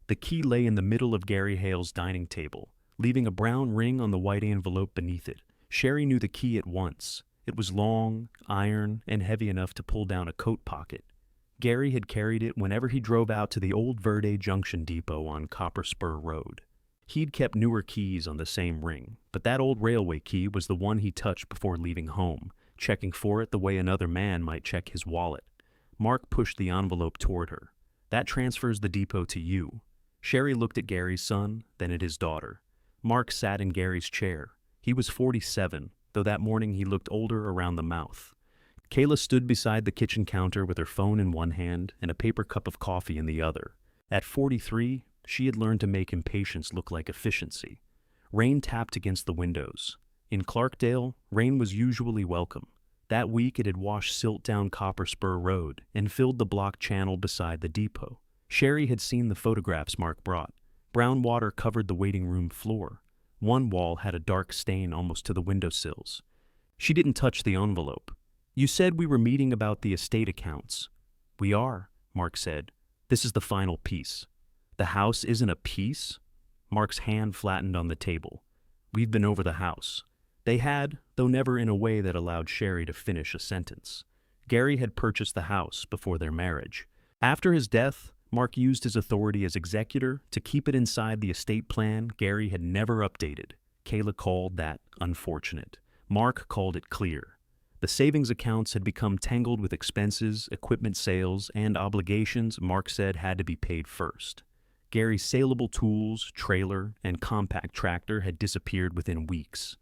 The key lay in the middle of Gary Hale's dining table, leaving a brown ring on the white envelope beneath it. Sherry knew the key at once. It was long, iron, and heavy enough to pull down a coat pocket. Gary had carried it whenever he drove out to the old Verde Junction depot on Copper Spur Road. He'd kept newer keys on the same ring, but that old railway key was the one he touched before leaving home, checking for it the way another man might check his wallet. Mark pushed the envelope toward her. That transfers the depot to you. Sherry looked at Gary's son, then at his daughter. Mark sat in Gary's chair. He was 47, though that morning he looked older around the mouth. Kayla stood beside the kitchen counter with her phone in one hand and a paper cup of coffee in the other. At 43, she had learned to make impatience look like efficiency. Rain tapped against the windows. In Clarkdale, rain was usually welcome. That week it had washed silt down Copper Spur Road and filled the block channel beside the depot. Sherry had seen the photographs Mark brought. Brown water covered the waiting room floor. One wall had a dark stain almost to the windowsills. She didn't touch the envelope. "You said we were meeting about the estate accounts." "We are," Mark said. "This is the final piece." "The house isn't a piece?" Mark's hand flattened on the table. "We've been over the house." They had, though never in a way that allowed Sherry to finish a sentence. Gary had purchased the house before their marriage. After his death, Mark used his authority as executor to keep it inside the estate plan Gary had never updated. Kayla called that unfortunate. Mark called it clear. The savings accounts had become tangled with expenses, equipment sales, and obligations Mark said had to be paid first. Gary's saleable tools, trailer, and compact tractor had disappeared within weeks.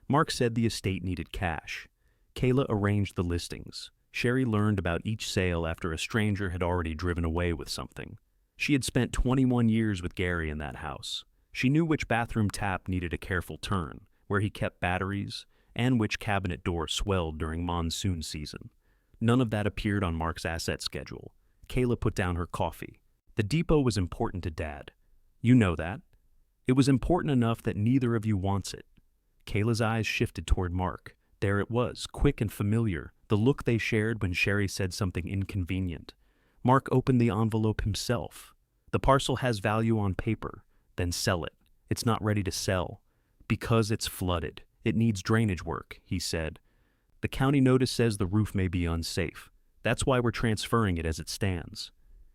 Mark said the estate needed cash. Kayla arranged the listings. Sherry learned about each sale after a stranger had already driven away with something. She had spent 21 years with Gary in that house. She knew which bathroom tap needed a careful turn, where he kept batteries, and which cabinet door swelled during monsoon season. None of that appeared on Mark's asset schedule. Kayla put down her coffee. "The depot was important to Dad. You know that. It was important enough that neither of you wants it." Kayla's eyes shifted toward Mark. There it was, quick and familiar, the look they shared when Sherry said something inconvenient. Mark opened the envelope himself. "The parcel has value on paper. Then sell it. It's not ready to sell. Because it's flooded. It needs drainage work," he said. "The county notice says the roof may be unsafe. That's why we're transferring it as it stands."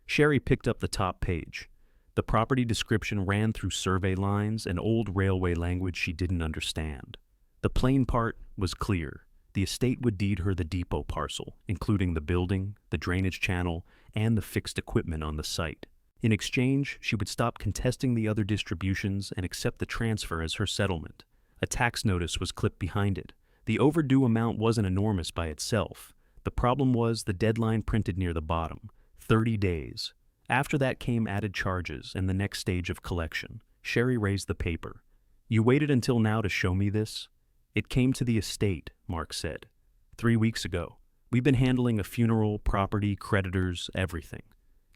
Sherry picked up the top page. The property description ran through survey lines and old railway language she didn't understand. The plain part was clear. The estate would deed her the depot parcel, including the building, the drainage channel, and the fixed equipment on the site. In exchange, she would stop contesting the other distributions and accept the transfer as her settlement. A tax notice was clipped behind it. The overdue amount wasn't enormous by itself. The problem was the deadline printed near the bottom, 30 days. After that came added charges and the next stage of collection. Sherry raised the paper. "You waited until now to show me this?" "It came to the estate," Mark said. 3 weeks ago. We've been handling a funeral, property, creditors, everything."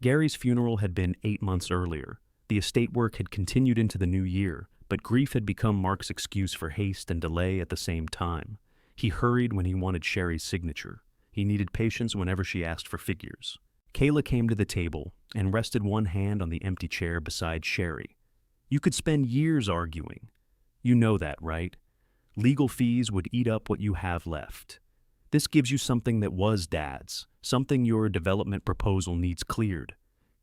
Gary's funeral had been 8 months earlier. The estate work had continued into the new year, but grief had become Mark's excuse for haste and delay at the same time. He hurried when he wanted Sherry's signature. He needed patience whenever she asked for figures. Kayla came to the table and rested one hand on the empty chair beside Sherry. "You could spend years arguing. You know that, right? Legal fees would eat up what you have left. This gives you something that was Dad's, something your development proposal needs cleared."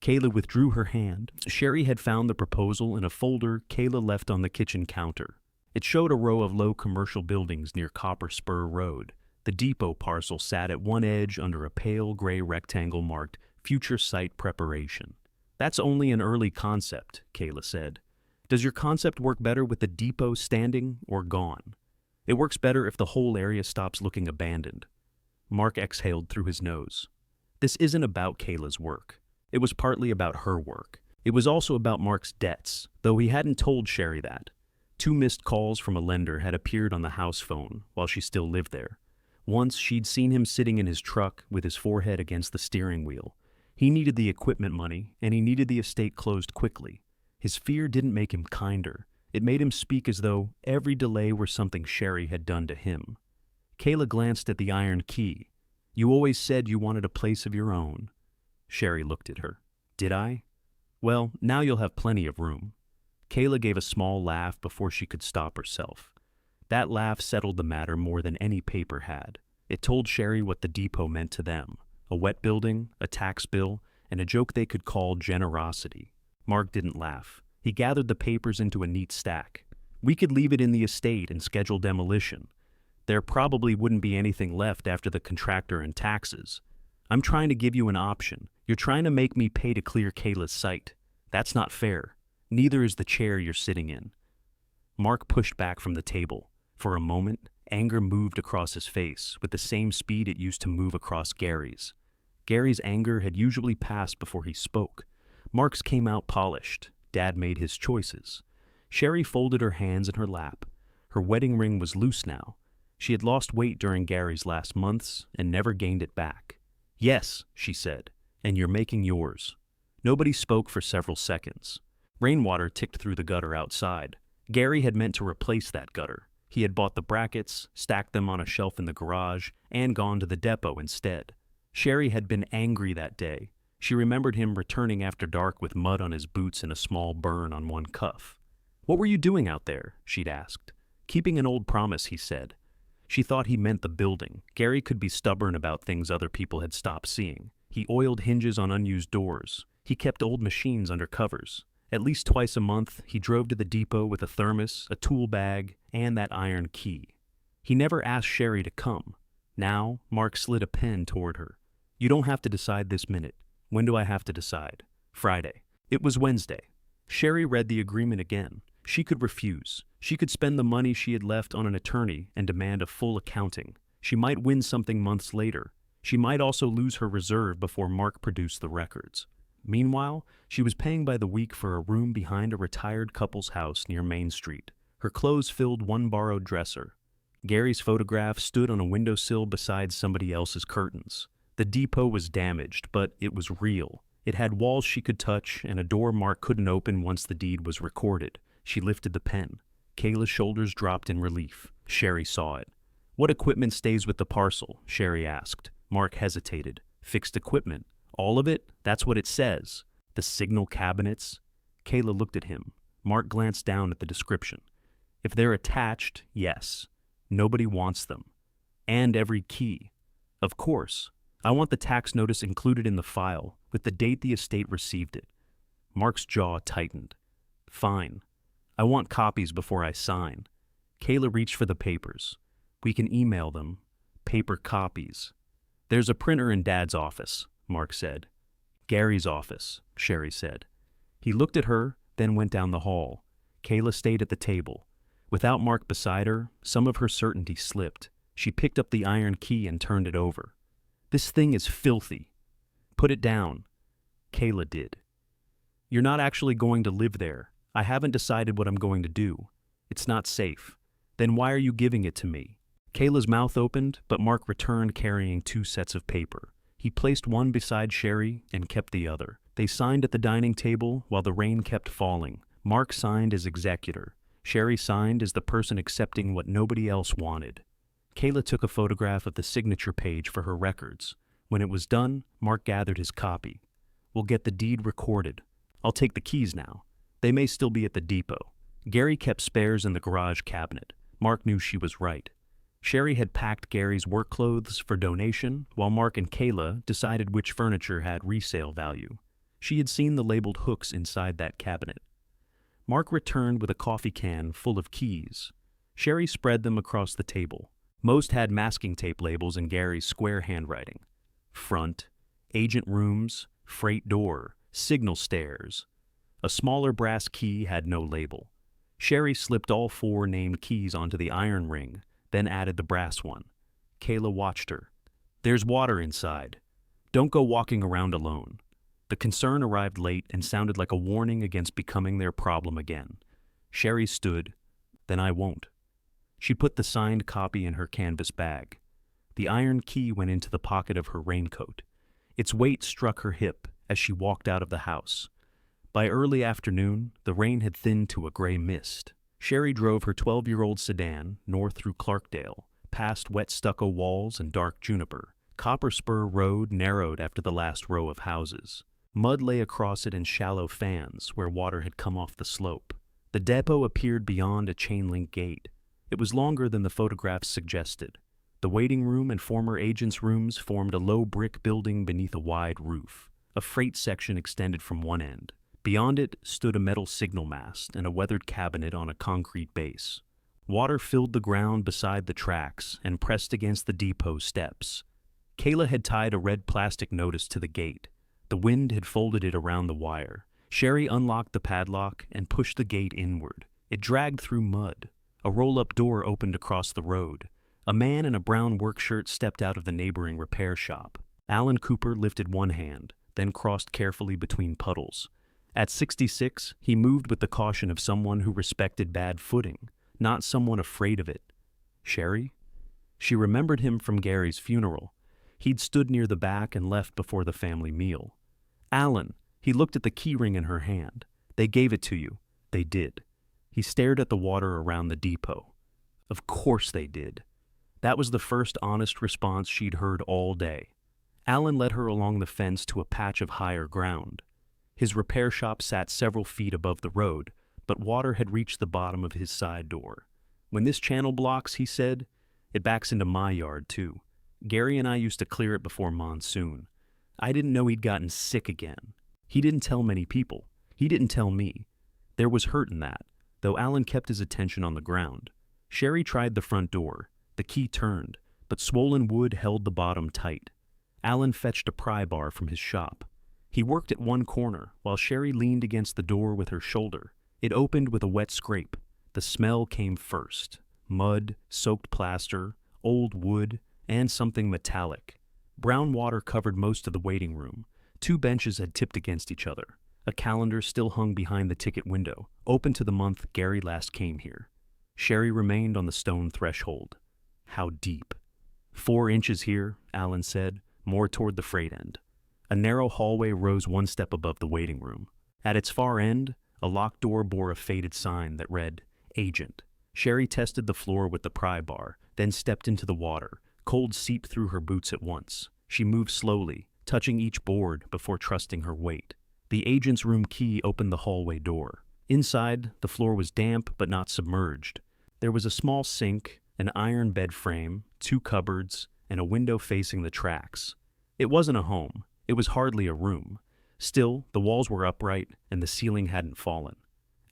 Kayla withdrew her hand. Sherry had found the proposal in a folder Kayla left on the kitchen counter. It showed a row of low commercial buildings near Copper Spur Road. The depot parcel sat at one edge under a pale gray rectangle marked Future Site Preparation. "That's only an early concept," Kayla said. "Does your concept work better with the depot standing or gone?" "It works better if the whole area stops looking abandoned." Mark exhaled through his nose. This isn't about Kayla's work. It was partly about her work. It was also about Mark's debts, though he hadn't told Sherry that. 2 missed calls from a lender had appeared on the house phone while she still lived there. Once she'd seen him sitting in his truck with his forehead against the steering wheel. He needed the equipment money, and he needed the estate closed quickly. His fear didn't make him kinder. It made him speak as though every delay were something Sherry had done to him. Kayla glanced at the iron key. "You always said you wanted a place of your own." Sherry looked at her. "Did I? Well, now you'll have plenty of room. Kayla gave a small laugh before she could stop herself. That laugh settled the matter more than any paper had. It told Sherry what the depot meant to them: a wet building, a tax bill, and a joke they could call generosity. Mark didn't laugh. He gathered the papers into a neat stack. We could leave it in the estate and schedule demolition. There probably wouldn't be anything left after the contractor and taxes. I'm trying to give you an option. You're trying to make me pay to clear Kayla's site. That's not fair. Neither is the chair you're sitting in. Mark pushed back from the table. For a moment, anger moved across his face with the same speed it used to move across Gary's. Gary's anger had usually passed before he spoke. Mark's came out polished. Dad made his choices. Sherry folded her hands in her lap. Her wedding ring was loose now. She had lost weight during Gary's last months and never gained it back. Yes, she said, and you're making yours. Nobody spoke for several seconds. Rainwater ticked through the gutter outside. Gary had meant to replace that gutter. He had bought the brackets, stacked them on a shelf in the garage, and gone to the depot instead. Sherry had been angry that day. She remembered him returning after dark with mud on his boots and a small burn on one cuff. "What were you doing out there?" she'd asked. "Keeping an old promise," he said. She thought he meant the building. Gary could be stubborn about things other people had stopped seeing. He oiled hinges on unused doors. He kept old machines under covers. At least twice a month, he drove to the depot with a thermos, a tool bag, and that iron key. He never asked Sherry to come. Now, Mark slid a pen toward her. "You don't have to decide this minute. When do I have to decide?" "Friday." It was Wednesday. Sherry read the agreement again. She could refuse. She could spend the money she had left on an attorney and demand a full accounting. She might win something months later. She might also lose her reserve before Mark produced the records. Meanwhile, she was paying by the week for a room behind a retired couple's house near Main Street. Her clothes filled one borrowed dresser. Gary's photograph stood on a windowsill beside somebody else's curtains. The depot was damaged, but it was real. It had walls she could touch and a door Mark couldn't open once the deed was recorded. She lifted the pen. Kayla's shoulders dropped in relief. Sherry saw it. "What equipment stays with the parcel?" Sherry asked. Mark hesitated. "Fixed equipment. All of it? That's what it says." "The signal cabinets?" Kayla looked at him. Mark glanced down at the description. "If they're attached, yes. Nobody wants them. And every key. Of course. I want the tax notice included in the file, with the date the estate received it." Mark's jaw tightened. "Fine. I want copies before I sign." Kayla reached for the papers. "We can email them. Paper copies." "There's a printer in Dad's office," Mark said. "Gary's office," Sherry said. He looked at her, then went down the hall. Kayla stayed at the table. Without Mark beside her, some of her certainty slipped. She picked up the iron key and turned it over. "This thing is filthy." "Put it down." Kayla did. "You're not actually going to live there. I haven't decided what I'm going to do. It's not safe. Then why are you giving it to me?" Kayla's mouth opened, but Mark returned carrying 2 sets of paper. He placed one beside Sherry and kept the other. They signed at the dining table while the rain kept falling. Mark signed as executor. Sherry signed as the person accepting what nobody else wanted. Kayla took a photograph of the signature page for her records. When it was done, Mark gathered his copy. "We'll get the deed recorded. I'll take the keys now. They may still be at the depot." Gary kept spares in the garage cabinet. Mark knew she was right. Sherry had packed Gary's work clothes for donation, while Mark and Kayla decided which furniture had resale value. She had seen the labeled hooks inside that cabinet. Mark returned with a coffee can full of keys. Sherry spread them across the table. Most had masking tape labels in Gary's square handwriting. Front, agent rooms, freight door, signal stairs. A smaller brass key had no label. Sherry slipped all 4 named keys onto the iron ring, then added the brass one. Kayla watched her. "There's water inside. Don't go walking around alone." The concern arrived late and sounded like a warning against becoming their problem again. Sherry stood. "Then I won't." She put the signed copy in her canvas bag. The iron key went into the pocket of her raincoat. Its weight struck her hip as she walked out of the house. By early afternoon, the rain had thinned to a gray mist. Sherry drove her 12-year-old sedan north through Clarkdale, past wet stucco walls and dark juniper. Copper Spur Road narrowed after the last row of houses. Mud lay across it in shallow fans where water had come off the slope. The depot appeared beyond a chain-link gate. It was longer than the photographs suggested. The waiting room and former agents' rooms formed a low brick building beneath a wide roof. A freight section extended from one end. Beyond it stood a metal signal mast and a weathered cabinet on a concrete base. Water filled the ground beside the tracks and pressed against the depot steps. Kayla had tied a red plastic notice to the gate. The wind had folded it around the wire. Sherry unlocked the padlock and pushed the gate inward. It dragged through mud. A roll-up door opened across the road. A man in a brown work shirt stepped out of the neighboring repair shop. Alan Cooper lifted one hand, then crossed carefully between puddles. At 66, he moved with the caution of someone who respected bad footing, not someone afraid of it. Sherry? She remembered him from Gary's funeral. He'd stood near the back and left before the family meal. Alan, he looked at the keyring in her hand. They gave it to you. They did. He stared at the water around the depot. Of course they did. That was the first honest response she'd heard all day. Alan led her along the fence to a patch of higher ground. His repair shop sat several feet above the road, but water had reached the bottom of his side door. When this channel blocks, he said, it backs into my yard too. Gary and I used to clear it before monsoon. I didn't know he'd gotten sick again. He didn't tell many people. He didn't tell me. There was hurt in that, though Alan kept his attention on the ground. Sherry tried the front door. The key turned, but swollen wood held the bottom tight. Alan fetched a pry bar from his shop. He worked at one corner, while Sherry leaned against the door with her shoulder. It opened with a wet scrape. The smell came first. Mud, soaked plaster, old wood, and something metallic. Brown water covered most of the waiting room. 2 benches had tipped against each other. A calendar still hung behind the ticket window, open to the month Gary last came here. Sherry remained on the stone threshold. How deep? 4 inches here, Alan said, more toward the freight end. A narrow hallway rose 1 step above the waiting room. At its far end, a locked door bore a faded sign that read, Agent. Sherry tested the floor with the pry bar, then stepped into the water. Cold seeped through her boots at once. She moved slowly, touching each board before trusting her weight. The agent's room key opened the hallway door. Inside, the floor was damp but not submerged. There was a small sink, an iron bed frame, 2 cupboards, and a window facing the tracks. It wasn't a home. It was hardly a room. Still, the walls were upright and the ceiling hadn't fallen.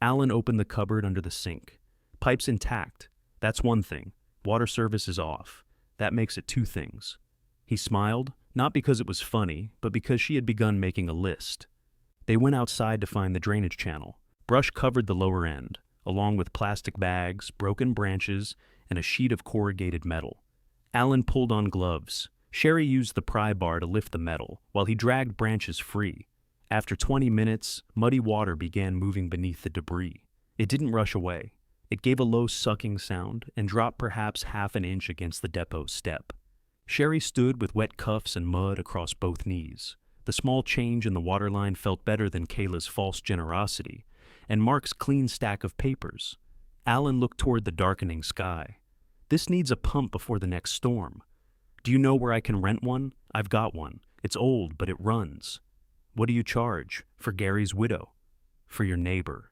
Alan opened the cupboard under the sink. Pipes intact. That's one thing. Water service is off. That makes it 2 things. He smiled, not because it was funny, but because she had begun making a list. They went outside to find the drainage channel. Brush covered the lower end, along with plastic bags, broken branches, and a sheet of corrugated metal. Alan pulled on gloves. Sherry used the pry bar to lift the metal, while he dragged branches free. After 20 minutes, muddy water began moving beneath the debris. It didn't rush away. It gave a low sucking sound and dropped perhaps half an inch against the depot step. Sherry stood with wet cuffs and mud across both knees. The small change in the waterline felt better than Kayla's false generosity, and Mark's clean stack of papers. Alan looked toward the darkening sky. This needs a pump before the next storm. Do you know where I can rent one? I've got one. It's old, but it runs. What do you charge? For Gary's widow? For your neighbor?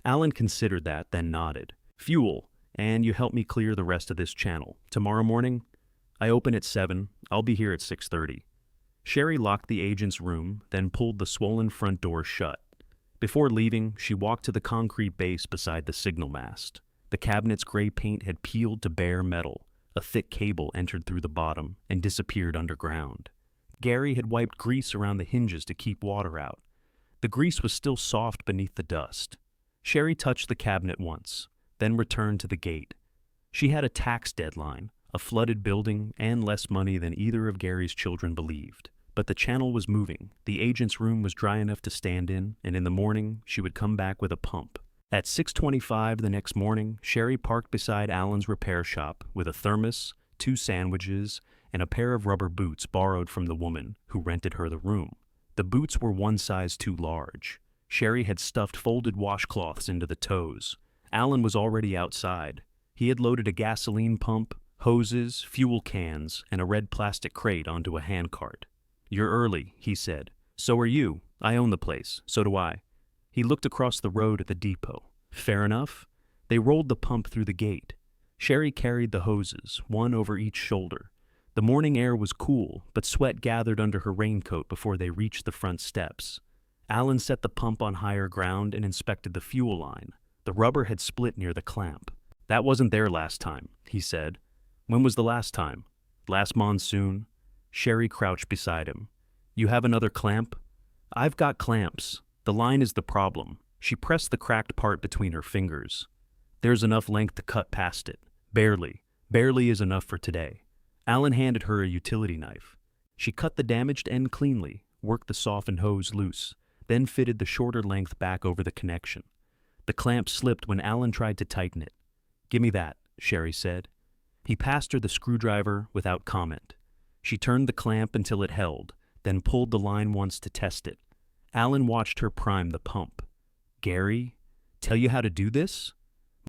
Alan considered that, then nodded. Fuel, and you help me clear the rest of this channel. Tomorrow morning? I open at 7. I'll be here at 6:30. Sherry locked the agent's room, then pulled the swollen front door shut. Before leaving, she walked to the concrete base beside the signal mast. The cabinet's gray paint had peeled to bare metal. A thick cable entered through the bottom and disappeared underground. Gary had wiped grease around the hinges to keep water out. The grease was still soft beneath the dust. Sherry touched the cabinet once, then returned to the gate. She had a tax deadline, a flooded building, and less money than either of Gary's children believed. But the channel was moving. The agent's room was dry enough to stand in, and in the morning, she would come back with a pump. At 6:25 the next morning, Sherry parked beside Alan's repair shop with a thermos, 2 sandwiches, and a pair of rubber boots borrowed from the woman who rented her the room. The boots were 1 size too large. Sherry had stuffed folded washcloths into the toes. Alan was already outside. He had loaded a gasoline pump, hoses, fuel cans, and a red plastic crate onto a handcart. You're early, he said. So are you. I own the place. So do I. He looked across the road at the depot. Fair enough. They rolled the pump through the gate. Sherry carried the hoses, one over each shoulder. The morning air was cool, but sweat gathered under her raincoat before they reached the front steps. Alan set the pump on higher ground and inspected the fuel line. The rubber had split near the clamp. That wasn't there last time, he said. When was the last time? Last monsoon? Sherry crouched beside him. You have another clamp? I've got clamps. The line is the problem. She pressed the cracked part between her fingers. There's enough length to cut past it. Barely. Barely is enough for today. Alan handed her a utility knife. She cut the damaged end cleanly, worked the softened hose loose, then fitted the shorter length back over the connection. The clamp slipped when Alan tried to tighten it. Give me that, Sherry said. He passed her the screwdriver without comment. She turned the clamp until it held, then pulled the line once to test it. Alan watched her prime the pump. Gary, tell you how to do this?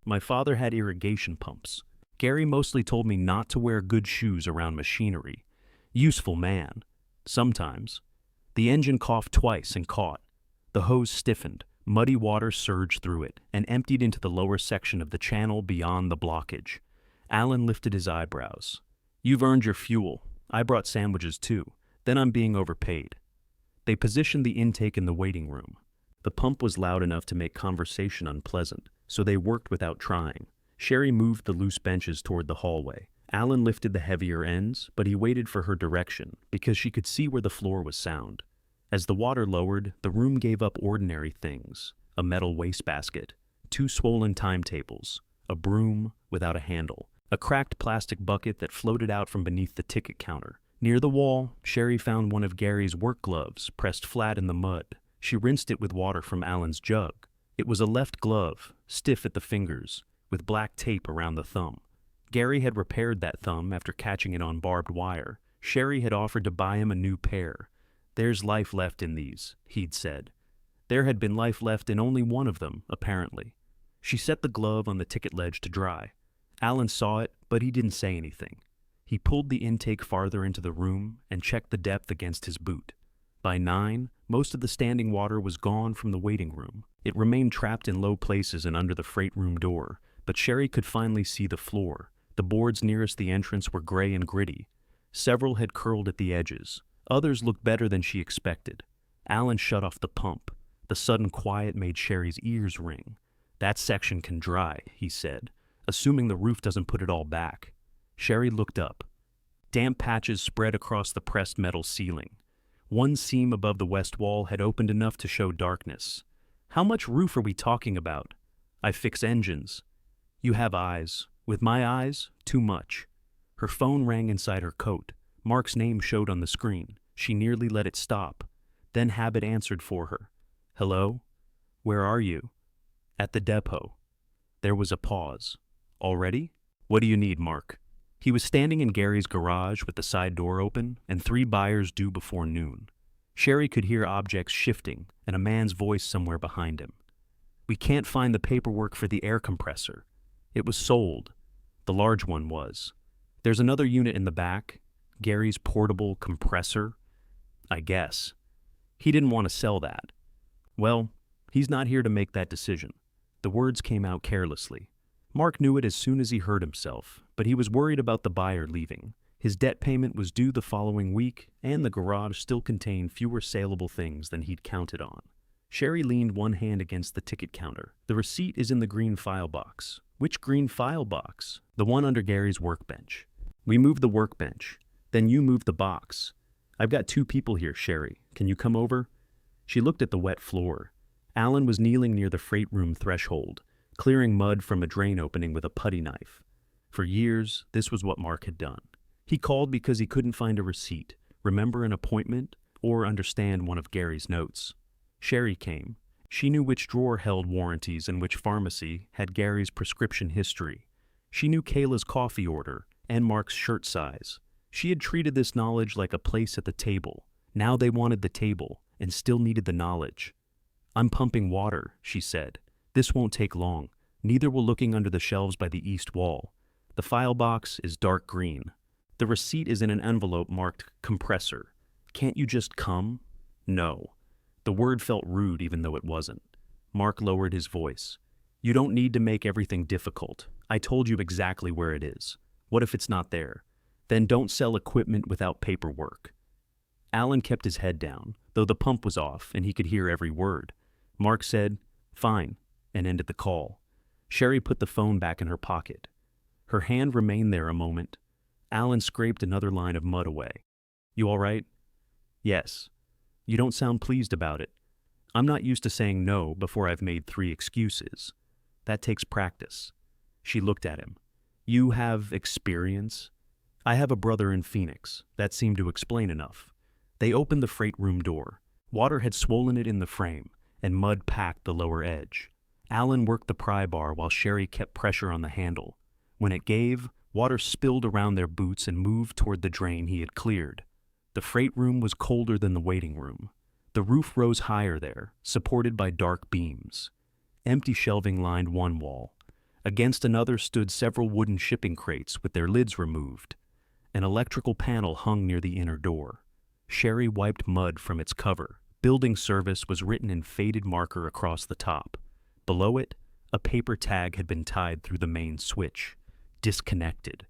My father had irrigation pumps. Gary mostly told me not to wear good shoes around machinery. Useful man. Sometimes. The engine coughed twice and caught. The hose stiffened. Muddy water surged through it and emptied into the lower section of the channel beyond the blockage. Alan lifted his eyebrows. You've earned your fuel. I brought sandwiches too. Then I'm being overpaid. They positioned the intake in the waiting room. The pump was loud enough to make conversation unpleasant, so they worked without trying. Sherry moved the loose benches toward the hallway. Alan lifted the heavier ends, but he waited for her direction because she could see where the floor was sound. As the water lowered, the room gave up ordinary things: a metal wastebasket, 2 swollen timetables, a broom without a handle, a cracked plastic bucket that floated out from beneath the ticket counter. Near the wall, Sherry found one of Gary's work gloves pressed flat in the mud. She rinsed it with water from Alan's jug. It was a left glove, stiff at the fingers, with black tape around the thumb. Gary had repaired that thumb after catching it on barbed wire. Sherry had offered to buy him a new pair. There's life left in these, he'd said. There had been life left in only one of them, apparently. She set the glove on the ticket ledge to dry. Alan saw it, but he didn't say anything. He pulled the intake farther into the room and checked the depth against his boot. By 9, most of the standing water was gone from the waiting room. It remained trapped in low places and under the freight room door, but Sherry could finally see the floor. The boards nearest the entrance were gray and gritty. Several had curled at the edges. Others looked better than she expected. Alan shut off the pump. The sudden quiet made Sherry's ears ring. That section can dry, he said, assuming the roof doesn't put it all back. Sherry looked up. Damp patches spread across the pressed metal ceiling. One seam above the west wall had opened enough to show darkness. How much roof are we talking about? I fix engines. You have eyes. With my eyes, too much. Her phone rang inside her coat. Mark's name showed on the screen. She nearly let it stop. Then habit answered for her. Hello? Where are you? At the depot. There was a pause. Already? What do you need, Mark? He was standing in Gary's garage with the side door open and 3 buyers due before noon. Sherry could hear objects shifting and a man's voice somewhere behind him. We can't find the paperwork for the air compressor. It was sold. The large one was. There's another unit in the back. Gary's portable compressor, I guess. He didn't want to sell that. Well, he's not here to make that decision. The words came out carelessly. Mark knew it as soon as he heard himself, but he was worried about the buyer leaving. His debt payment was due the following week, and the garage still contained fewer saleable things than he'd counted on. Sherry leaned one hand against the ticket counter. The receipt is in the green file box. Which green file box? The one under Gary's workbench. We moved the workbench. Then you moved the box. I've got 2 people here, Sherry. Can you come over? She looked at the wet floor. Alan was kneeling near the freight room threshold, clearing mud from a drain opening with a putty knife. For years, this was what Mark had done. He called because he couldn't find a receipt, remember an appointment, or understand one of Gary's notes. Sherry came. She knew which drawer held warranties and which pharmacy had Gary's prescription history. She knew Kayla's coffee order and Mark's shirt size. She had treated this knowledge like a place at the table. Now they wanted the table and still needed the knowledge. I'm pumping water, she said. This won't take long. Neither will looking under the shelves by the east wall. The file box is dark green. The receipt is in an envelope marked compressor. Can't you just come? No. The word felt rude even though it wasn't. Mark lowered his voice. You don't need to make everything difficult. I told you exactly where it is. What if it's not there? Then don't sell equipment without paperwork. Alan kept his head down, though the pump was off and he could hear every word. Mark said, "Fine," and ended the call. Sherry put the phone back in her pocket. Her hand remained there a moment. Alan scraped another line of mud away. You all right? Yes. You don't sound pleased about it. I'm not used to saying no before I've made 3 excuses. That takes practice. She looked at him. You have experience? I have a brother in Phoenix. That seemed to explain enough. They opened the freight room door. Water had swollen it in the frame, and mud packed the lower edge. Alan worked the pry bar while Sherry kept pressure on the handle. When it gave, water spilled around their boots and moved toward the drain he had cleared. The freight room was colder than the waiting room. The roof rose higher there, supported by dark beams. Empty shelving lined one wall. Against another stood several wooden shipping crates with their lids removed. An electrical panel hung near the inner door. Sherry wiped mud from its cover. Building service was written in faded marker across the top. Below it, a paper tag had been tied through the main switch. Disconnected.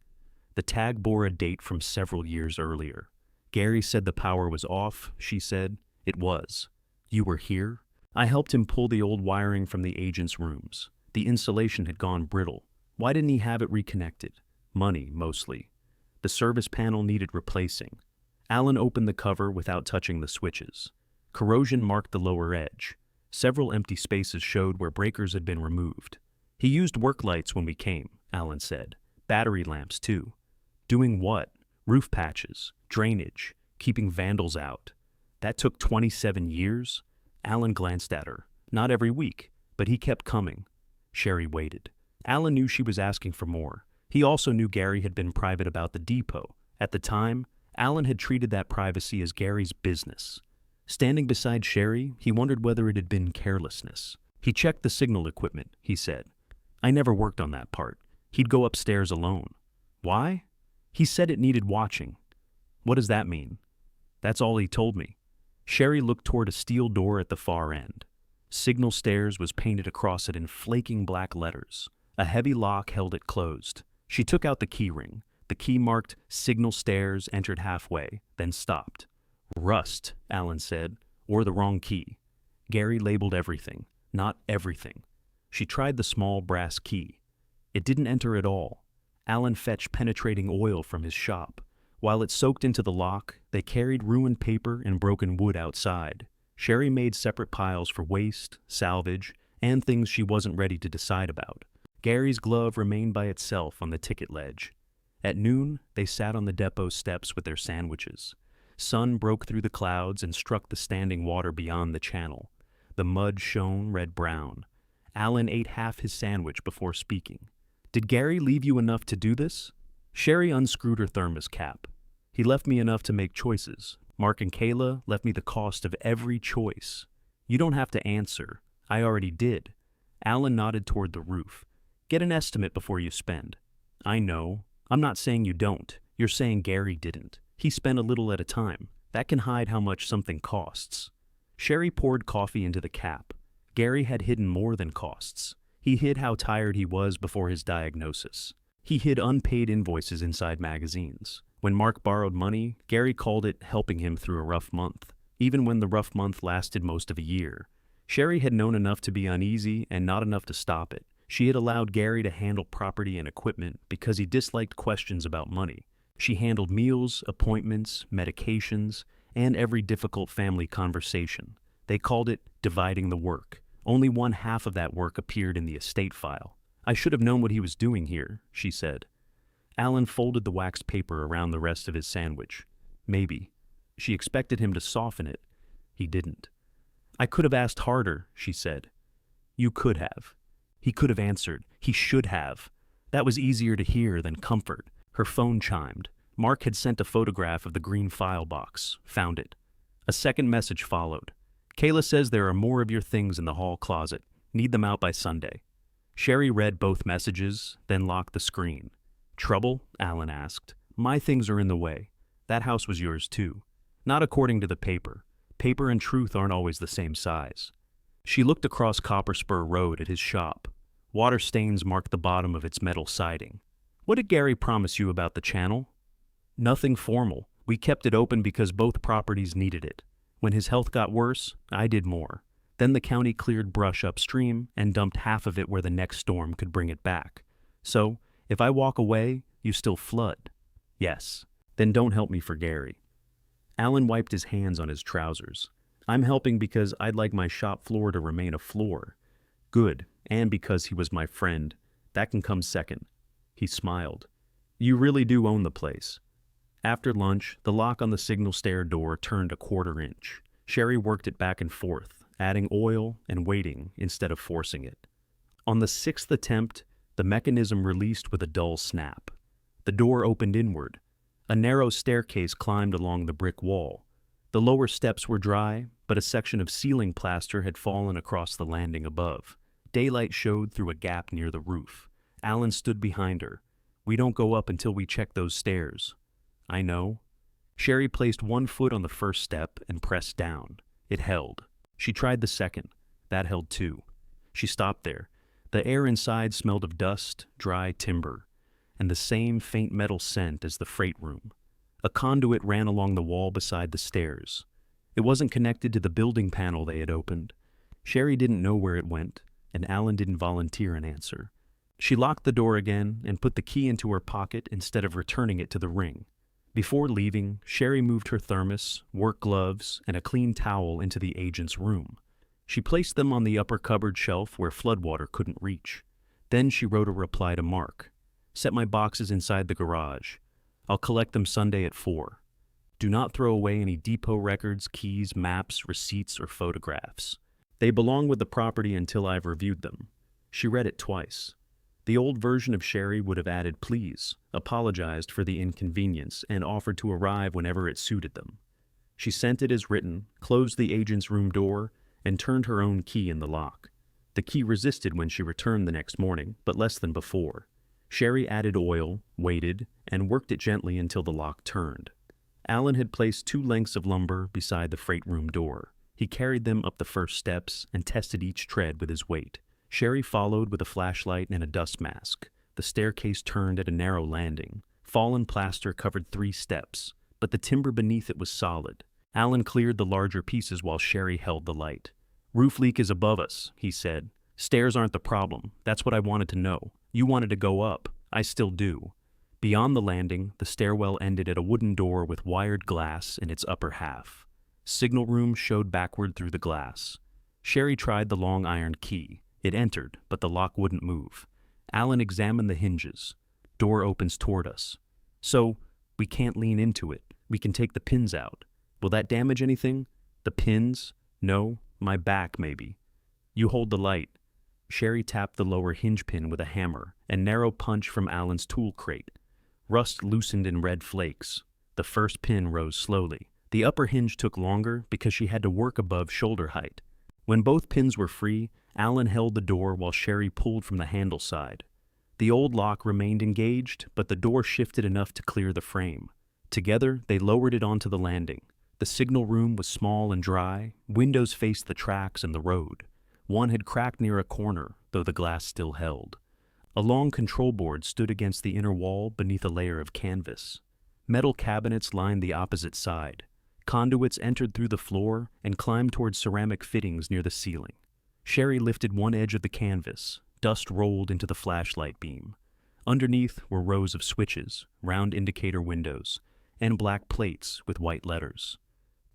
The tag bore a date from several years earlier. Gary said the power was off, she said. It was. You were here? I helped him pull the old wiring from the agent's rooms. The insulation had gone brittle. Why didn't he have it reconnected? Money, mostly. The service panel needed replacing. Alan opened the cover without touching the switches. Corrosion marked the lower edge. Several empty spaces showed where breakers had been removed. He used work lights when we came, Alan said. Battery lamps, too. Doing what? Roof patches, drainage, keeping vandals out. That took 27 years? Alan glanced at her. Not every week, but he kept coming. Sherry waited. Alan knew she was asking for more. He also knew Gary had been private about the depot. At the time, Alan had treated that privacy as Gary's business. Standing beside Sherry, he wondered whether it had been carelessness. He checked the signal equipment, he said. I never worked on that part. He'd go upstairs alone. Why? He said it needed watching. What does that mean? That's all he told me. Sherry looked toward a steel door at the far end. Signal Stairs was painted across it in flaking black letters. A heavy lock held it closed. She took out the key ring. The key marked Signal Stairs, entered halfway, then stopped. Rust, Alan said, or the wrong key. Gary labeled everything, not everything. She tried the small brass key. It didn't enter at all. Alan fetched penetrating oil from his shop. While it soaked into the lock, they carried ruined paper and broken wood outside. Sherry made separate piles for waste, salvage, and things she wasn't ready to decide about. Gary's glove remained by itself on the ticket ledge. At noon, they sat on the depot steps with their sandwiches. Sun broke through the clouds and struck the standing water beyond the channel. The mud shone red-brown. Alan ate half his sandwich before speaking. Did Gary leave you enough to do this? Sherry unscrewed her thermos cap. He left me enough to make choices. Mark and Kayla left me the cost of every choice. You don't have to answer. I already did. Alan nodded toward the roof. Get an estimate before you spend. I know. I'm not saying you don't. You're saying Gary didn't. He spent a little at a time. That can hide how much something costs. Sherry poured coffee into the cap. Gary had hidden more than costs. He hid how tired he was before his diagnosis. He hid unpaid invoices inside magazines. When Mark borrowed money, Gary called it helping him through a rough month, even when the rough month lasted most of a year. Sherry had known enough to be uneasy and not enough to stop it. She had allowed Gary to handle property and equipment because he disliked questions about money. She handled meals, appointments, medications, and every difficult family conversation. They called it dividing the work. Only one half of that work appeared in the estate file. I should have known what he was doing here, she said. Alan folded the waxed paper around the rest of his sandwich. Maybe. She expected him to soften it. He didn't. I could have asked harder, she said. You could have. He could have answered. He should have. That was easier to hear than comfort. Her phone chimed. Mark had sent a photograph of the green file box. Found it. A second message followed. Kayla says there are more of your things in the hall closet. Need them out by Sunday. Sherry read both messages, then locked the screen. Trouble? Alan asked. My things are in the way. That house was yours too. Not according to the paper. Paper and truth aren't always the same size. She looked across Copper Spur Road at his shop. Water stains marked the bottom of its metal siding. What did Gary promise you about the channel? Nothing formal. We kept it open because both properties needed it. When his health got worse, I did more. Then the county cleared brush upstream and dumped half of it where the next storm could bring it back. So, if I walk away, you still flood. Yes. Then don't help me for Gary. Alan wiped his hands on his trousers. I'm helping because I'd like my shop floor to remain a floor. Good, and because he was my friend. That can come second. He smiled. You really do own the place. After lunch, the lock on the signal stair door turned a quarter inch. Sherry worked it back and forth, adding oil and waiting instead of forcing it. On the sixth attempt, the mechanism released with a dull snap. The door opened inward. A narrow staircase climbed along the brick wall. The lower steps were dry, but a section of ceiling plaster had fallen across the landing above. Daylight showed through a gap near the roof. Alan stood behind her. We don't go up until we check those stairs. I know. Sherry placed one foot on the first step and pressed down. It held. She tried the second. That held too. She stopped there. The air inside smelled of dust, dry timber, and the same faint metal scent as the freight room. A conduit ran along the wall beside the stairs. It wasn't connected to the building panel they had opened. Sherry didn't know where it went, and Alan didn't volunteer an answer. She locked the door again and put the key into her pocket instead of returning it to the ring. Before leaving, Sherry moved her thermos, work gloves, and a clean towel into the agent's room. She placed them on the upper cupboard shelf where floodwater couldn't reach. Then she wrote a reply to Mark. Set my boxes inside the garage. I'll collect them Sunday at 4. Do not throw away any depot records, keys, maps, receipts, or photographs. They belong with the property until I've reviewed them. She read it twice. The old version of Sherry would have added please, apologized for the inconvenience, and offered to arrive whenever it suited them. She sent it as written, closed the agent's room door, and turned her own key in the lock. The key resisted when she returned the next morning, but less than before. Sherry added oil, waited, and worked it gently until the lock turned. Alan had placed 2 lengths of lumber beside the freight room door. He carried them up the first steps and tested each tread with his weight. Sherry followed with a flashlight and a dust mask. The staircase turned at a narrow landing. Fallen plaster covered 3 steps, but the timber beneath it was solid. Alan cleared the larger pieces while Sherry held the light. Roof leak is above us, he said. Stairs aren't the problem. That's what I wanted to know. You wanted to go up. I still do. Beyond the landing, the stairwell ended at a wooden door with wired glass in its upper half. Signal room showed backward through the glass. Sherry tried the long iron key. It entered, but the lock wouldn't move. Alan examined the hinges. Door opens toward us. So, we can't lean into it. We can take the pins out. Will that damage anything? The pins? No. My back, maybe. You hold the light. Sherry tapped the lower hinge pin with a hammer, and narrow punch from Alan's tool crate. Rust loosened in red flakes. The first pin rose slowly. The upper hinge took longer because she had to work above shoulder height. When both pins were free, Alan held the door while Sherry pulled from the handle side. The old lock remained engaged, but the door shifted enough to clear the frame. Together, they lowered it onto the landing. The signal room was small and dry. Windows faced the tracks and the road. One had cracked near a corner, though the glass still held. A long control board stood against the inner wall beneath a layer of canvas. Metal cabinets lined the opposite side. Conduits entered through the floor and climbed toward ceramic fittings near the ceiling. Sherry lifted one edge of the canvas. Dust rolled into the flashlight beam. Underneath were rows of switches, round indicator windows, and black plates with white letters.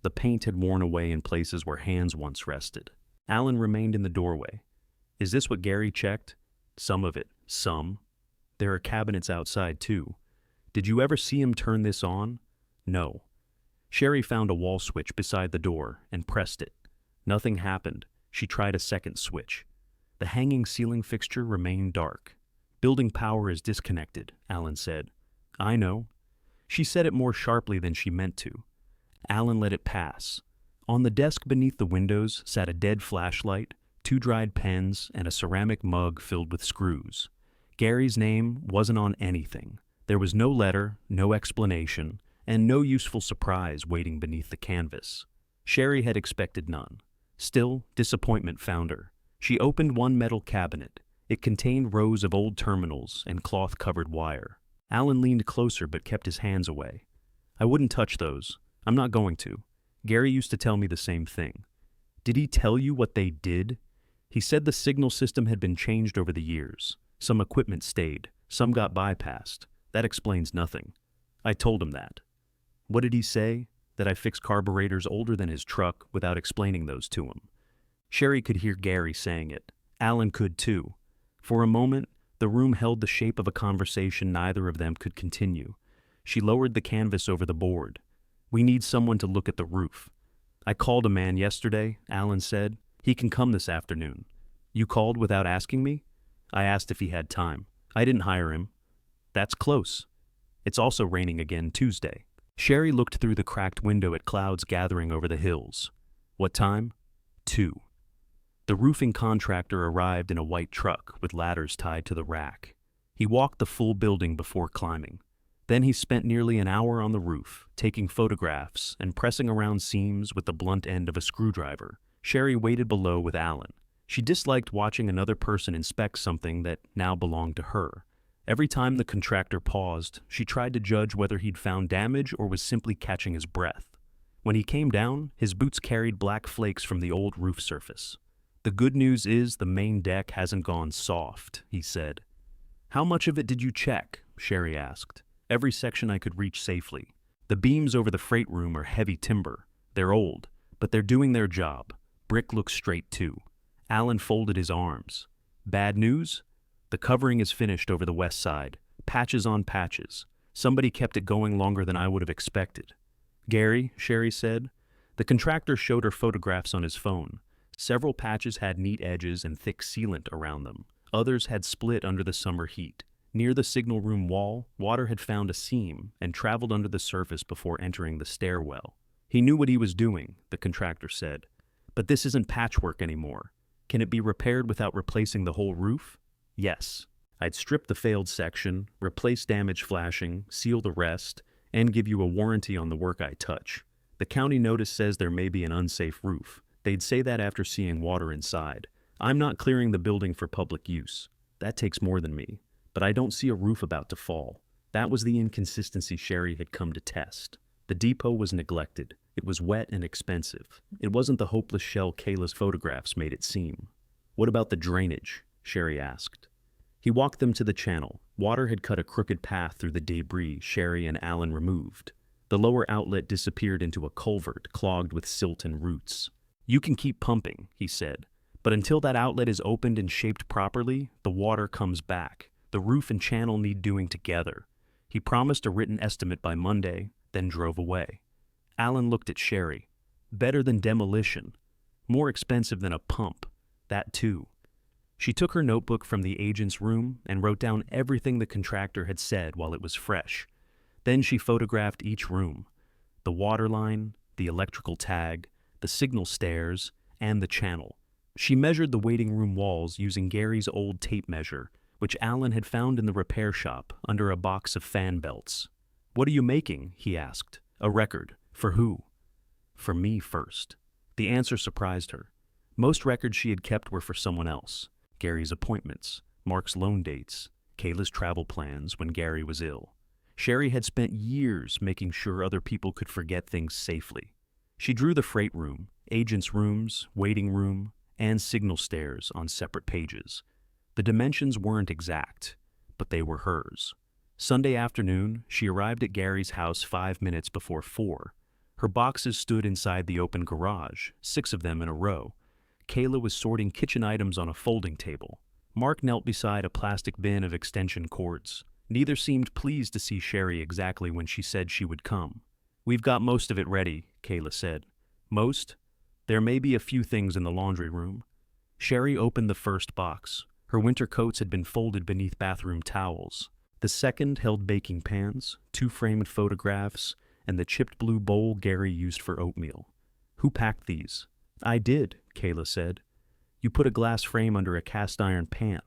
The paint had worn away in places where hands once rested. Alan remained in the doorway. Is this what Gary checked? Some of it. Some. There are cabinets outside, too. Did you ever see him turn this on? No. Sherry found a wall switch beside the door and pressed it. Nothing happened. She tried a second switch. The hanging ceiling fixture remained dark. Building power is disconnected, Alan said. I know. She said it more sharply than she meant to. Alan let it pass. On the desk beneath the windows sat a dead flashlight, 2 dried pens, and a ceramic mug filled with screws. Gary's name wasn't on anything. There was no letter, no explanation, and no useful surprise waiting beneath the canvas. Sherry had expected none. Still, disappointment found her. She opened one metal cabinet. It contained rows of old terminals and cloth-covered wire. Alan leaned closer but kept his hands away. "I wouldn't touch those. I'm not going to. Gary used to tell me the same thing." "Did he tell you what they did?" "He said the signal system had been changed over the years. Some equipment stayed, some got bypassed. That explains nothing." I told him that. "What did he say?" "That I fix carburetors older than his truck without explaining those to him." Sherry could hear Gary saying it. Alan could too. For a moment, the room held the shape of a conversation neither of them could continue. She lowered the canvas over the board. "We need someone to look at the roof." "I called a man yesterday," Alan said. "He can come this afternoon." "You called without asking me?" "I asked if he had time. I didn't hire him." "That's close. It's also raining again Tuesday." Sherry looked through the cracked window at clouds gathering over the hills. "What time?" 2. The roofing contractor arrived in a white truck with ladders tied to the rack. He walked the full building before climbing. Then he spent nearly an hour on the roof, taking photographs and pressing around seams with the blunt end of a screwdriver. Sherry waited below with Alan. She disliked watching another person inspect something that now belonged to her. Every time the contractor paused, she tried to judge whether he'd found damage or was simply catching his breath. When he came down, his boots carried black flakes from the old roof surface. "The good news is the main deck hasn't gone soft," he said. "How much of it did you check?" Sherry asked. "Every section I could reach safely. The beams over the freight room are heavy timber. They're old, but they're doing their job. Brick looks straight too." Alan folded his arms. "Bad news? The covering is finished over the west side. Patches on patches. Somebody kept it going longer than I would have expected." "Gary," Sherry said. The contractor showed her photographs on his phone. Several patches had neat edges and thick sealant around them. Others had split under the summer heat. Near the signal room wall, water had found a seam and traveled under the surface before entering the stairwell. "He knew what he was doing," the contractor said. "But this isn't patchwork anymore. Can it be repaired without replacing the whole roof?" "Yes. I'd strip the failed section, replace damaged flashing, seal the rest, and give you a warranty on the work I touch. The county notice says there may be an unsafe roof. They'd say that after seeing water inside. I'm not clearing the building for public use. That takes more than me. But I don't see a roof about to fall." That was the inconsistency Sherry had come to test. The depot was neglected. It was wet and expensive. It wasn't the hopeless shell Kayla's photographs made it seem. "What about the drainage?" Sherry asked. He walked them to the channel. Water had cut a crooked path through the debris Sherry and Alan removed. The lower outlet disappeared into a culvert clogged with silt and roots. "You can keep pumping," he said, "but until that outlet is opened and shaped properly, the water comes back. The roof and channel need doing together." He promised a written estimate by Monday, then drove away. Alan looked at Sherry. "Better than demolition. More expensive than a pump. That too." She took her notebook from the agent's room and wrote down everything the contractor had said while it was fresh. Then she photographed each room: the water line, the electrical tag, the signal stairs, and the channel. She measured the waiting room walls using Gary's old tape measure, which Alan had found in the repair shop under a box of fan belts. "What are you making?" he asked. "A record. For who?" "For me first." The answer surprised her. Most records she had kept were for someone else. Gary's appointments, Mark's loan dates, Kayla's travel plans when Gary was ill. Sherry had spent years making sure other people could forget things safely. She drew the freight room, agent's rooms, waiting room, and signal stairs on separate pages. The dimensions weren't exact, but they were hers. Sunday afternoon, she arrived at Gary's house 5 minutes before 4. Her boxes stood inside the open garage, 6 of them in a row. Kayla was sorting kitchen items on a folding table. Mark knelt beside a plastic bin of extension cords. Neither seemed pleased to see Sherry exactly when she said she would come. "We've got most of it ready," Kayla said. "Most? There may be a few things in the laundry room." Sherry opened the first box. Her winter coats had been folded beneath bathroom towels. The second held baking pans, 2 framed photographs, and the chipped blue bowl Gary used for oatmeal. "Who packed these?" "I did," Kayla said. "You put a glass frame under a cast iron pan.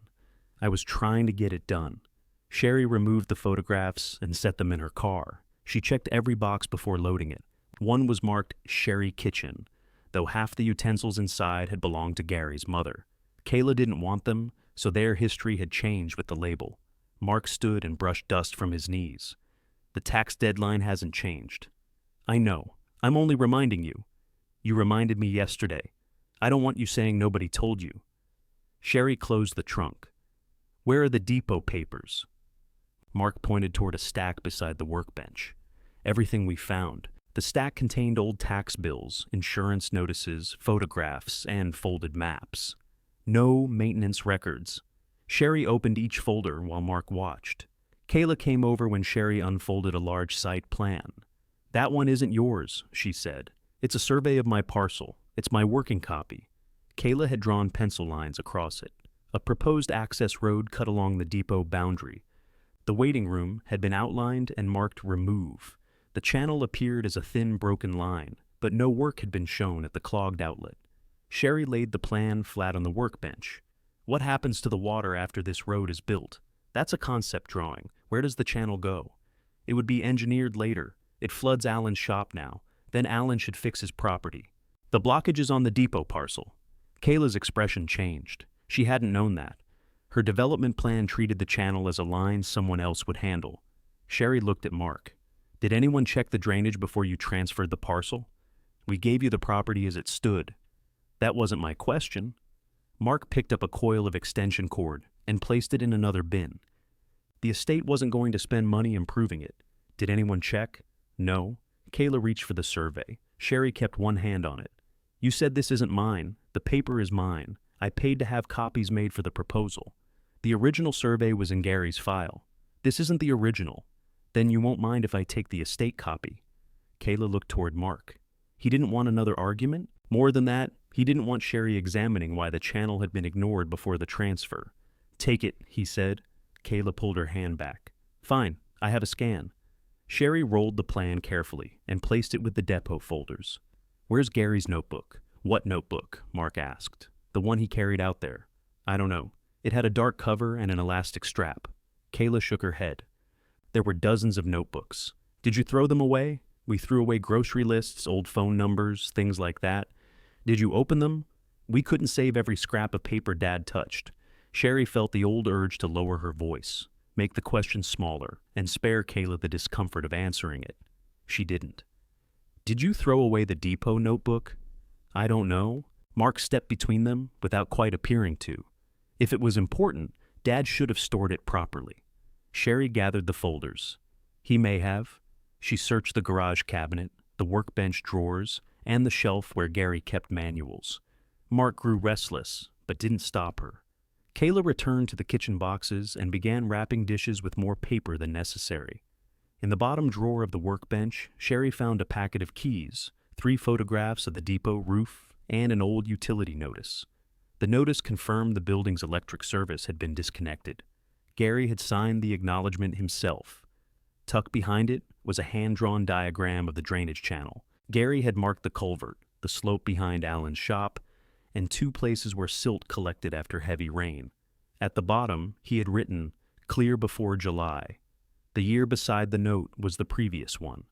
I was trying to get it done." Sherry removed the photographs and set them in her car. She checked every box before loading it. One was marked Sherry Kitchen, though half the utensils inside had belonged to Gary's mother. Kayla didn't want them, so their history had changed with the label. Mark stood and brushed dust from his knees. The tax deadline hasn't changed. I know. I'm only reminding you. You reminded me yesterday. I don't want you saying nobody told you. Sherry closed the trunk. Where are the depot papers? Mark pointed toward a stack beside the workbench. Everything we found. The stack contained old tax bills, insurance notices, photographs, and folded maps. No maintenance records. Sherry opened each folder while Mark watched. Kayla came over when Sherry unfolded a large site plan. That one isn't yours, she said. It's a survey of my parcel. It's my working copy. Kayla had drawn pencil lines across it. A proposed access road cut along the depot boundary. The waiting room had been outlined and marked remove. The channel appeared as a thin, broken line, but no work had been shown at the clogged outlet. Sherry laid the plan flat on the workbench. What happens to the water after this road is built? That's a concept drawing. Where does the channel go? It would be engineered later. It floods Alan's shop now. Then Alan should fix his property. The blockage is on the depot parcel. Kayla's expression changed. She hadn't known that. Her development plan treated the channel as a line someone else would handle. Sherry looked at Mark. Did anyone check the drainage before you transferred the parcel? We gave you the property as it stood. That wasn't my question. Mark picked up a coil of extension cord and placed it in another bin. The estate wasn't going to spend money improving it. Did anyone check? No. Kayla reached for the survey. Sherry kept one hand on it. You said this isn't mine. The paper is mine. I paid to have copies made for the proposal. The original survey was in Gary's file. This isn't the original. Then you won't mind if I take the estate copy. Kayla looked toward Mark. He didn't want another argument? More than that, he didn't want Sherry examining why the channel had been ignored before the transfer. Take it, he said. Kayla pulled her hand back. Fine, I have a scan. Sherry rolled the plan carefully and placed it with the depot folders. Where's Gary's notebook? What notebook? Mark asked. The one he carried out there. I don't know. It had a dark cover and an elastic strap. Kayla shook her head. There were dozens of notebooks. Did you throw them away? We threw away grocery lists, old phone numbers, things like that. Did you open them? We couldn't save every scrap of paper Dad touched. Sherry felt the old urge to lower her voice, make the question smaller, and spare Kayla the discomfort of answering it. She didn't. Did you throw away the depot notebook? I don't know. Mark stepped between them without quite appearing to. If it was important, Dad should have stored it properly. Sherry gathered the folders. He may have. She searched the garage cabinet, the workbench drawers, and the shelf where Gary kept manuals. Mark grew restless, but didn't stop her. Kayla returned to the kitchen boxes and began wrapping dishes with more paper than necessary. In the bottom drawer of the workbench, Sherry found a packet of keys, 3 photographs of the depot roof, and an old utility notice. The notice confirmed the building's electric service had been disconnected. Gary had signed the acknowledgement himself. Tucked behind it was a hand-drawn diagram of the drainage channel. Gary had marked the culvert, the slope behind Alan's shop, and 2 places where silt collected after heavy rain. At the bottom, he had written, "Clear before July." The year beside the note was the previous one.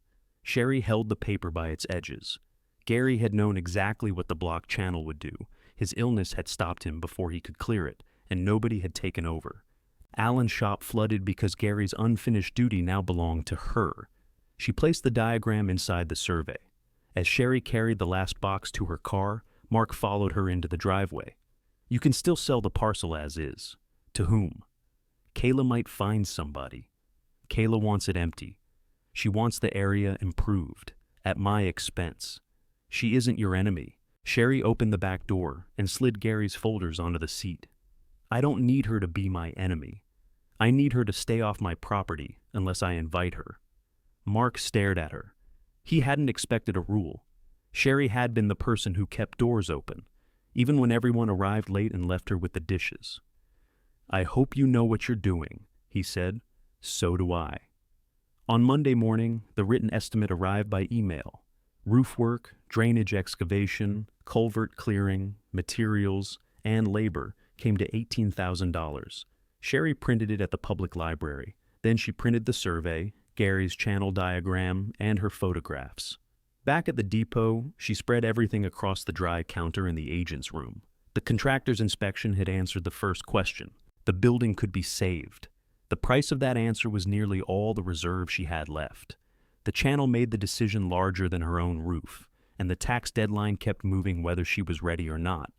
Sherry held the paper by its edges. Gary had known exactly what the blocked channel would do. His illness had stopped him before he could clear it, and nobody had taken over. Alan's shop flooded because Gary's unfinished duty now belonged to her. She placed the diagram inside the survey. As Sherry carried the last box to her car, Mark followed her into the driveway. You can still sell the parcel as is. To whom? Kayla might find somebody. Kayla wants it empty. She wants the area improved, at my expense. She isn't your enemy. Sherry opened the back door and slid Gary's folders onto the seat. I don't need her to be my enemy. I need her to stay off my property unless I invite her. Mark stared at her. He hadn't expected a rule. Sherry had been the person who kept doors open, even when everyone arrived late and left her with the dishes. I hope you know what you're doing, he said. So do I. On Monday morning, the written estimate arrived by email. Roof work, drainage excavation, culvert clearing, materials, and labor came to $18,000. Sherry printed it at the public library. Then she printed the survey, Gary's channel diagram, and her photographs. Back at the depot, she spread everything across the dry counter in the agent's room. The contractor's inspection had answered the first question. The building could be saved. The price of that answer was nearly all the reserve she had left. The channel made the decision larger than her own roof, and the tax deadline kept moving whether she was ready or not.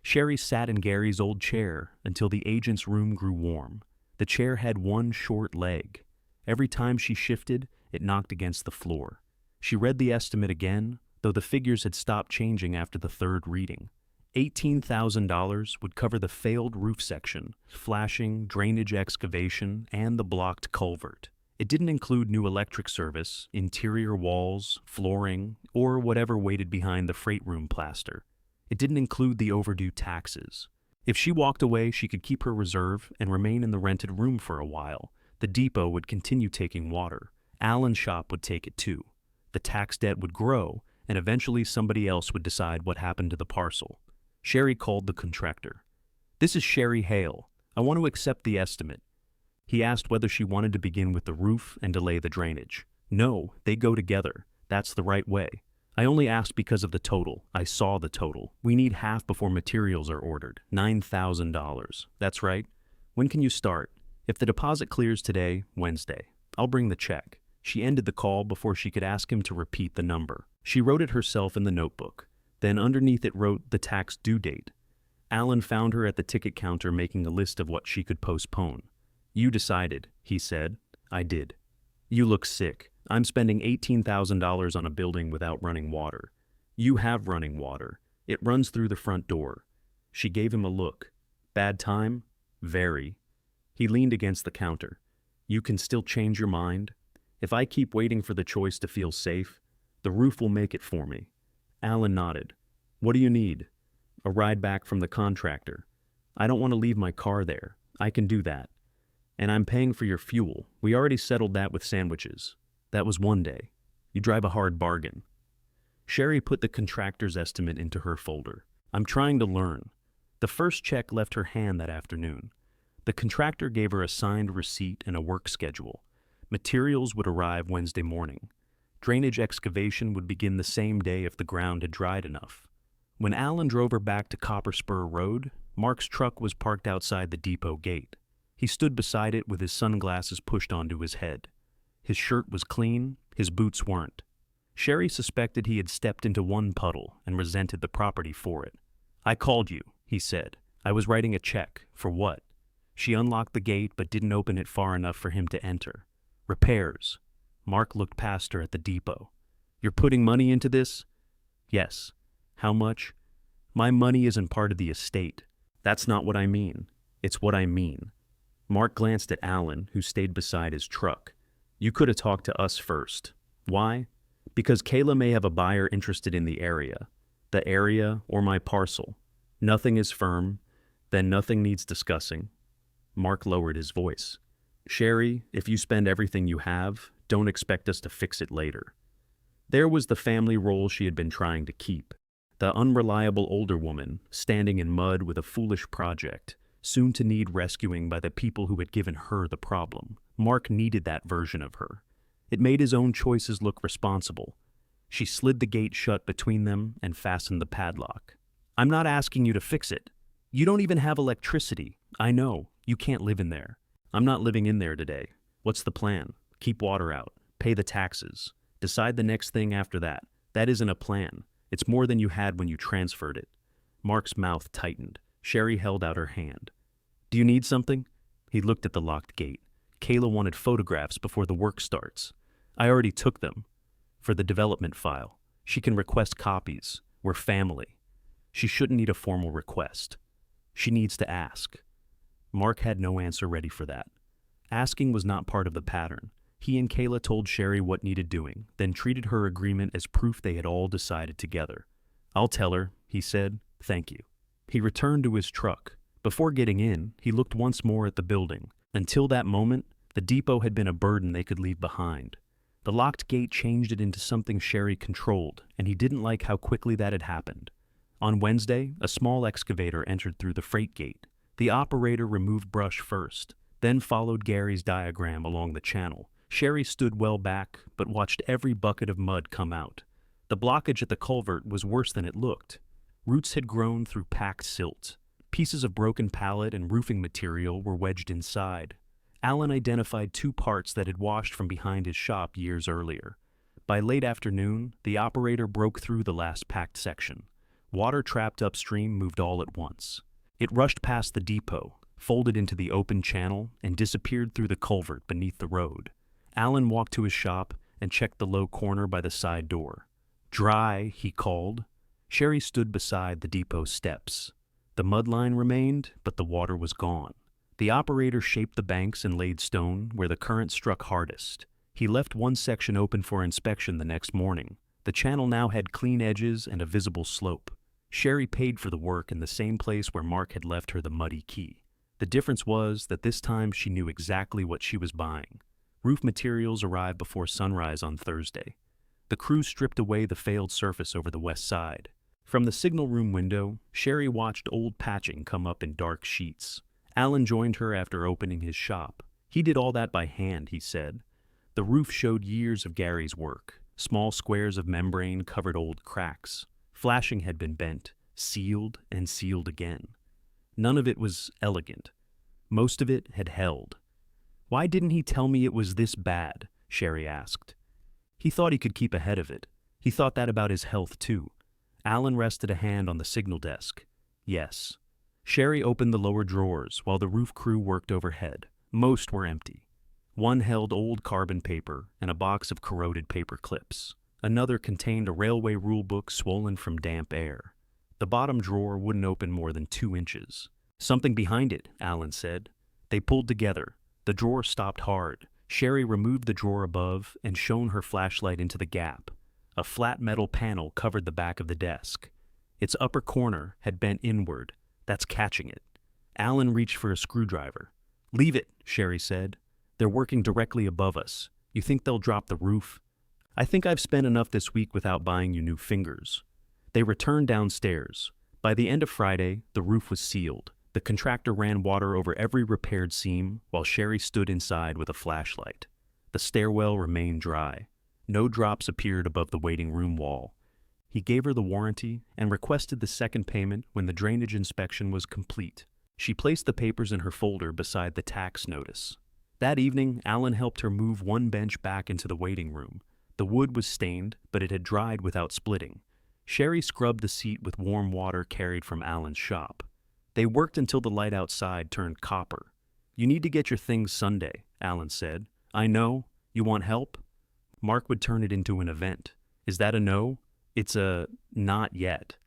Sherry sat in Gary's old chair until the agent's room grew warm. The chair had one short leg. Every time she shifted, it knocked against the floor. She read the estimate again, though the figures had stopped changing after the third reading. $18,000 would cover the failed roof section, flashing, drainage excavation, and the blocked culvert. It didn't include new electric service, interior walls, flooring, or whatever waited behind the freight room plaster. It didn't include the overdue taxes. If she walked away, she could keep her reserve and remain in the rented room for a while. The depot would continue taking water. Alan's shop would take it too. The tax debt would grow, and eventually somebody else would decide what happened to the parcel. Sherry called the contractor. "This is Sherry Hale. I want to accept the estimate." He asked whether she wanted to begin with the roof and delay the drainage. "No, they go together. That's the right way. I only asked because of the total. I saw the total. We need half before materials are ordered. $9,000. That's right. When can you start? If the deposit clears today, Wednesday. I'll bring the check." She ended the call before she could ask him to repeat the number. She wrote it herself in the notebook. Then underneath it wrote the tax due date. Alan found her at the ticket counter making a list of what she could postpone. "You decided," he said. "I did." "You look sick. I'm spending $18,000 on a building without running water." "You have running water. It runs through the front door." She gave him a look. "Bad time?" "Very." He leaned against the counter. "You can still change your mind? If I keep waiting for the choice to feel safe, the roof will make it for me." Alan nodded. "What do you need?" "A ride back from the contractor. I don't want to leave my car there. I can do that. And I'm paying for your fuel. We already settled that with sandwiches. That was one day. You drive a hard bargain." Sherry put the contractor's estimate into her folder. "I'm trying to learn." The first check left her hand that afternoon. The contractor gave her a signed receipt and a work schedule. Materials would arrive Wednesday morning. Drainage excavation would begin the same day if the ground had dried enough. When Alan drove her back to Copper Spur Road, Mark's truck was parked outside the depot gate. He stood beside it with his sunglasses pushed onto his head. His shirt was clean, his boots weren't. Sherry suspected he had stepped into one puddle and resented the property for it. "I called you," he said. "I was writing a check. For what?" She unlocked the gate but didn't open it far enough for him to enter. "Repairs." Mark looked past her at the depot. "You're putting money into this?" "Yes." "How much?" "My money isn't part of the estate." "That's not what I mean." "It's what I mean." Mark glanced at Alan, who stayed beside his truck. "You could have talked to us first." "Why?" "Because Kayla may have a buyer interested in the area. The area or my parcel. Nothing is firm, then nothing needs discussing." Mark lowered his voice. "Sherry, if you spend everything you have, don't expect us to fix it later." There was the family role she had been trying to keep. The unreliable older woman, standing in mud with a foolish project, soon to need rescuing by the people who had given her the problem. Mark needed that version of her. It made his own choices look responsible. She slid the gate shut between them and fastened the padlock. "I'm not asking you to fix it. You don't even have electricity. I know. You can't live in there. I'm not living in there today. What's the plan? Keep water out. Pay the taxes. Decide the next thing after that. That isn't a plan. It's more than you had when you transferred it." Mark's mouth tightened. Sherry held out her hand. "Do you need something?" He looked at the locked gate. "Kayla wanted photographs before the work starts. I already took them. For the development file. She can request copies. We're family. She shouldn't need a formal request. She needs to ask." Mark had no answer ready for that. Asking was not part of the pattern. He and Kayla told Sherry what needed doing, then treated her agreement as proof they had all decided together. "I'll tell her," he said. "Thank you." He returned to his truck. Before getting in, he looked once more at the building. Until that moment, the depot had been a burden they could leave behind. The locked gate changed it into something Sherry controlled, and he didn't like how quickly that had happened. On Wednesday, a small excavator entered through the freight gate. The operator removed brush first, then followed Gary's diagram along the channel. Sherry stood well back, but watched every bucket of mud come out. The blockage at the culvert was worse than it looked. Roots had grown through packed silt. Pieces of broken pallet and roofing material were wedged inside. Alan identified two parts that had washed from behind his shop years earlier. By late afternoon, the operator broke through the last packed section. Water trapped upstream moved all at once. It rushed past the depot, folded into the open channel, and disappeared through the culvert beneath the road. Alan walked to his shop and checked the low corner by the side door. "Dry," he called. Sherry stood beside the depot steps. The mud line remained, but the water was gone. The operator shaped the banks and laid stone where the current struck hardest. He left one section open for inspection the next morning. The channel now had clean edges and a visible slope. Sherry paid for the work in the same place where Mark had left her the muddy key. The difference was that this time she knew exactly what she was buying. Roof materials arrived before sunrise on Thursday. The crew stripped away the failed surface over the west side. From the signal room window, Sherry watched old patching come up in dark sheets. Alan joined her after opening his shop. He did all that by hand, he said. The roof showed years of Gary's work. Small squares of membrane covered old cracks. Flashing had been bent, sealed, and sealed again. None of it was elegant. Most of it had held. "Why didn't he tell me it was this bad?" Sherry asked. He thought he could keep ahead of it. He thought that about his health, too. Alan rested a hand on the signal desk. Yes. Sherry opened the lower drawers while the roof crew worked overhead. Most were empty. One held old carbon paper and a box of corroded paper clips. Another contained a railway rule book swollen from damp air. The bottom drawer wouldn't open more than 2 inches. "Something behind it," Alan said. They pulled together. The drawer stopped hard. Sherry removed the drawer above and shone her flashlight into the gap. A flat metal panel covered the back of the desk. Its upper corner had bent inward. That's catching it. Alan reached for a screwdriver. "Leave it," Sherry said. "They're working directly above us. You think they'll drop the roof?" "I think I've spent enough this week without buying you new fingers." They returned downstairs. By the end of Friday, the roof was sealed. The contractor ran water over every repaired seam while Sherry stood inside with a flashlight. The stairwell remained dry. No drops appeared above the waiting room wall. He gave her the warranty and requested the second payment when the drainage inspection was complete. She placed the papers in her folder beside the tax notice. That evening, Alan helped her move one bench back into the waiting room. The wood was stained, but it had dried without splitting. Sherry scrubbed the seat with warm water carried from Alan's shop. They worked until the light outside turned copper. "You need to get your things Sunday," Alan said. "I know. You want help?" Mark would turn it into an event. "Is that a no?" "It's a not yet."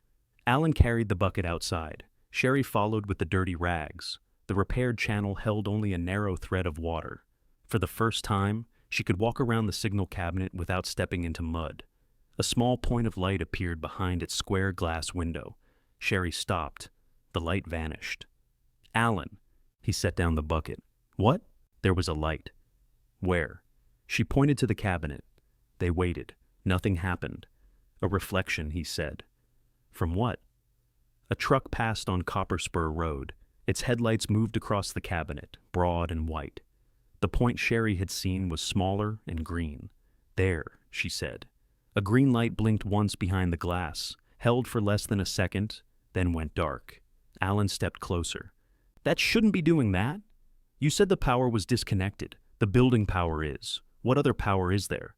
Alan carried the bucket outside. Sherry followed with the dirty rags. The repaired channel held only a narrow thread of water. For the first time, she could walk around the signal cabinet without stepping into mud. A small point of light appeared behind its square glass window. Sherry stopped. The light vanished. "Alan." He set down the bucket. "What?" There was a light. "Where?" She pointed to the cabinet. They waited. Nothing happened. "A reflection," he said. "From what?" A truck passed on Copper Spur Road. Its headlights moved across the cabinet, broad and white. The point Sherry had seen was smaller and green. "There," she said. A green light blinked once behind the glass, held for less than a second, then went dark. Alan stepped closer. "That shouldn't be doing that." "You said the power was disconnected. The building power is. What other power is there?"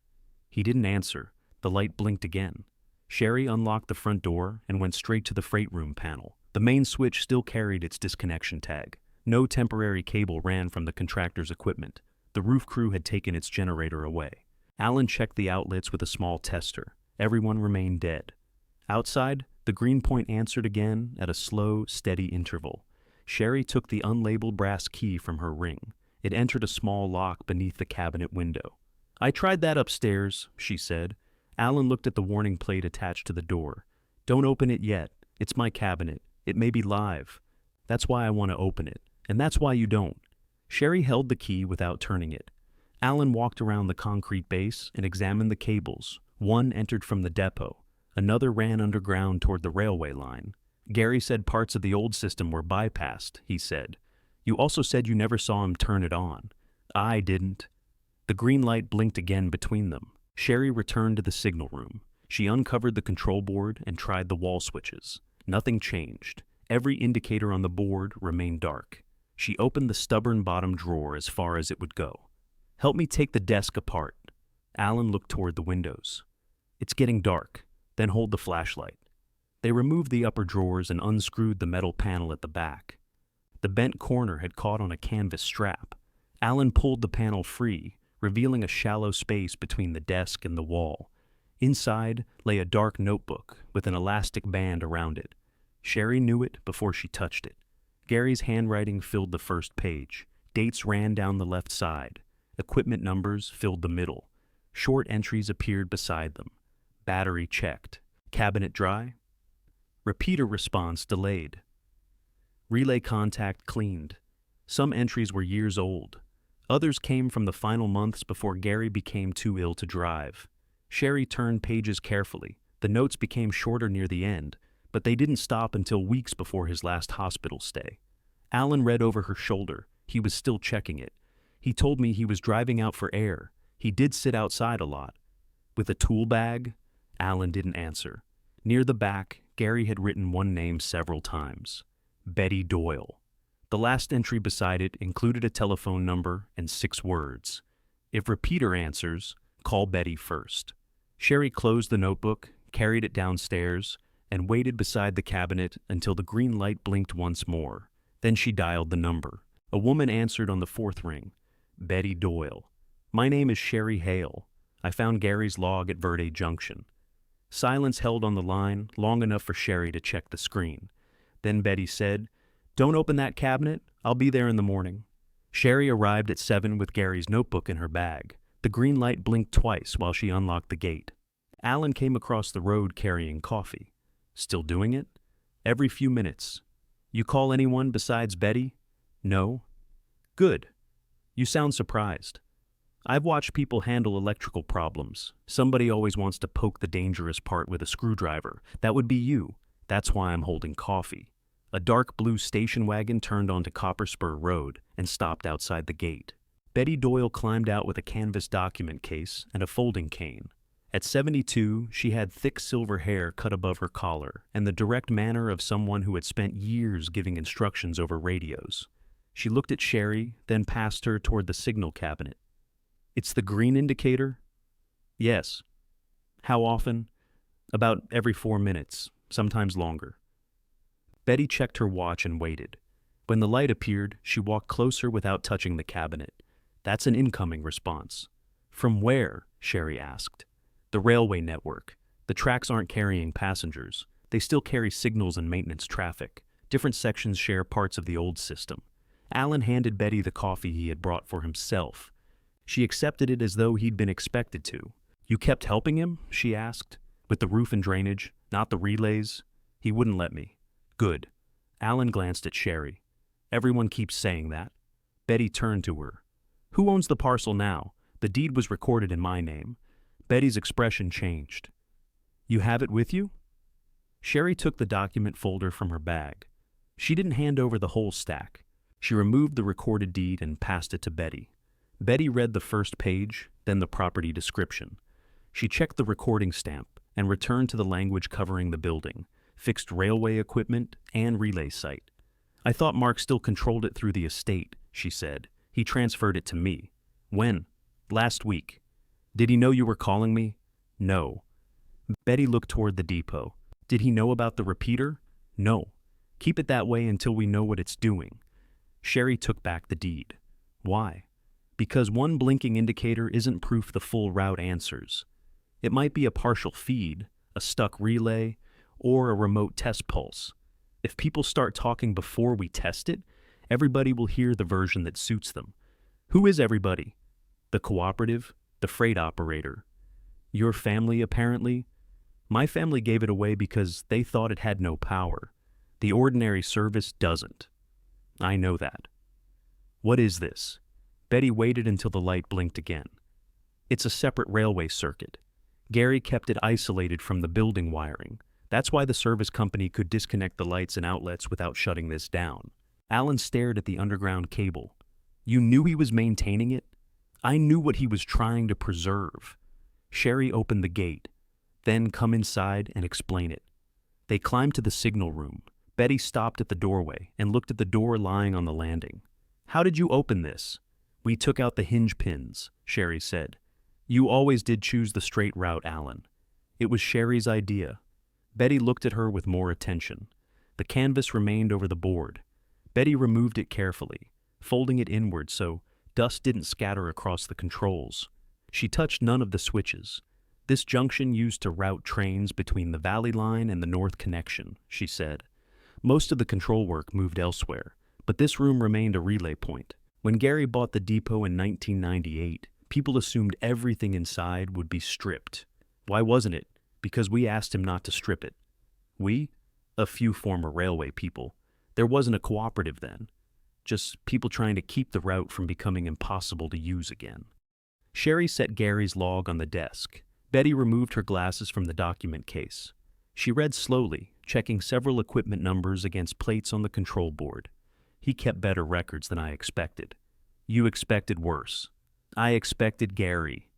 He didn't answer. The light blinked again. Sherry unlocked the front door and went straight to the freight room panel. The main switch still carried its disconnection tag. No temporary cable ran from the contractor's equipment. The roof crew had taken its generator away. Alan checked the outlets with a small tester. Everyone remained dead. Outside, the green point answered again at a slow, steady interval. Sherry took the unlabeled brass key from her ring. It entered a small lock beneath the cabinet window. "I tried that upstairs," she said. Alan looked at the warning plate attached to the door. "Don't open it yet. It's my cabinet. It may be live. That's why I want to open it. And that's why you don't." Sherry held the key without turning it. Alan walked around the concrete base and examined the cables. One entered from the depot. Another ran underground toward the railway line. "Gary said parts of the old system were bypassed," he said. "You also said you never saw him turn it on." "I didn't." The green light blinked again between them. Sherry returned to the signal room. She uncovered the control board and tried the wall switches. Nothing changed. Every indicator on the board remained dark. She opened the stubborn bottom drawer as far as it would go. "Help me take the desk apart." Alan looked toward the windows. "It's getting dark. Then hold the flashlight." They removed the upper drawers and unscrewed the metal panel at the back. The bent corner had caught on a canvas strap. Alan pulled the panel free, revealing a shallow space between the desk and the wall. Inside lay a dark notebook with an elastic band around it. Sherry knew it before she touched it. Gary's handwriting filled the first page. Dates ran down the left side. Equipment numbers filled the middle. Short entries appeared beside them. Battery checked. Cabinet dry? Repeater response delayed. Relay contact cleaned. Some entries were years old. Others came from the final months before Gary became too ill to drive. Sherry turned pages carefully. The notes became shorter near the end, but they didn't stop until weeks before his last hospital stay. Alan read over her shoulder. He was still checking it. "He told me he was driving out for air. He did sit outside a lot." "With a tool bag?" Alan didn't answer. Near the back, Gary had written one name several times. Betty Doyle. The last entry beside it included a telephone number and 6 words. "If repeater answers, call Betty first." Sherry closed the notebook, carried it downstairs, and waited beside the cabinet until the green light blinked once more. Then she dialed the number. A woman answered on the 4th ring. "Betty Doyle. My name is Sherry Hale. I found Gary's log at Verde Junction." Silence held on the line long enough for Sherry to check the screen. Then Betty said, "Don't open that cabinet. I'll be there in the morning." Sherry arrived at 7 with Gary's notebook in her bag. The green light blinked twice while she unlocked the gate. Alan came across the road carrying coffee. "Still doing it?" "Every few minutes." "You call anyone besides Betty?" "No." "Good. You sound surprised." "I've watched people handle electrical problems. Somebody always wants to poke the dangerous part with a screwdriver. That would be you. That's why I'm holding coffee." A dark blue station wagon turned onto Copperspur Road and stopped outside the gate. Betty Doyle climbed out with a canvas document case and a folding cane. At 72, she had thick silver hair cut above her collar and the direct manner of someone who had spent years giving instructions over radios. She looked at Sherry, then passed her toward the signal cabinet. "It's the green indicator?" "Yes." "How often?" "About every 4 minutes, sometimes longer." Betty checked her watch and waited. When the light appeared, she walked closer without touching the cabinet. "That's an incoming response." "From where?" Sherry asked. "The railway network. The tracks aren't carrying passengers. They still carry signals and maintenance traffic. Different sections share parts of the old system." Alan handed Betty the coffee he had brought for himself. She accepted it as though he'd been expected to. "You kept helping him?" she asked. "With the roof and drainage, not the relays?" "He wouldn't let me." "Good." Alan glanced at Sherry. "Everyone keeps saying that." Betty turned to her. "Who owns the parcel now? The deed was recorded in my name." Betty's expression changed. "You have it with you?" Sherry took the document folder from her bag. She didn't hand over the whole stack. She removed the recorded deed and passed it to Betty. Betty read the first page, then the property description. She checked the recording stamp and returned to the language covering the building, fixed railway equipment, and relay site. "I thought Mark still controlled it through the estate," she said. "He transferred it to me." "When?" "Last week." "Did he know you were calling me?" "No." Betty looked toward the depot. "Did he know about the repeater?" "No." "Keep it that way until we know what it's doing." Sherry took back the deed. "Why?" "Because one blinking indicator isn't proof the full route answers. It might be a partial feed, a stuck relay, or a remote test pulse. If people start talking before we test it, everybody will hear the version that suits them." "Who is everybody?" "The cooperative, the freight operator." "Your family, apparently?" "My family gave it away because they thought it had no power. The ordinary service doesn't." "I know that." "What is this?" Betty waited until the light blinked again. "It's a separate railway circuit. Gary kept it isolated from the building wiring. That's why the service company could disconnect the lights and outlets without shutting this down." Alan stared at the underground cable. "You knew he was maintaining it?" "I knew what he was trying to preserve." Sherry opened the gate. Then come inside and explain it. They climbed to the signal room. Betty stopped at the doorway and looked at the door lying on the landing. How did you open this? We took out the hinge pins, Sherry said. You always did choose the straight route, Alan. It was Sherry's idea. Betty looked at her with more attention. The canvas remained over the board. Betty removed it carefully, folding it inward so dust didn't scatter across the controls. She touched none of the switches. This junction used to route trains between the Valley Line and the North Connection, she said. Most of the control work moved elsewhere, but this room remained a relay point. When Gary bought the depot in 1998, people assumed everything inside would be stripped. Why wasn't it? Because we asked him not to strip it. We? A few former railway people. There wasn't a cooperative then. Just people trying to keep the route from becoming impossible to use again. Sherry set Gary's log on the desk. Betty removed her glasses from the document case. She read slowly, checking several equipment numbers against plates on the control board. He kept better records than I expected. You expected worse. I expected Gary.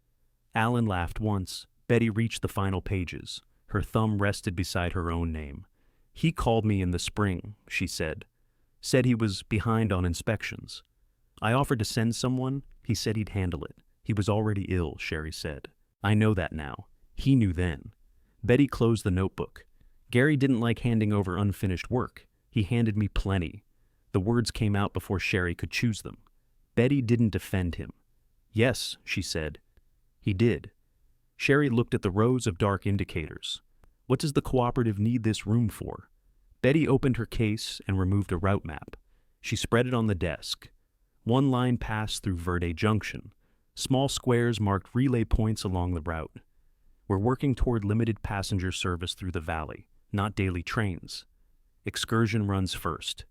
Alan laughed once. Betty reached the final pages. Her thumb rested beside her own name. He called me in the spring, she said. Said he was behind on inspections. I offered to send someone. He said he'd handle it. He was already ill, Sherry said. I know that now. He knew then. Betty closed the notebook. Gary didn't like handing over unfinished work. He handed me plenty. The words came out before Sherry could choose them. Betty didn't defend him. Yes, she said. He did. Sherry looked at the rows of dark indicators. What does the cooperative need this room for? Betty opened her case and removed a route map. She spread it on the desk. One line passed through Verde Junction. Small squares marked relay points along the route. We're working toward limited passenger service through the valley, not daily trains. Excursion runs first,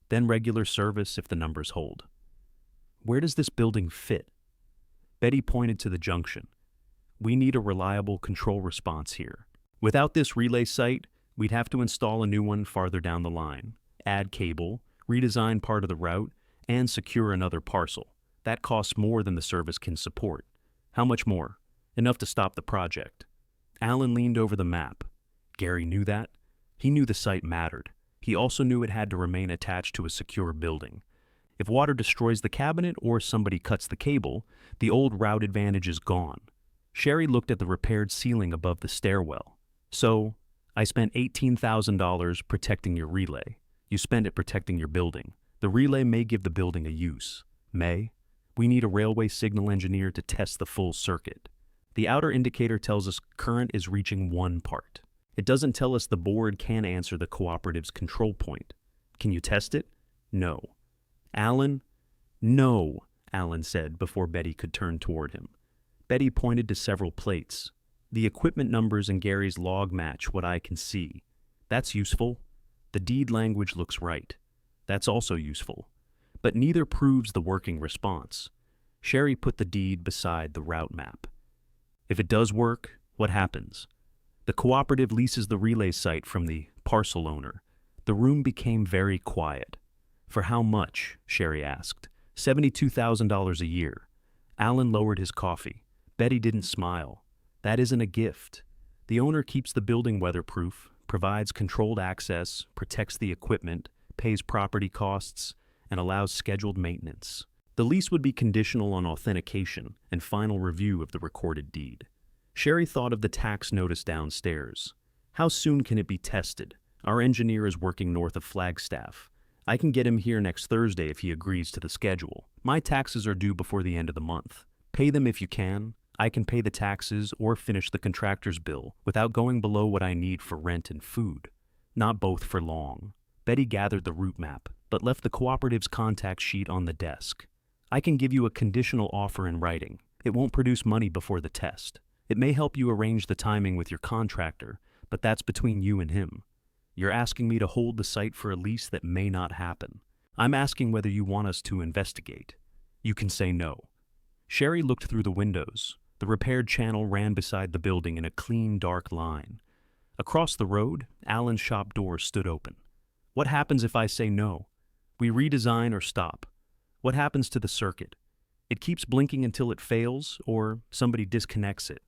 then regular service if the numbers hold. Where does this building fit? Betty pointed to the junction. We need a reliable control response here. Without this relay site, we'd have to install a new one farther down the line, add cable, redesign part of the route, and secure another parcel. That costs more than the service can support. How much more? Enough to stop the project. Alan leaned over the map. Gary knew that. He knew the site mattered. He also knew it had to remain attached to a secure building. If water destroys the cabinet or somebody cuts the cable, the old route advantage is gone. Sherry looked at the repaired ceiling above the stairwell. So, I spent $18,000 protecting your relay. You spend it protecting your building. The relay may give the building a use. May. We need a railway signal engineer to test the full circuit. The outer indicator tells us current is reaching one part. It doesn't tell us the board can answer the cooperative's control point. Can you test it? No. Alan? No, Alan said before Betty could turn toward him. Betty pointed to several plates. The equipment numbers in Gary's log match what I can see. That's useful. The deed language looks right. That's also useful. But neither proves the working response. Sherry put the deed beside the route map. If it does work, what happens? The cooperative leases the relay site from the parcel owner. The room became very quiet. For how much? Sherry asked. $72,000 a year. Alan lowered his coffee. Betty didn't smile. That isn't a gift. The owner keeps the building weatherproof, provides controlled access, protects the equipment, pays property costs, and allows scheduled maintenance. The lease would be conditional on authentication and final review of the recorded deed. Sherry thought of the tax notice downstairs. How soon can it be tested? Our engineer is working north of Flagstaff. I can get him here next Thursday if he agrees to the schedule. My taxes are due before the end of the month. Pay them if you can. I can pay the taxes or finish the contractor's bill without going below what I need for rent and food. Not both for long. Betty gathered the route map, but left the cooperative's contact sheet on the desk. I can give you a conditional offer in writing. It won't produce money before the test. It may help you arrange the timing with your contractor, but that's between you and him. You're asking me to hold the site for a lease that may not happen. I'm asking whether you want us to investigate. You can say no. Sherry looked through the windows. The repaired channel ran beside the building in a clean, dark line. Across the road, Alan's shop door stood open. What happens if I say no? We redesign or stop. What happens to the circuit? It keeps blinking until it fails, or somebody disconnects it.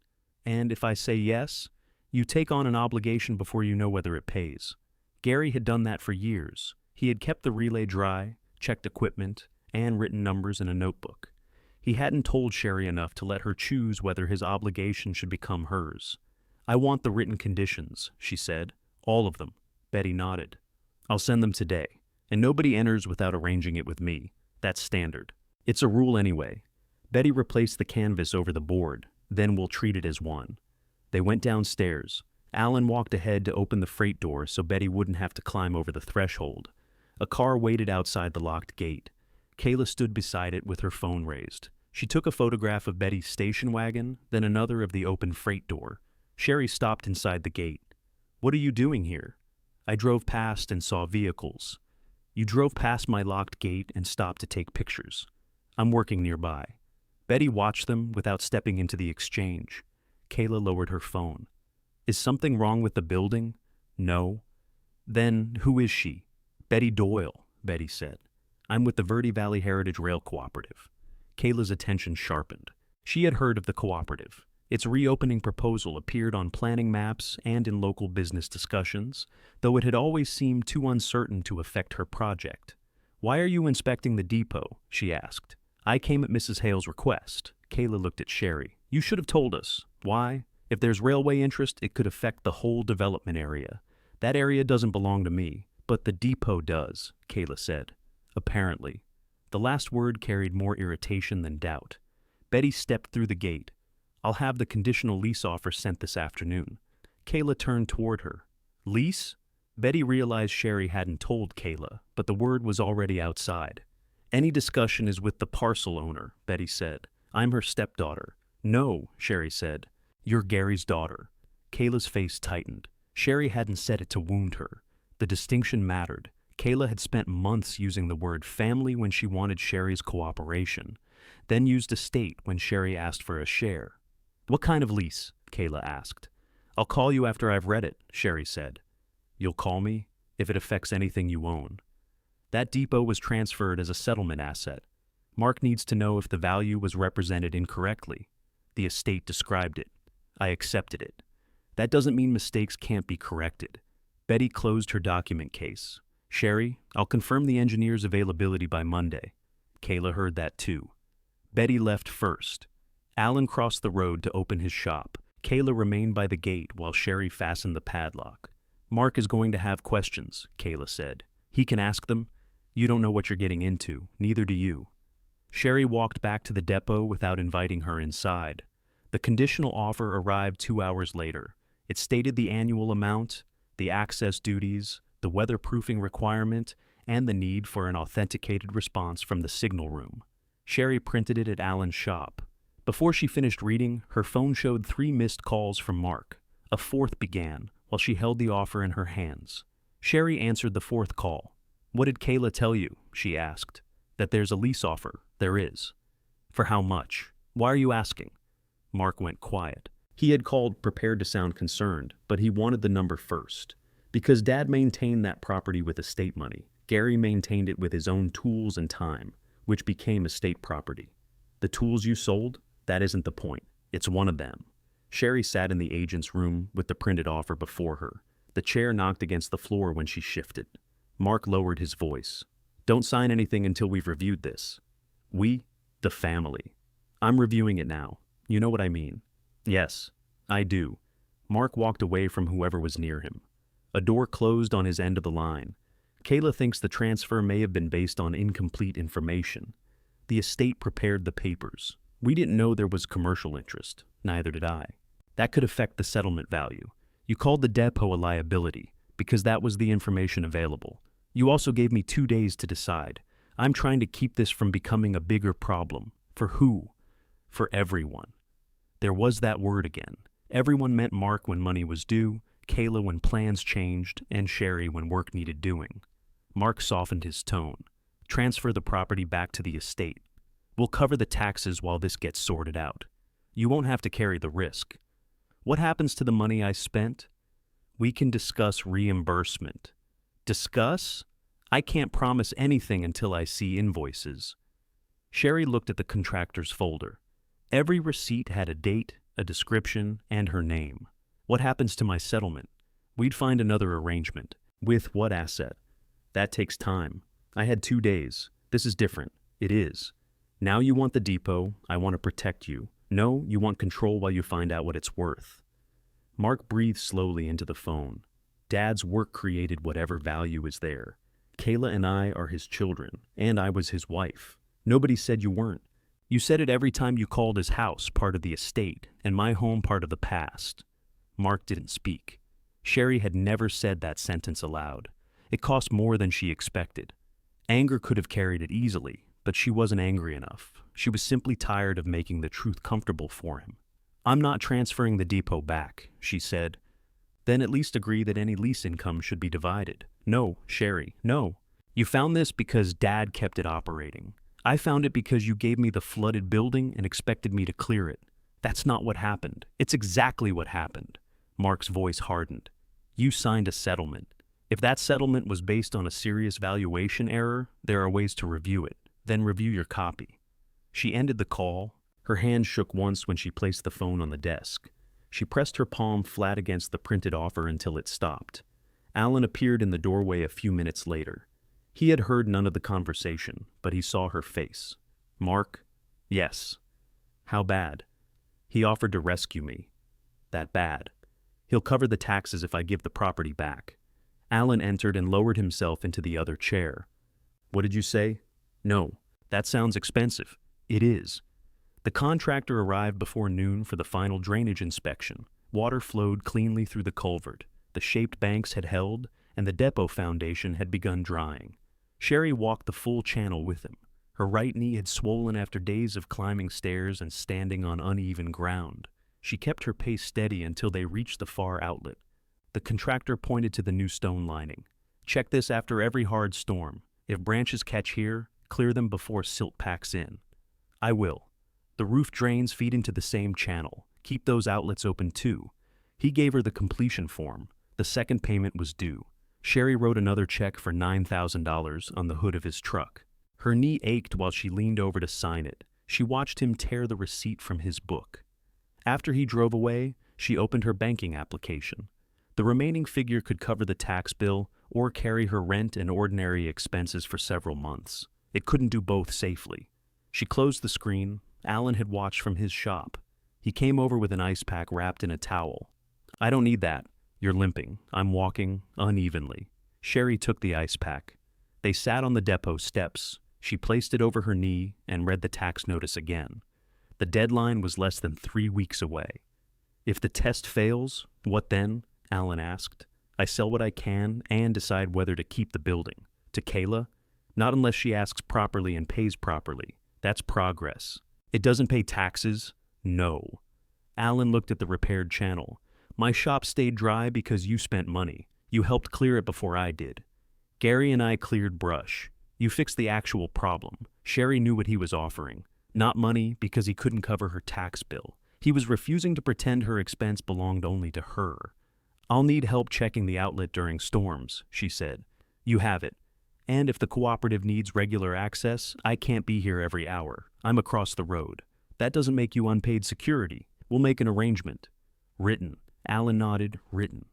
And if I say yes, You take on an obligation before you know whether it pays. Gary had done that for years. He had kept the relay dry, checked equipment, and written numbers in a notebook. He hadn't told Sherry enough to let her choose whether his obligation should become hers. I want the written conditions, she said. All of them. Betty nodded. I'll send them today, and nobody enters without arranging it with me. That's standard. It's a rule anyway. Betty replaced the canvas over the board, then we'll treat it as one. They went downstairs. Alan walked ahead to open the freight door so Betty wouldn't have to climb over the threshold. A car waited outside the locked gate. Kayla stood beside it with her phone raised. She took a photograph of Betty's station wagon, then another of the open freight door. Sherry stopped inside the gate. What are you doing here? I drove past and saw vehicles. You drove past my locked gate and stopped to take pictures. I'm working nearby. Betty watched them without stepping into the exchange. Kayla lowered her phone. Is something wrong with the building? No. Then who is she? Betty Doyle, Betty said. I'm with the Verde Valley Heritage Rail Cooperative. Kayla's attention sharpened. She had heard of the cooperative. Its reopening proposal appeared on planning maps and in local business discussions, though it had always seemed too uncertain to affect her project. Why are you inspecting the depot? She asked. I came at Mrs. Hale's request. Kayla looked at Sherry. You should have told us. Why? If there's railway interest, it could affect the whole development area. That area doesn't belong to me, but the depot does, Kayla said. Apparently. The last word carried more irritation than doubt. Betty stepped through the gate. I'll have the conditional lease offer sent this afternoon. Kayla turned toward her. Lease? Betty realized Sherry hadn't told Kayla, but the word was already outside. Any discussion is with the parcel owner, Betty said. I'm her stepdaughter. No, Sherry said. You're Gary's daughter. Kayla's face tightened. Sherry hadn't said it to wound her. The distinction mattered. Kayla had spent months using the word family when she wanted Sherry's cooperation, then used estate when Sherry asked for a share. What kind of lease? Kayla asked. I'll call you after I've read it, Sherry said. You'll call me if it affects anything you own. That depot was transferred as a settlement asset. Mark needs to know if the value was represented incorrectly. The estate described it. I accepted it. That doesn't mean mistakes can't be corrected. Betty closed her document case. Sherry, I'll confirm the engineer's availability by Monday. Kayla heard that too. Betty left first. Alan crossed the road to open his shop. Kayla remained by the gate while Sherry fastened the padlock. Mark is going to have questions, Kayla said. He can ask them. You don't know what you're getting into, neither do you. Sherry walked back to the depot without inviting her inside. The conditional offer arrived 2 hours later. It stated the annual amount, the access duties, the weatherproofing requirement, and the need for an authenticated response from the signal room. Sherry printed it at Alan's shop. Before she finished reading, her phone showed 3 missed calls from Mark. A 4th began while she held the offer in her hands. Sherry answered the 4th call. What did Kayla tell you? She asked. That there's a lease offer. There is. For how much? Why are you asking? Mark went quiet. He had called prepared to sound concerned, but he wanted the number first. Because Dad maintained that property with estate money, Gary maintained it with his own tools and time, which became estate property. The tools you sold? That isn't the point. It's one of them. Sherry sat in the agent's room with the printed offer before her. The chair knocked against the floor when she shifted. Mark lowered his voice. Don't sign anything until we've reviewed this. We? The family. I'm reviewing it now. You know what I mean? Yes, I do. Mark walked away from whoever was near him. A door closed on his end of the line. Kayla thinks the transfer may have been based on incomplete information. The estate prepared the papers. We didn't know there was commercial interest. Neither did I. That could affect the settlement value. You called the depot a liability because that was the information available. You also gave me 2 days to decide. I'm trying to keep this from becoming a bigger problem. For who? For everyone. There was that word again. Everyone meant Mark when money was due, Kayla when plans changed, and Sherry when work needed doing. Mark softened his tone. Transfer the property back to the estate. We'll cover the taxes while this gets sorted out. You won't have to carry the risk. What happens to the money I spent? We can discuss reimbursement. Discuss? I can't promise anything until I see invoices. Sherry looked at the contractor's folder. Every receipt had a date, a description, and her name. What happens to my settlement? We'd find another arrangement. With what asset? That takes time. I had 2 days. This is different. It is. Now you want the depot. I want to protect you. No, you want control while you find out what it's worth. Mark breathed slowly into the phone. Dad's work created whatever value is there. Kayla and I are his children, and I was his wife. Nobody said you weren't. You said it every time you called his house part of the estate, and my home part of the past. Mark didn't speak. Sherry had never said that sentence aloud. It cost more than she expected. Anger could have carried it easily, but she wasn't angry enough. She was simply tired of making the truth comfortable for him. I'm not transferring the depot back, she said. Then at least agree that any lease income should be divided. No, Sherry, no. You found this because Dad kept it operating. I found it because you gave me the flooded building and expected me to clear it. That's not what happened. It's exactly what happened. Mark's voice hardened. You signed a settlement. If that settlement was based on a serious valuation error, there are ways to review it. Then review your copy. She ended the call. Her hand shook once when she placed the phone on the desk. She pressed her palm flat against the printed offer until it stopped. Alan appeared in the doorway a few minutes later. He had heard none of the conversation, but he saw her face. Mark? Yes. How bad? He offered to rescue me. That bad. He'll cover the taxes if I give the property back. Alan entered and lowered himself into the other chair. What did you say? No. That sounds expensive. It is. The contractor arrived before noon for the final drainage inspection. Water flowed cleanly through the culvert. The shaped banks had held, and the depot foundation had begun drying. Sherry walked the full channel with him. Her right knee had swollen after days of climbing stairs and standing on uneven ground. She kept her pace steady until they reached the far outlet. The contractor pointed to the new stone lining. Check this after every hard storm. If branches catch here, clear them before silt packs in. I will. The roof drains feed into the same channel. Keep those outlets open too. He gave her the completion form. The second payment was due. Sherry wrote another check for $9,000 on the hood of his truck. Her knee ached while she leaned over to sign it. She watched him tear the receipt from his book. After he drove away, she opened her banking application. The remaining figure could cover the tax bill or carry her rent and ordinary expenses for several months. It couldn't do both safely. She closed the screen. Alan had watched from his shop. He came over with an ice pack wrapped in a towel. I don't need that. You're limping. I'm walking unevenly. Sherry took the ice pack. They sat on the depot steps. She placed it over her knee and read the tax notice again. The deadline was less than 3 weeks away. If the test fails, what then? Alan asked. I sell what I can and decide whether to keep the building. To Kayla? Not unless she asks properly and pays properly. That's progress. It doesn't pay taxes? No. Alan looked at the repaired channel. My shop stayed dry because you spent money. You helped clear it before I did. Gary and I cleared brush. You fixed the actual problem. Sherry knew what he was offering. Not money because he couldn't cover her tax bill. He was refusing to pretend her expense belonged only to her. I'll need help checking the outlet during storms, she said. You have it. And if the cooperative needs regular access, I can't be here every hour. I'm across the road. That doesn't make you unpaid security. We'll make an arrangement. Written. Alan nodded, written.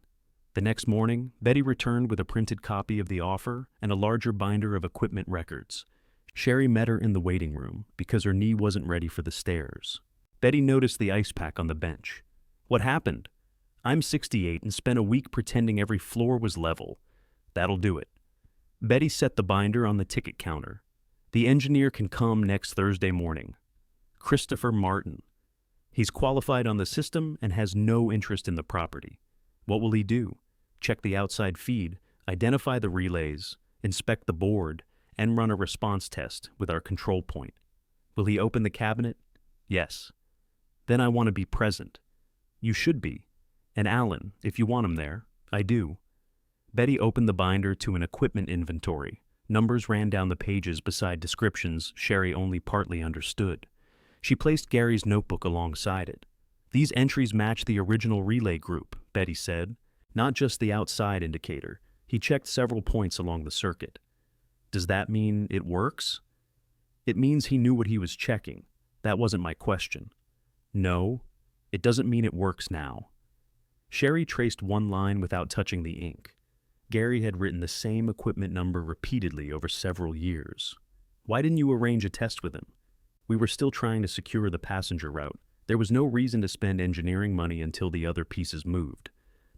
The next morning, Betty returned with a printed copy of the offer and a larger binder of equipment records. Sherry met her in the waiting room because her knee wasn't ready for the stairs. Betty noticed the ice pack on the bench. What happened? I'm 68 and spent a week pretending every floor was level. That'll do it. Betty set the binder on the ticket counter. The engineer can come next Thursday morning. Christopher Martin. He's qualified on the system and has no interest in the property. What will he do? Check the outside feed, identify the relays, inspect the board, and run a response test with our control point. Will he open the cabinet? Yes. Then I want to be present. You should be. And Alan, if you want him there, I do. Betty opened the binder to an equipment inventory. Numbers ran down the pages beside descriptions Sherry only partly understood. She placed Gary's notebook alongside it. These entries match the original relay group, Betty said, not just the outside indicator. He checked several points along the circuit. Does that mean it works? It means he knew what he was checking. That wasn't my question. No, it doesn't mean it works now. Sherry traced one line without touching the ink. Gary had written the same equipment number repeatedly over several years. Why didn't you arrange a test with him? We were still trying to secure the passenger route. There was no reason to spend engineering money until the other pieces moved.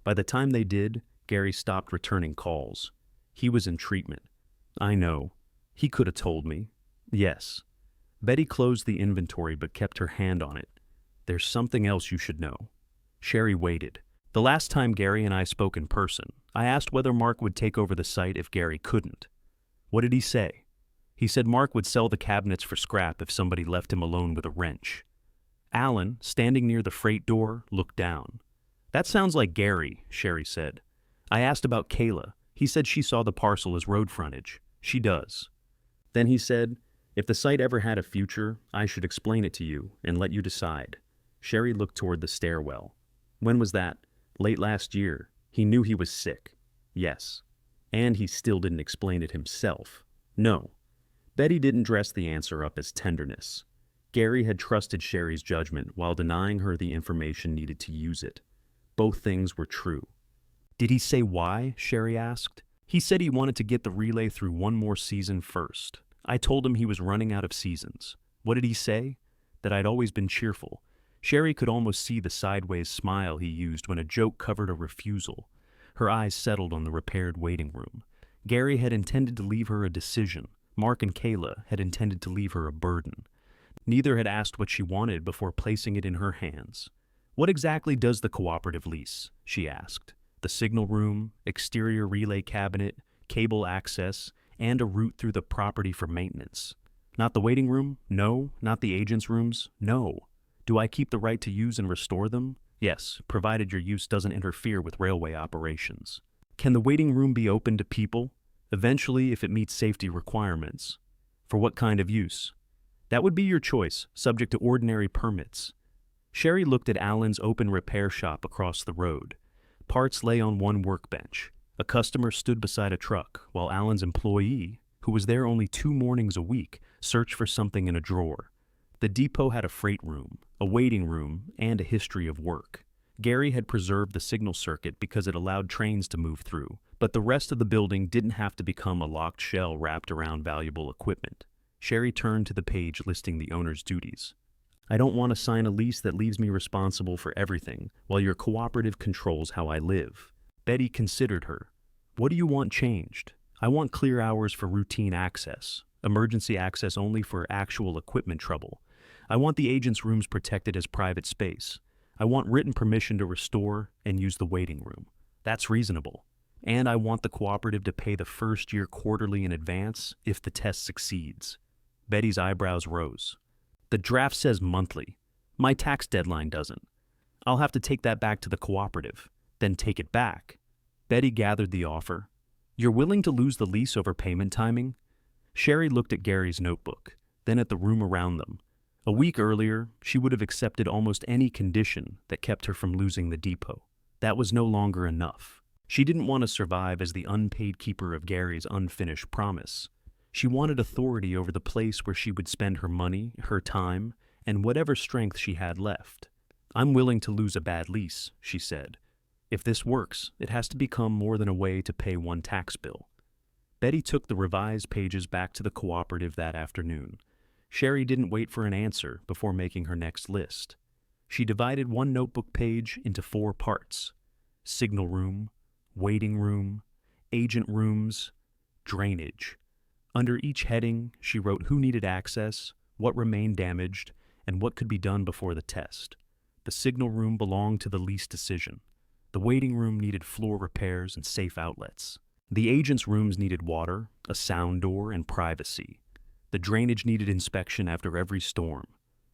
By the time they did, Gary stopped returning calls. He was in treatment. I know. He could have told me. Yes. Betty closed the inventory but kept her hand on it. There's something else you should know. Sherry waited. The last time Gary and I spoke in person, I asked whether Mark would take over the site if Gary couldn't. What did he say? He said Mark would sell the cabinets for scrap if somebody left him alone with a wrench. Alan, standing near the freight door, looked down. That sounds like Gary, Sherry said. I asked about Kayla. He said she saw the parcel as road frontage. She does. Then he said, if the site ever had a future, I should explain it to you and let you decide. Sherry looked toward the stairwell. When was that? Late last year. He knew he was sick. Yes. And he still didn't explain it himself. No. Betty didn't dress the answer up as tenderness. Gary had trusted Sherry's judgment while denying her the information needed to use it. Both things were true. Did he say why? Sherry asked. He said he wanted to get the relay through one more season first. I told him he was running out of seasons. What did he say? That I'd always been cheerful. Sherry could almost see the sideways smile he used when a joke covered a refusal. Her eyes settled on the repaired waiting room. Gary had intended to leave her a decision. Mark and Kayla had intended to leave her a burden. Neither had asked what she wanted before placing it in her hands. What exactly does the cooperative lease? She asked. The signal room, exterior relay cabinet, cable access, and a route through the property for maintenance. Not the waiting room? No. Not the agent's rooms? No. Do I keep the right to use and restore them? Yes, provided your use doesn't interfere with railway operations. Can the waiting room be open to people? Eventually, if it meets safety requirements. For what kind of use? That would be your choice, subject to ordinary permits. Sherry looked at Alan's open repair shop across the road. Parts lay on one workbench. A customer stood beside a truck, while Alan's employee, who was there only 2 mornings a week, searched for something in a drawer. The depot had a freight room, a waiting room, and a history of work. Gary had preserved the signal circuit because it allowed trains to move through, but the rest of the building didn't have to become a locked shell wrapped around valuable equipment. Sherry turned to the page listing the owner's duties. I don't want to sign a lease that leaves me responsible for everything, while your cooperative controls how I live. Betty considered her. What do you want changed? I want clear hours for routine access, emergency access only for actual equipment trouble. I want the agent's rooms protected as private space. I want written permission to restore and use the waiting room. That's reasonable. And I want the cooperative to pay the first year quarterly in advance if the test succeeds. Betty's eyebrows rose. The draft says monthly. My tax deadline doesn't. I'll have to take that back to the cooperative, then take it back. Betty gathered the offer. You're willing to lose the lease over payment timing? Sherry looked at Gary's notebook, then at the room around them. A week earlier, she would have accepted almost any condition that kept her from losing the depot. That was no longer enough. She didn't want to survive as the unpaid keeper of Gary's unfinished promise. She wanted authority over the place where she would spend her money, her time, and whatever strength she had left. I'm willing to lose a bad lease, she said. If this works, it has to become more than a way to pay one tax bill. Betty took the revised pages back to the cooperative that afternoon. Sherry didn't wait for an answer before making her next list. She divided one notebook page into 4 parts: signal room, waiting room, agent rooms, drainage. Under each heading, she wrote who needed access, what remained damaged, and what could be done before the test. The signal room belonged to the lease decision. The waiting room needed floor repairs and safe outlets. The agent's rooms needed water, a sound door, and privacy. The drainage needed inspection after every storm.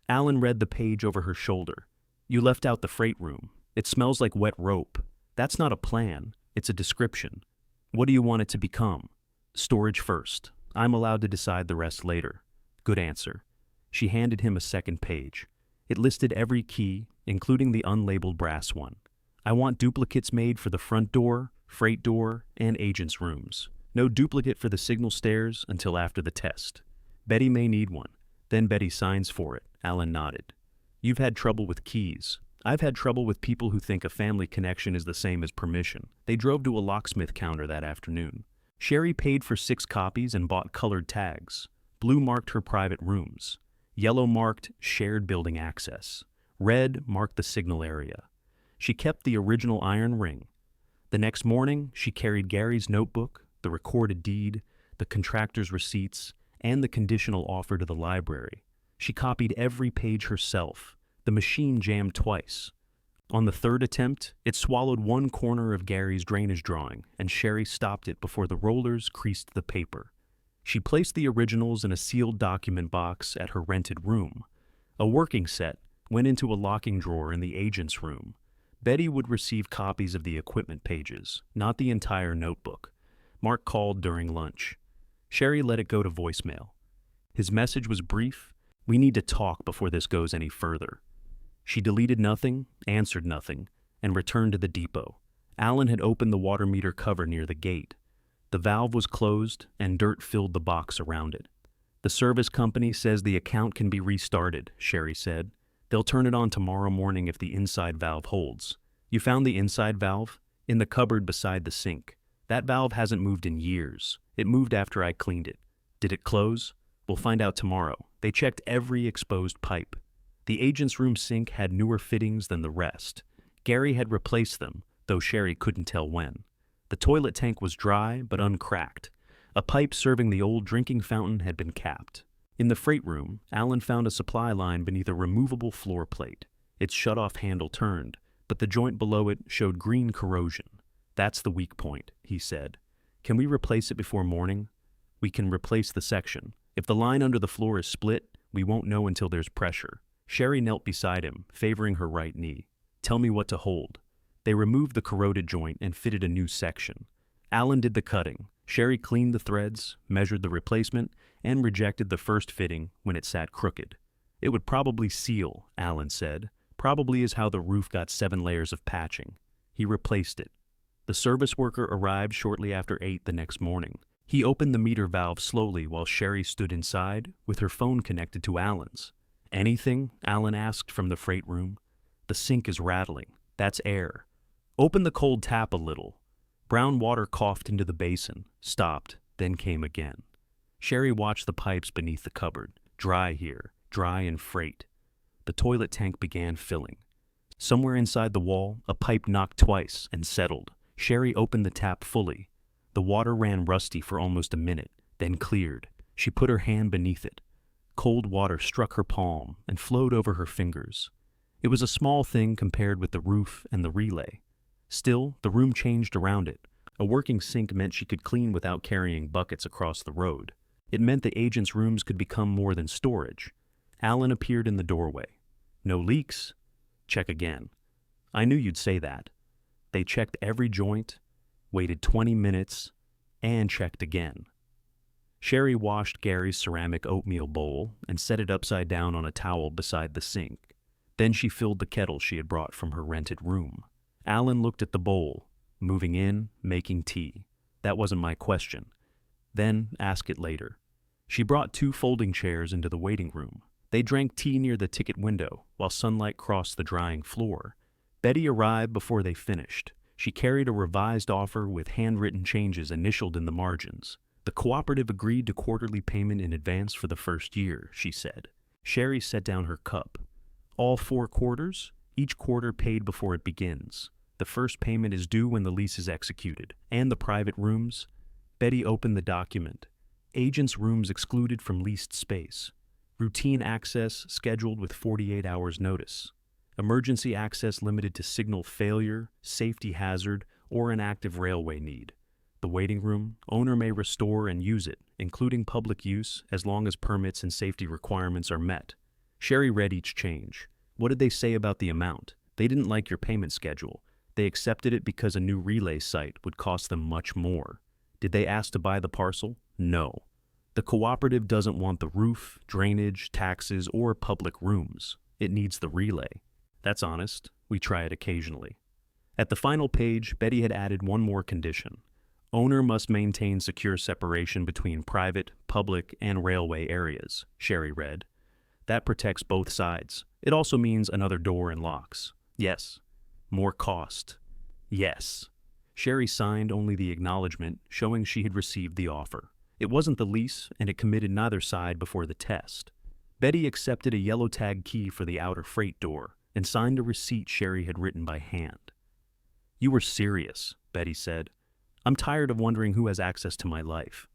Alan read the page over her shoulder. You left out the freight room. It smells like wet rope. That's not a plan. It's a description. What do you want it to become? Storage first. I'm allowed to decide the rest later. Good answer. She handed him a second page. It listed every key, including the unlabeled brass one. I want duplicates made for the front door, freight door, and agent's rooms. No duplicate for the signal stairs until after the test. Betty may need one. Then Betty signs for it. Alan nodded. You've had trouble with keys. I've had trouble with people who think a family connection is the same as permission. They drove to a locksmith counter that afternoon. Sherry paid for 6 copies and bought colored tags. Blue marked her private rooms. Yellow marked shared building access. Red marked the signal area. She kept the original iron ring. The next morning, she carried Gary's notebook, the recorded deed, the contractor's receipts, and the conditional offer to the library. She copied every page herself. The machine jammed twice. On the third attempt, it swallowed one corner of Gary's drainage drawing, and Sherry stopped it before the rollers creased the paper. She placed the originals in a sealed document box at her rented room. A working set went into a locking drawer in the agent's room. Betty would receive copies of the equipment pages, not the entire notebook. Mark called during lunch. Sherry let it go to voicemail. His message was brief. We need to talk before this goes any further. She deleted nothing, answered nothing, and returned to the depot. Alan had opened the water meter cover near the gate. The valve was closed, and dirt filled the box around it. The service company says the account can be restarted, Sherry said. They'll turn it on tomorrow morning if the inside valve holds. You found the inside valve? In the cupboard beside the sink. That valve hasn't moved in years. It moved after I cleaned it. Did it close? We'll find out tomorrow. They checked every exposed pipe. The agent's room sink had newer fittings than the rest. Gary had replaced them, though Sherry couldn't tell when. The toilet tank was dry but uncracked. A pipe serving the old drinking fountain had been capped. In the freight room, Alan found a supply line beneath a removable floor plate. Its shut-off handle turned, but the joint below it showed green corrosion. That's the weak point, he said. Can we replace it before morning? We can replace the section. If the line under the floor is split, we won't know until there's pressure. Sherry knelt beside him, favoring her right knee. Tell me what to hold. They removed the corroded joint and fitted a new section. Alan did the cutting. Sherry cleaned the threads, measured the replacement, and rejected the first fitting when it sat crooked. It would probably seal, Alan said. Probably is how the roof got 7 layers of patching. He replaced it. The service worker arrived shortly after 8 the next morning. He opened the meter valve slowly while Sherry stood inside, with her phone connected to Alan's. Anything? Alan asked from the freight room. The sink is rattling. That's air. Open the cold tap a little. Brown water coughed into the basin, stopped, then came again. Sherry watched the pipes beneath the cupboard. Dry here, dry in freight. The toilet tank began filling. Somewhere inside the wall, a pipe knocked twice and settled. Sherry opened the tap fully. The water ran rusty for almost a minute, then cleared. She put her hand beneath it. Cold water struck her palm and flowed over her fingers. It was a small thing compared with the roof and the relay. Still, the room changed around it. A working sink meant she could clean without carrying buckets across the road. It meant the agent's rooms could become more than storage. Alan appeared in the doorway. No leaks? Check again. I knew you'd say that. They checked every joint, waited 20 minutes, and checked again. Sherry washed Gary's ceramic oatmeal bowl and set it upside down on a towel beside the sink. Then she filled the kettle she had brought from her rented room. Alan looked at the bowl, moving in, making tea. That wasn't my question. Then ask it later. She brought 2 folding chairs into the waiting room. They drank tea near the ticket window while sunlight crossed the drying floor. Betty arrived before they finished. She carried a revised offer with handwritten changes initialed in the margins. The cooperative agreed to quarterly payment in advance for the first year, she said. Sherry set down her cup. All 4 quarters, each quarter paid before it begins. The first payment is due when the lease is executed. And the private rooms? Betty opened the document. Agents' rooms excluded from leased space. Routine access scheduled with 48 hours notice. Emergency access limited to signal failure, safety hazard, or an active railway need. The waiting room, owner may restore and use it, including public use, as long as permits and safety requirements are met. Sherry read each change. What did they say about the amount? They didn't like your payment schedule. They accepted it because a new relay site would cost them much more. Did they ask to buy the parcel? No. The cooperative doesn't want the roof, drainage, taxes, or public rooms. It needs the relay. That's honest. We try it occasionally. At the final page, Betty had added one more condition. Owner must maintain secure separation between private, public, and railway areas, Sherry read. That protects both sides. It also means another door and locks. Yes. More cost. Yes. Sherry signed only the acknowledgement showing she had received the offer. It wasn't the lease, and it committed neither side before the test. Betty accepted a yellow tag key for the outer freight door and signed a receipt Sherry had written by hand. You were serious, Betty said. I'm tired of wondering who has access to my life.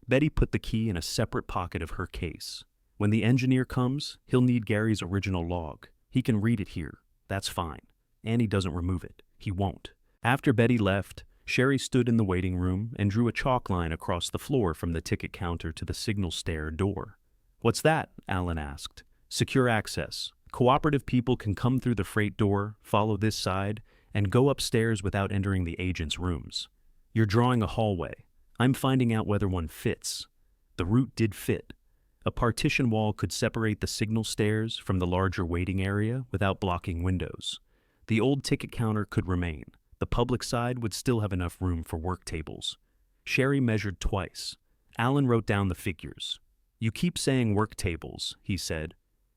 Betty put the key in a separate pocket of her case. When the engineer comes, he'll need Gary's original log. He can read it here. That's fine. And he doesn't remove it. He won't. After Betty left, Sherry stood in the waiting room and drew a chalk line across the floor from the ticket counter to the signal stair door. What's that? Alan asked. Secure access. Cooperative people can come through the freight door, follow this side, and go upstairs without entering the agent's rooms. You're drawing a hallway. I'm finding out whether one fits. The route did fit. A partition wall could separate the signal stairs from the larger waiting area without blocking windows. The old ticket counter could remain. The public side would still have enough room for work tables. Sherry measured twice. Alan wrote down the figures. You keep saying work tables, he said.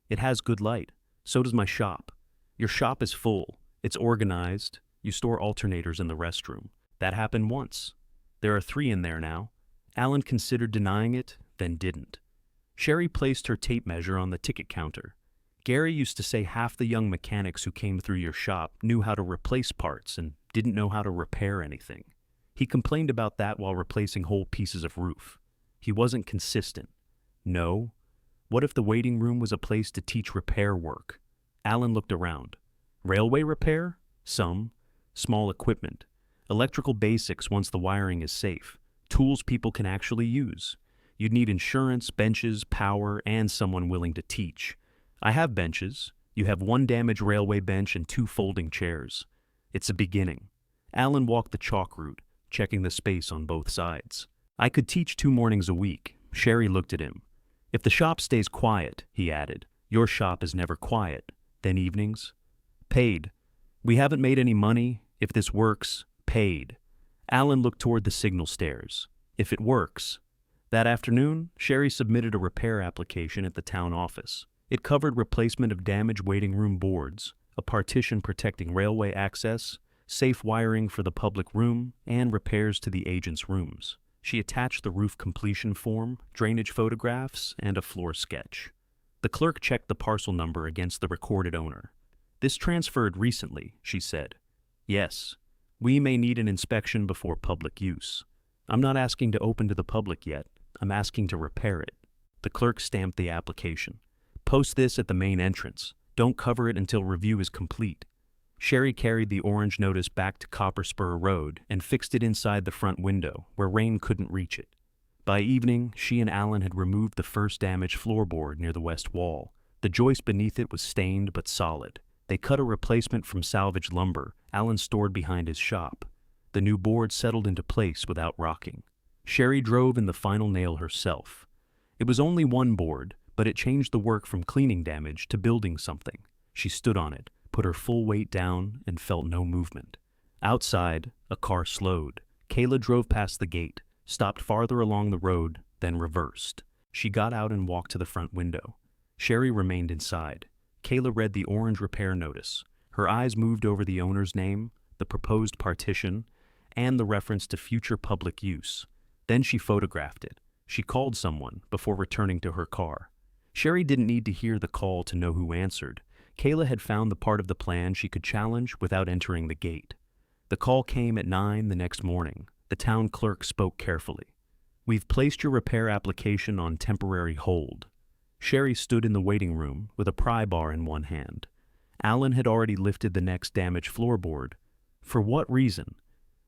It has good light. So does my shop. Your shop is full. It's organized. You store alternators in the restroom. That happened once. There are 3 in there now. Alan considered denying it, then didn't. Sherry placed her tape measure on the ticket counter. Gary used to say half the young mechanics who came through your shop knew how to replace parts and didn't know how to repair anything. He complained about that while replacing whole pieces of roof. He wasn't consistent. No. What if the waiting room was a place to teach repair work? Alan looked around. Railway repair? Some. Small equipment. Electrical basics once the wiring is safe. Tools people can actually use. You'd need insurance, benches, power, and someone willing to teach. I have benches. You have 1 damaged railway bench and 2 folding chairs. It's a beginning. Alan walked the chalk route, checking the space on both sides. I could teach 2 mornings a week. Sherry looked at him. If the shop stays quiet, he added. Your shop is never quiet. Then evenings? Paid. We haven't made any money. If this works, paid. Alan looked toward the signal stairs. If it works. That afternoon, Sherry submitted a repair application at the town office. It covered replacement of damaged waiting room boards, a partition protecting railway access, safe wiring for the public room, and repairs to the agent's rooms. She attached the roof completion form, drainage photographs, and a floor sketch. The clerk checked the parcel number against the recorded owner. This transferred recently, she said. Yes. We may need an inspection before public use. I'm not asking to open to the public yet. I'm asking to repair it. The clerk stamped the application. Post this at the main entrance. Don't cover it until review is complete. Sherry carried the orange notice back to Copper Spur Road and fixed it inside the front window, where rain couldn't reach it. By evening, she and Alan had removed the first damaged floorboard near the west wall. The joist beneath it was stained but solid. They cut a replacement from salvaged lumber Alan stored behind his shop. The new board settled into place without rocking. Sherry drove in the final nail herself. It was only 1 board, but it changed the work from cleaning damage to building something. She stood on it, put her full weight down, and felt no movement. Outside, a car slowed. Kayla drove past the gate, stopped farther along the road, then reversed. She got out and walked to the front window. Sherry remained inside. Kayla read the orange repair notice. Her eyes moved over the owner's name, the proposed partition, and the reference to future public use. Then she photographed it. She called someone before returning to her car. Sherry didn't need to hear the call to know who answered. Kayla had found the part of the plan she could challenge without entering the gate. The call came at 9 the next morning. The town clerk spoke carefully. We've placed your repair application on temporary hold. Sherry stood in the waiting room with a pry bar in one hand. Alan had already lifted the next damaged floorboard. For what reason?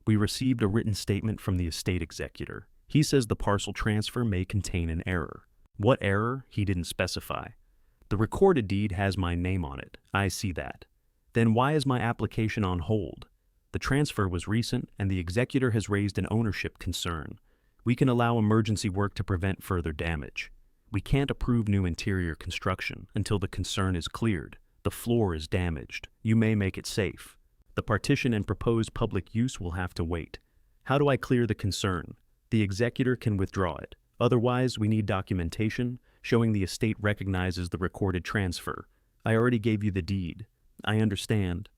We received a written statement from the estate executor. He says the parcel transfer may contain an error. What error? He didn't specify. The recorded deed has my name on it. I see that. Then why is my application on hold? The transfer was recent, and the executor has raised an ownership concern. We can allow emergency work to prevent further damage. We can't approve new interior construction until the concern is cleared. The floor is damaged. You may make it safe. The partition and proposed public use will have to wait. How do I clear the concern? The executor can withdraw it. Otherwise, we need documentation showing the estate recognizes the recorded transfer. I already gave you the deed. I understand.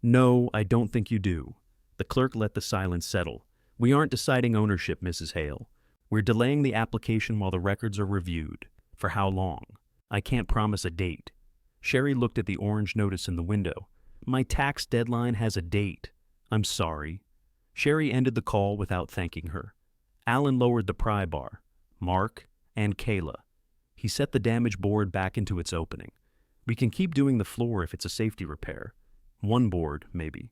No, I don't think you do. The clerk let the silence settle. We aren't deciding ownership, Mrs. Hale. We're delaying the application while the records are reviewed. For how long? I can't promise a date. Sherry looked at the orange notice in the window. My tax deadline has a date. I'm sorry. Sherry ended the call without thanking her. Alan lowered the pry bar. Mark and Kayla. He set the damaged board back into its opening. We can keep doing the floor if it's a safety repair. One board, maybe.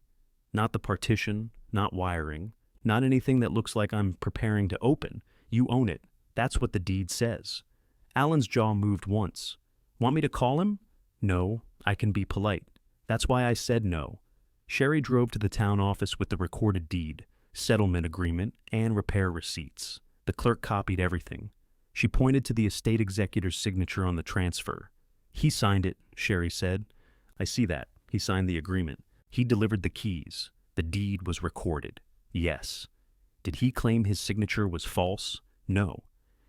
Not the partition, not wiring, not anything that looks like I'm preparing to open. You own it. That's what the deed says. Alan's jaw moved once. Want me to call him? No, I can be polite. That's why I said no. Sherry drove to the town office with the recorded deed, settlement agreement, and repair receipts. The clerk copied everything. She pointed to the estate executor's signature on the transfer. He signed it, Sherry said. I see that. He signed the agreement. He delivered the keys. The deed was recorded. Yes. Did he claim his signature was false? No.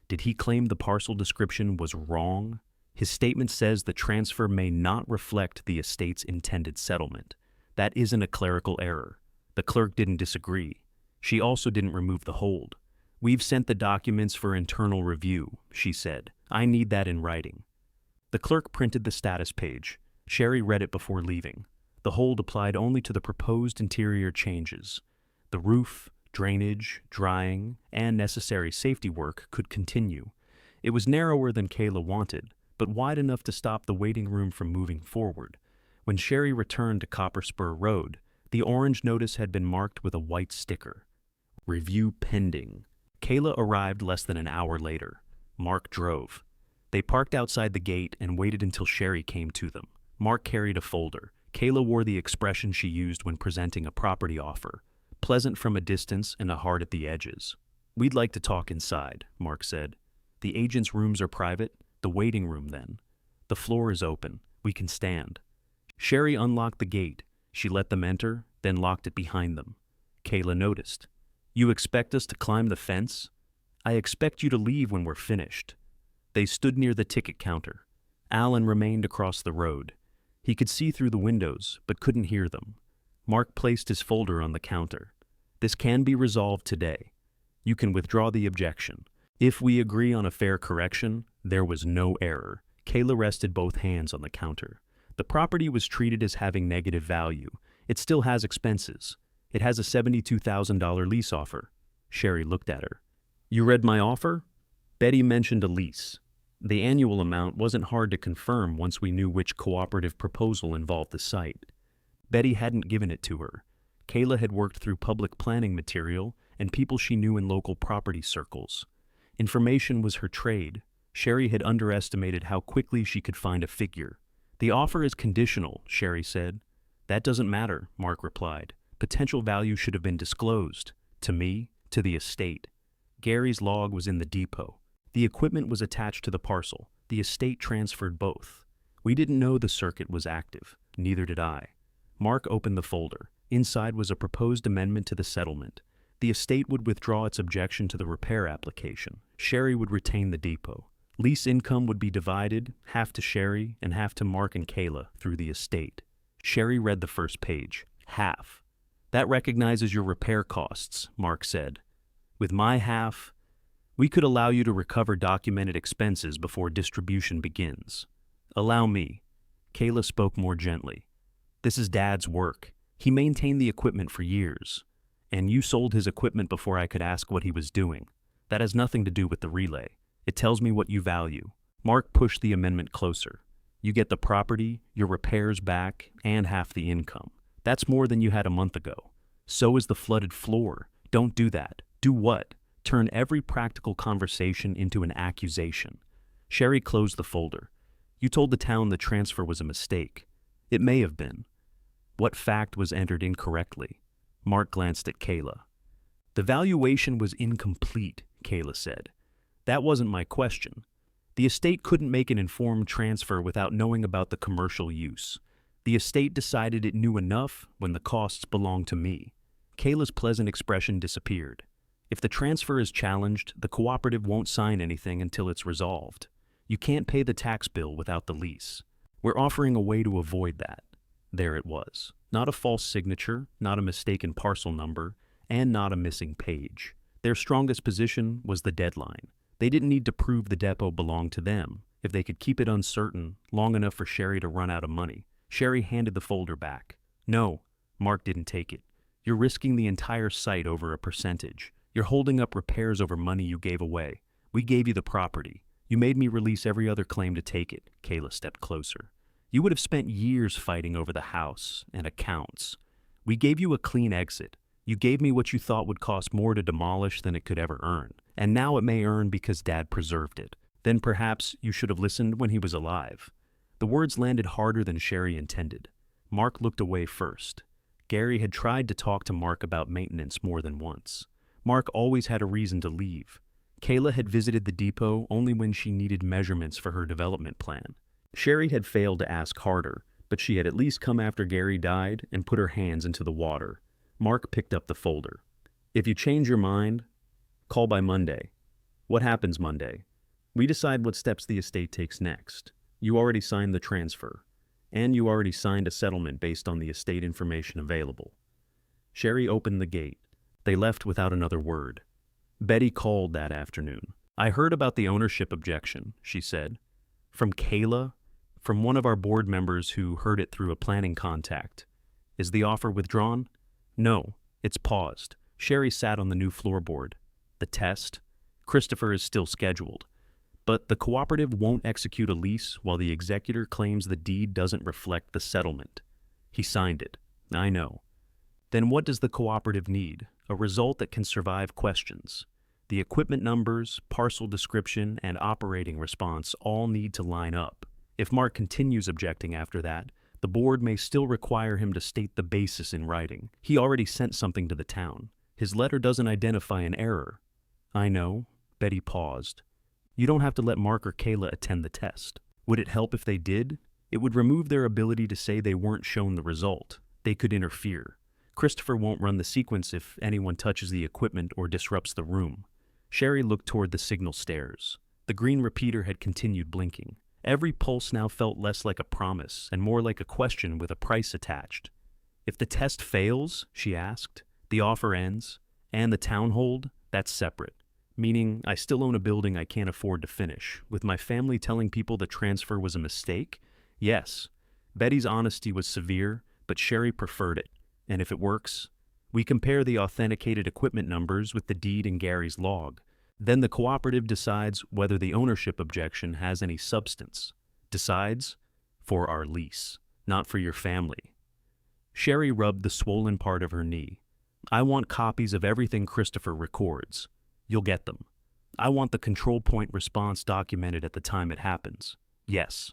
Did he claim the parcel description was wrong? His statement says the transfer may not reflect the estate's intended settlement. That isn't a clerical error. The clerk didn't disagree. She also didn't remove the hold. We've sent the documents for internal review, she said. I need that in writing. The clerk printed the status page. Sherry read it before leaving. The hold applied only to the proposed interior changes. The roof, drainage, drying, and necessary safety work could continue. It was narrower than Kayla wanted, but wide enough to stop the waiting room from moving forward. When Sherry returned to Copper Spur Road, the orange notice had been marked with a white sticker. Review pending. Kayla arrived less than an hour later. Mark drove. They parked outside the gate and waited until Sherry came to them. Mark carried a folder. Kayla wore the expression she used when presenting a property offer. Pleasant from a distance and a hard at the edges. We'd like to talk inside, Mark said. The agent's rooms are private. The waiting room, then. The floor is open. We can stand. Sherry unlocked the gate. She let them enter, then locked it behind them. Kayla noticed. You expect us to climb the fence? I expect you to leave when we're finished. They stood near the ticket counter. Alan remained across the road. He could see through the windows, but couldn't hear them. Mark placed his folder on the counter. This can be resolved today. You can withdraw the objection. If we agree on a fair correction, there was no error. Kayla rested both hands on the counter. The property was treated as having negative value. It still has expenses. It has a $72,000 lease offer. Sherry looked at her. You read my offer? Betty mentioned a lease. The annual amount wasn't hard to confirm once we knew which cooperative proposal involved the site. Betty hadn't given it to her. Kayla had worked through public planning material and people she knew in local property circles. Information was her trade. Sherry had underestimated how quickly she could find a figure. The offer is conditional, Sherry said. That doesn't matter, Mark replied. Potential value should have been disclosed. To me, to the estate. Gary's log was in the depot. The equipment was attached to the parcel. The estate transferred both. We didn't know the circuit was active. Neither did I. Mark opened the folder. Inside was a proposed amendment to the settlement. The estate would withdraw its objection to the repair application. Sherry would retain the depot. Lease income would be divided, half to Sherry and half to Mark and Kayla through the estate. Sherry read the first page. Half. That recognizes your repair costs, Mark said. With my half, we could allow you to recover documented expenses before distribution begins. Allow me. Kayla spoke more gently. This is Dad's work. He maintained the equipment for years. And you sold his equipment before I could ask what he was doing. That has nothing to do with the relay. It tells me what you value. Mark pushed the amendment closer. You get the property, your repairs back, and half the income. That's more than you had a month ago. So is the flooded floor. Don't do that. Do what? Turn every practical conversation into an accusation. Sherry closed the folder. You told the town the transfer was a mistake. It may have been. What fact was entered incorrectly? Mark glanced at Kayla. The valuation was incomplete, Kayla said. That wasn't my question. The estate couldn't make an informed transfer without knowing about the commercial use. The estate decided it knew enough when the costs belonged to me. Kayla's pleasant expression disappeared. If the transfer is challenged, the cooperative won't sign anything until it's resolved. You can't pay the tax bill without the lease. We're offering a way to avoid that. There it was. Not a false signature, not a mistaken parcel number, and not a missing page. Their strongest position was the deadline. They didn't need to prove the depot belonged to them. If they could keep it uncertain long enough for Sherry to run out of money. Sherry handed the folder back. No, Mark didn't take it. You're risking the entire site over a percentage. You're holding up repairs over money you gave away. We gave you the property. You made me release every other claim to take it. Kayla stepped closer. You would have spent years fighting over the house and accounts. We gave you a clean exit. You gave me what you thought would cost more to demolish than it could ever earn. And now it may earn because Dad preserved it. Then perhaps you should have listened when he was alive. The words landed harder than Sherry intended. Mark looked away first. Gary had tried to talk to Mark about maintenance more than once. Mark always had a reason to leave. Kayla had visited the depot only when she needed measurements for her development plan. Sherry had failed to ask harder, but she had at least come after Gary died and put her hands into the water. Mark picked up the folder. If you change your mind, call by Monday. What happens Monday? We decide what steps the estate takes next. You already signed the transfer, and you already signed a settlement based on the estate information available. Sherry opened the gate. They left without another word. Betty called that afternoon. I heard about the ownership objection, she said. From Kayla? From one of our board members who heard it through a planning contact. Is the offer withdrawn? No, it's paused. Sherry sat on the new floorboard. The test? Christopher is still scheduled. But the cooperative won't execute a lease while the executor claims the deed doesn't reflect the settlement. He signed it. I know. Then what does the cooperative need? A result that can survive questions. The equipment numbers, parcel description, and operating response all need to line up. If Mark continues objecting after that, the board may still require him to state the basis in writing. He already sent something to the town. His letter doesn't identify an error. I know. Betty paused. You don't have to let Mark or Kayla attend the test. Would it help if they did? It would remove their ability to say they weren't shown the result. They could interfere. Christopher won't run the sequence if anyone touches the equipment or disrupts the room. Sherry looked toward the signal stairs. The green repeater had continued blinking. Every pulse now felt less like a promise and more like a question with a price attached. If the test fails, she asked, the offer ends, and the town hold, that's separate. Meaning, I still own a building I can't afford to finish. With my family telling people the transfer was a mistake? Yes. Betty's honesty was severe, but Sherry preferred it. And if it works, we compare the authenticated equipment numbers with the deed in Gary's log. Then the cooperative decides whether the ownership objection has any substance. Decides for our lease, not for your family. Sherry rubbed the swollen part of her knee. I want copies of everything Christopher records. You'll get them. I want the control point response documented at the time it happens. Yes.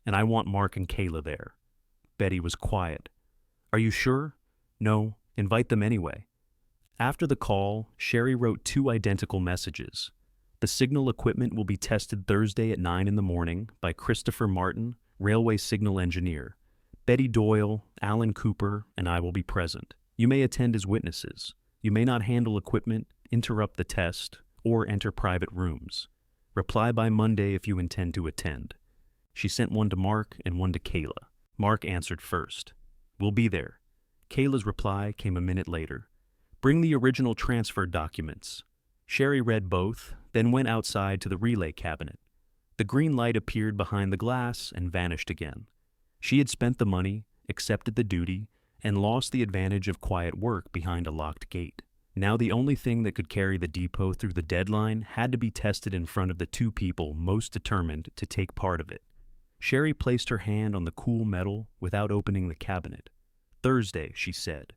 And I want Mark and Kayla there. Betty was quiet. Are you sure? No. Invite them anyway. After the call, Sherry wrote 2 identical messages. The signal equipment will be tested Thursday at 9 in the morning by Christopher Martin, railway signal engineer. Betty Doyle, Alan Cooper, and I will be present. You may attend as witnesses. You may not handle equipment, interrupt the test, or enter private rooms. Reply by Monday if you intend to attend. She sent one to Mark and one to Kayla. Mark answered first. We'll be there. Kayla's reply came a minute later. Bring the original transfer documents. Sherry read both, then went outside to the relay cabinet. The green light appeared behind the glass and vanished again. She had spent the money, accepted the duty, and lost the advantage of quiet work behind a locked gate. Now the only thing that could carry the depot through the deadline had to be tested in front of the 2 people most determined to take part of it. Sherry placed her hand on the cool metal without opening the cabinet. Thursday, she said.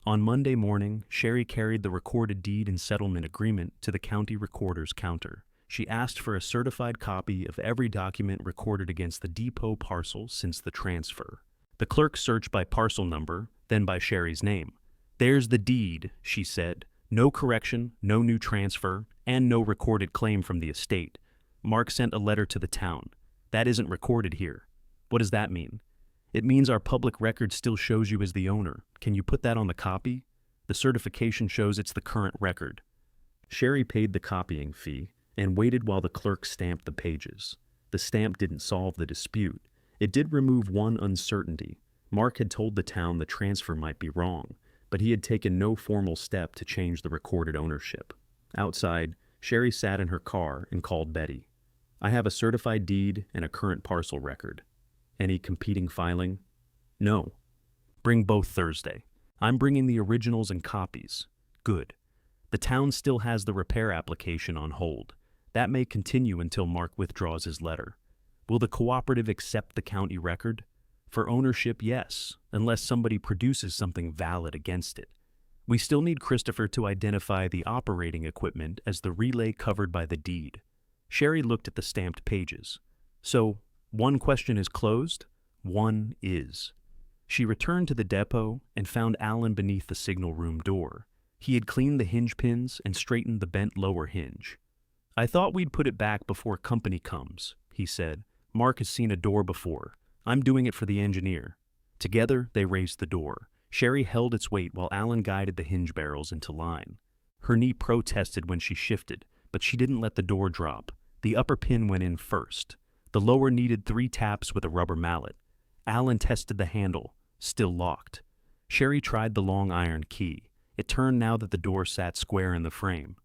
On Monday morning, Sherry carried the recorded deed and settlement agreement to the county recorder's counter. She asked for a certified copy of every document recorded against the depot parcel since the transfer. The clerk searched by parcel number, then by Sherry's name. There's the deed, she said. No correction, no new transfer, and no recorded claim from the estate. Mark sent a letter to the town. That isn't recorded here. What does that mean? It means our public record still shows you as the owner. Can you put that on the copy? The certification shows it's the current record. Sherry paid the copying fee and waited while the clerk stamped the pages. The stamp didn't solve the dispute. It did remove one uncertainty. Mark had told the town the transfer might be wrong, but he had taken no formal step to change the recorded ownership. Outside, Sherry sat in her car and called Betty. "I have a certified deed and a current parcel record. Any competing filing?" "No." "Bring both Thursday. I'm bringing the originals and copies." "Good." "The town still has the repair application on hold. That may continue until Mark withdraws his letter." "Will the cooperative accept the county record?" "For ownership, yes, unless somebody produces something valid against it. We still need Christopher to identify the operating equipment as the relay covered by the deed." Sherry looked at the stamped pages. "So, one question is closed?" "One is." She returned to the depot and found Alan beneath the signal room door. He had cleaned the hinge pins and straightened the bent lower hinge. "I thought we'd put it back before company comes," he said. "Mark has seen a door before. I'm doing it for the engineer." Together, they raised the door. Sherry held its weight while Alan guided the hinge barrels into line. Her knee protested when she shifted, but she didn't let the door drop. The upper pin went in first. The lower needed 3 taps with a rubber mallet. Alan tested the handle, still locked. Sherry tried the long iron key. It turned now that the door sat square in the frame.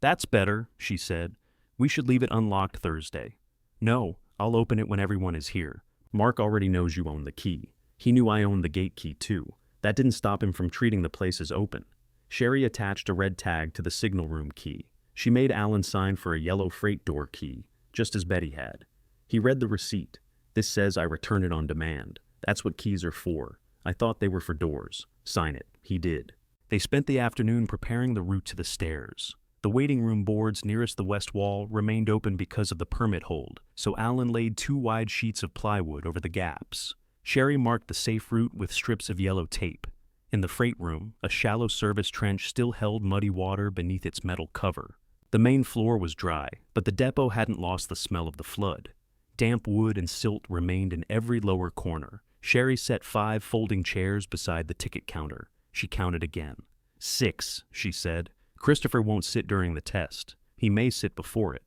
"That's better," she said. "We should leave it unlocked Thursday." "No, I'll open it when everyone is here. Mark already knows you own the key. He knew I owned the gate key too. That didn't stop him from treating the place as open." Sherry attached a red tag to the signal room key. She made Alan sign for a yellow freight door key, just as Betty had. He read the receipt. "This says I return it on demand. That's what keys are for. I thought they were for doors. Sign it." He did. They spent the afternoon preparing the route to the stairs. The waiting room boards nearest the west wall remained open because of the permit hold, so Alan laid 2 wide sheets of plywood over the gaps. Sherry marked the safe route with strips of yellow tape. In the freight room, a shallow service trench still held muddy water beneath its metal cover. The main floor was dry, but the depot hadn't lost the smell of the flood. Damp wood and silt remained in every lower corner. Sherry set 5 folding chairs beside the ticket counter. She counted again. 6, she said. "Christopher won't sit during the test. He may sit before it."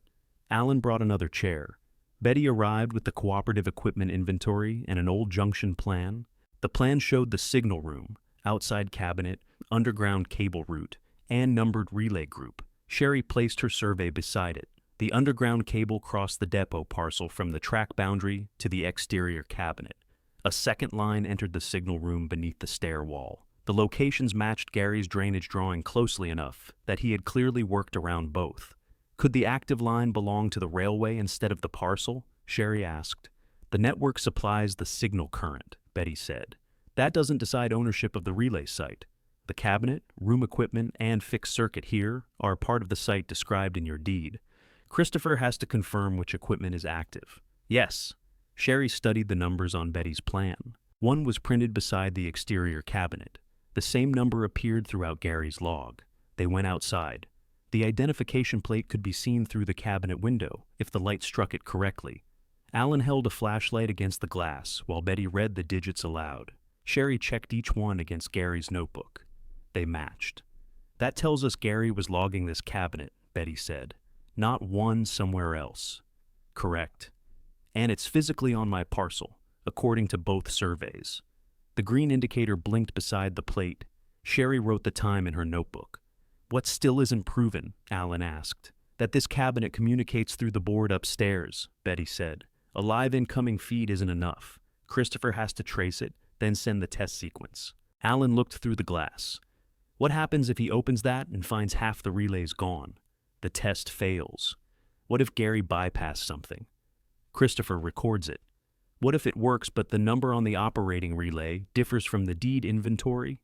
Alan brought another chair. Betty arrived with the cooperative equipment inventory and an old junction plan. The plan showed the signal room, outside cabinet, underground cable route, and numbered relay group. Sherry placed her survey beside it. The underground cable crossed the depot parcel from the track boundary to the exterior cabinet. A second line entered the signal room beneath the stair wall. The locations matched Gary's drainage drawing closely enough that he had clearly worked around both. "Could the active line belong to the railway instead of the parcel?" Sherry asked. "The network supplies the signal current," Betty said. "That doesn't decide ownership of the relay site. The cabinet, room equipment, and fixed circuit here are part of the site described in your deed. Christopher has to confirm which equipment is active." "Yes." Sherry studied the numbers on Betty's plan. One was printed beside the exterior cabinet. The same number appeared throughout Gary's log. They went outside. The identification plate could be seen through the cabinet window if the light struck it correctly. Alan held a flashlight against the glass while Betty read the digits aloud. Sherry checked each one against Gary's notebook. They matched. "That tells us Gary was logging this cabinet," Betty said. "Not one somewhere else." "Correct. And it's physically on my parcel, according to both surveys." The green indicator blinked beside the plate. Sherry wrote the time in her notebook. "What still isn't proven?" Alan asked. "That this cabinet communicates through the board upstairs," Betty said. "A live incoming feed isn't enough. Christopher has to trace it, then send the test sequence." Alan looked through the glass. "What happens if he opens that and finds half the relays gone? The test fails. What if Gary bypassed something? Christopher records it. What if it works but the number on the operating relay differs from the deed inventory?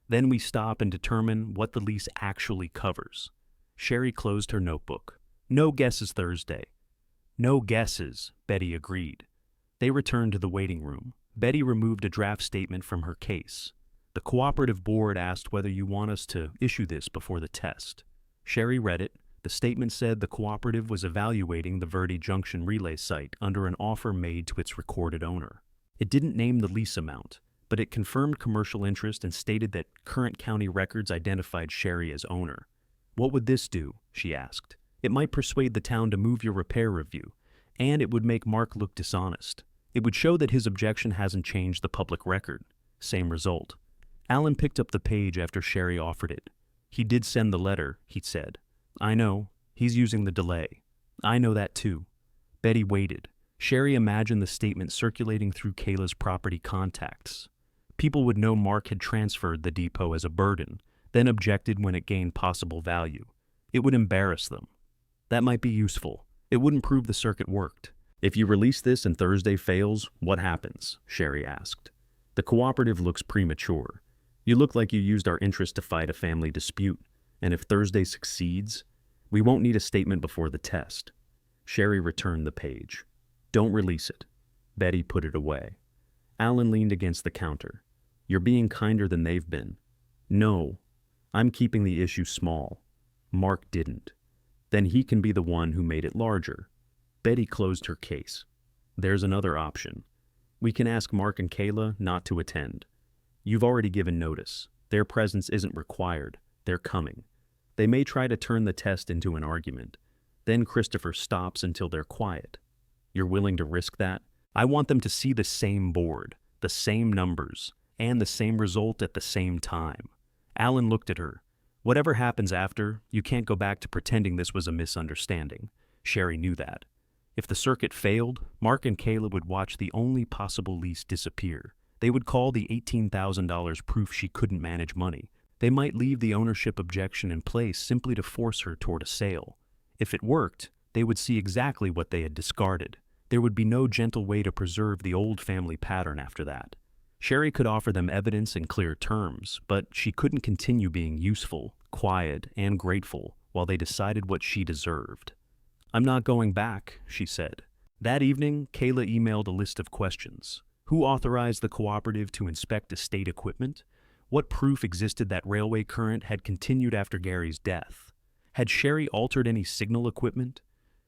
Then we stop and determine what the lease actually covers." Sherry closed her notebook. "No guesses Thursday." "No guesses," Betty agreed. They returned to the waiting room. Betty removed a draft statement from her case. "The cooperative board asked whether you want us to issue this before the test." Sherry read it. The statement said the cooperative was evaluating the Verde Junction relay site under an offer made to its recorded owner. It didn't name the lease amount, but it confirmed commercial interest and stated that current county records identified Sherry as owner. "What would this do?" she asked. "It might persuade the town to move your repair review, and it would make Mark look dishonest. It would show that his objection hasn't changed the public record. Same result. Alan picked up the page after Sherry offered it. He did send the letter, he said. I know. He's using the delay. I know that too. Betty waited. Sherry imagined the statement circulating through Kayla's property contacts. People would know Mark had transferred the depot as a burden, then objected when it gained possible value. It would embarrass them. That might be useful. It wouldn't prove the circuit worked. If you release this and Thursday fails, what happens? Sherry asked. The cooperative looks premature. You look like you used our interest to fight a family dispute, and if Thursday succeeds, we won't need a statement before the test. Sherry returned the page. Don't release it. Betty put it away. Alan leaned against the counter. You're being kinder than they've been. No, I'm keeping the issue small. Mark didn't. Then he can be the one who made it larger. Betty closed her case. There's another option. We can ask Mark and Kayla not to attend. You've already given notice. Their presence isn't required. They're coming. They may try to turn the test into an argument. Then Christopher stops until they're quiet. You're willing to risk that? I want them to see the same board, the same numbers, and the same result at the same time. Alan looked at her. Whatever happens after, you can't go back to pretending this was a misunderstanding. Sherry knew that. If the circuit failed, Mark and Kayla would watch the only possible lease disappear. They would call the $18,000 proof she couldn't manage money. They might leave the ownership objection in place simply to force her toward a sale. If it worked, they would see exactly what they had discarded. There would be no gentle way to preserve the old family pattern after that. Sherry could offer them evidence in clear terms, but she couldn't continue being useful, quiet, and grateful while they decided what she deserved. I'm not going back, she said. That evening, Kayla emailed a list of questions. Who authorized the cooperative to inspect estate equipment? What proof existed that railway current had continued after Gary's death? Had Sherry altered any signal equipment?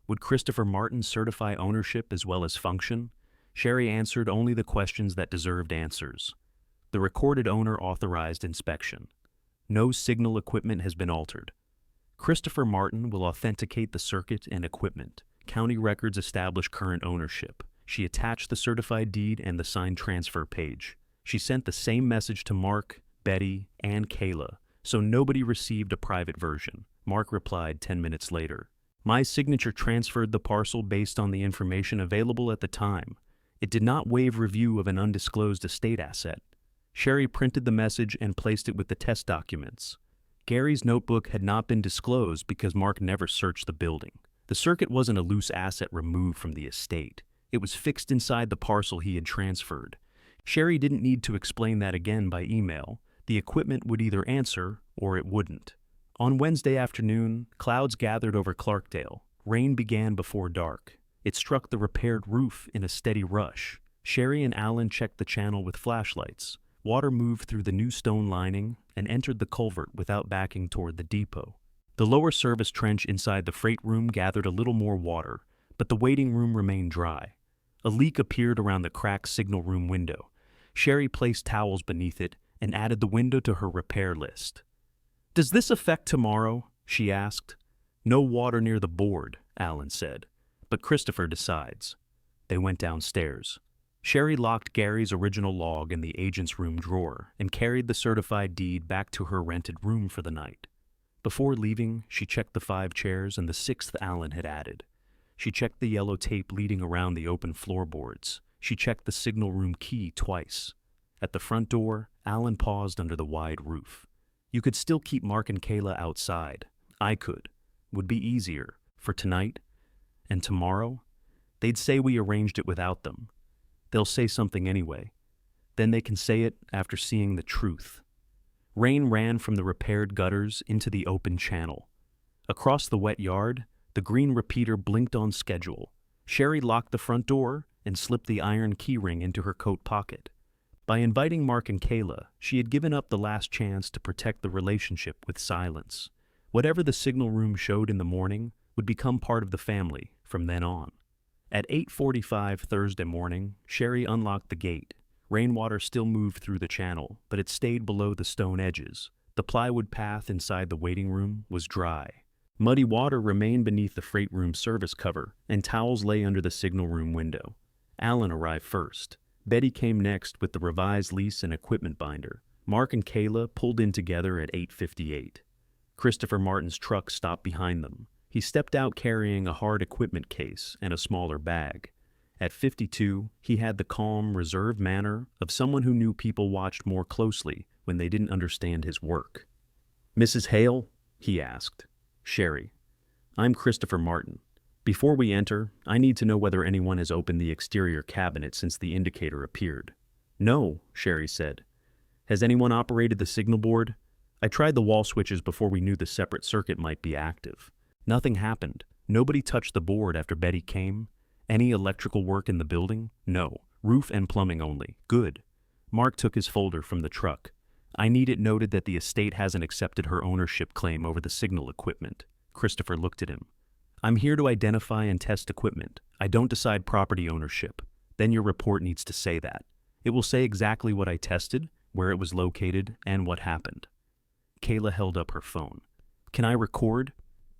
Would Christopher Martin certify ownership as well as function? Sherry answered only the questions that deserved answers. The recorded owner authorized inspection. No signal equipment has been altered. Christopher Martin will authenticate the circuit and equipment. County records establish current ownership. She attached the certified deed and the signed transfer page. She sent the same message to Mark, Betty, and Kayla, so nobody received a private version. Mark replied 10 minutes later. My signature transferred the parcel based on the information available at the time. It did not waive review of an undisclosed estate asset. Sherry printed the message and placed it with the test documents. Gary's notebook had not been disclosed because Mark never searched the building. The circuit wasn't a loose asset removed from the estate. It was fixed inside the parcel he had transferred. Sherry didn't need to explain that again by email. The equipment would either answer or it wouldn't. On Wednesday afternoon, clouds gathered over Clarkdale. Rain began before dark. It struck the repaired roof in a steady rush. Sherry and Alan checked the channel with flashlights. Water moved through the new stone lining and entered the culvert without backing toward the depot. The lower service trench inside the freight room gathered a little more water, but the waiting room remained dry. A leak appeared around the cracked signal room window. Sherry placed towels beneath it and added the window to her repair list. Does this affect tomorrow? She asked. No water near the board, Alan said. But Christopher decides. They went downstairs. Sherry locked Gary's original log in the agent's room drawer and carried the certified deed back to her rented room for the night. Before leaving, she checked the 5 chairs and the 6th Alan had added. She checked the yellow tape leading around the open floorboards. She checked the signal room key twice. At the front door, Alan paused under the wide roof. You could still keep Mark and Kayla outside. I could. Would be easier. For tonight and tomorrow, they'd say we arranged it without them. They'll say something anyway. Then they can say it after seeing the truth. Rain ran from the repaired gutters into the open channel. Across the wet yard, the green repeater blinked on schedule. Sherry locked the front door and slipped the iron keyring into her coat pocket. By inviting Mark and Kayla, she had given up the last chance to protect the relationship with silence. Whatever the signal room showed in the morning would become part of the family from then on. At 8:45 Thursday morning, Sherry unlocked the gate. Rainwater still moved through the channel, but it stayed below the stone edges. The plywood path inside the waiting room was dry. Muddy water remained beneath the freight room service cover, and towels lay under the signal room window. Alan arrived first. Betty came next with the revised lease and equipment binder. Mark and Kayla pulled in together at 8:58. Christopher Martin's truck stopped behind them. He stepped out carrying a hard equipment case and a smaller bag. At 52, he had the calm, reserved manner of someone who knew people watched more closely when they didn't understand his work. "Mrs. Hale?" he asked. "Sherry. I'm Christopher Martin. Before we enter, I need to know whether anyone has opened the exterior cabinet since the indicator appeared." "No," Sherry said. "Has anyone operated the signal board? I tried the wall switches before we knew the separate circuit might be active. Nothing happened. Nobody touched the board after Betty came. Any electrical work in the building? No. Roof and plumbing only. Good." Mark took his folder from the truck. "I need it noted that the estate hasn't accepted her ownership claim over the signal equipment." Christopher looked at him. "I'm here to identify and test equipment. I don't decide property ownership. Then your report needs to say that. It will say exactly what I tested, where it was located, and what happened." Kayla held up her phone. "Can I record?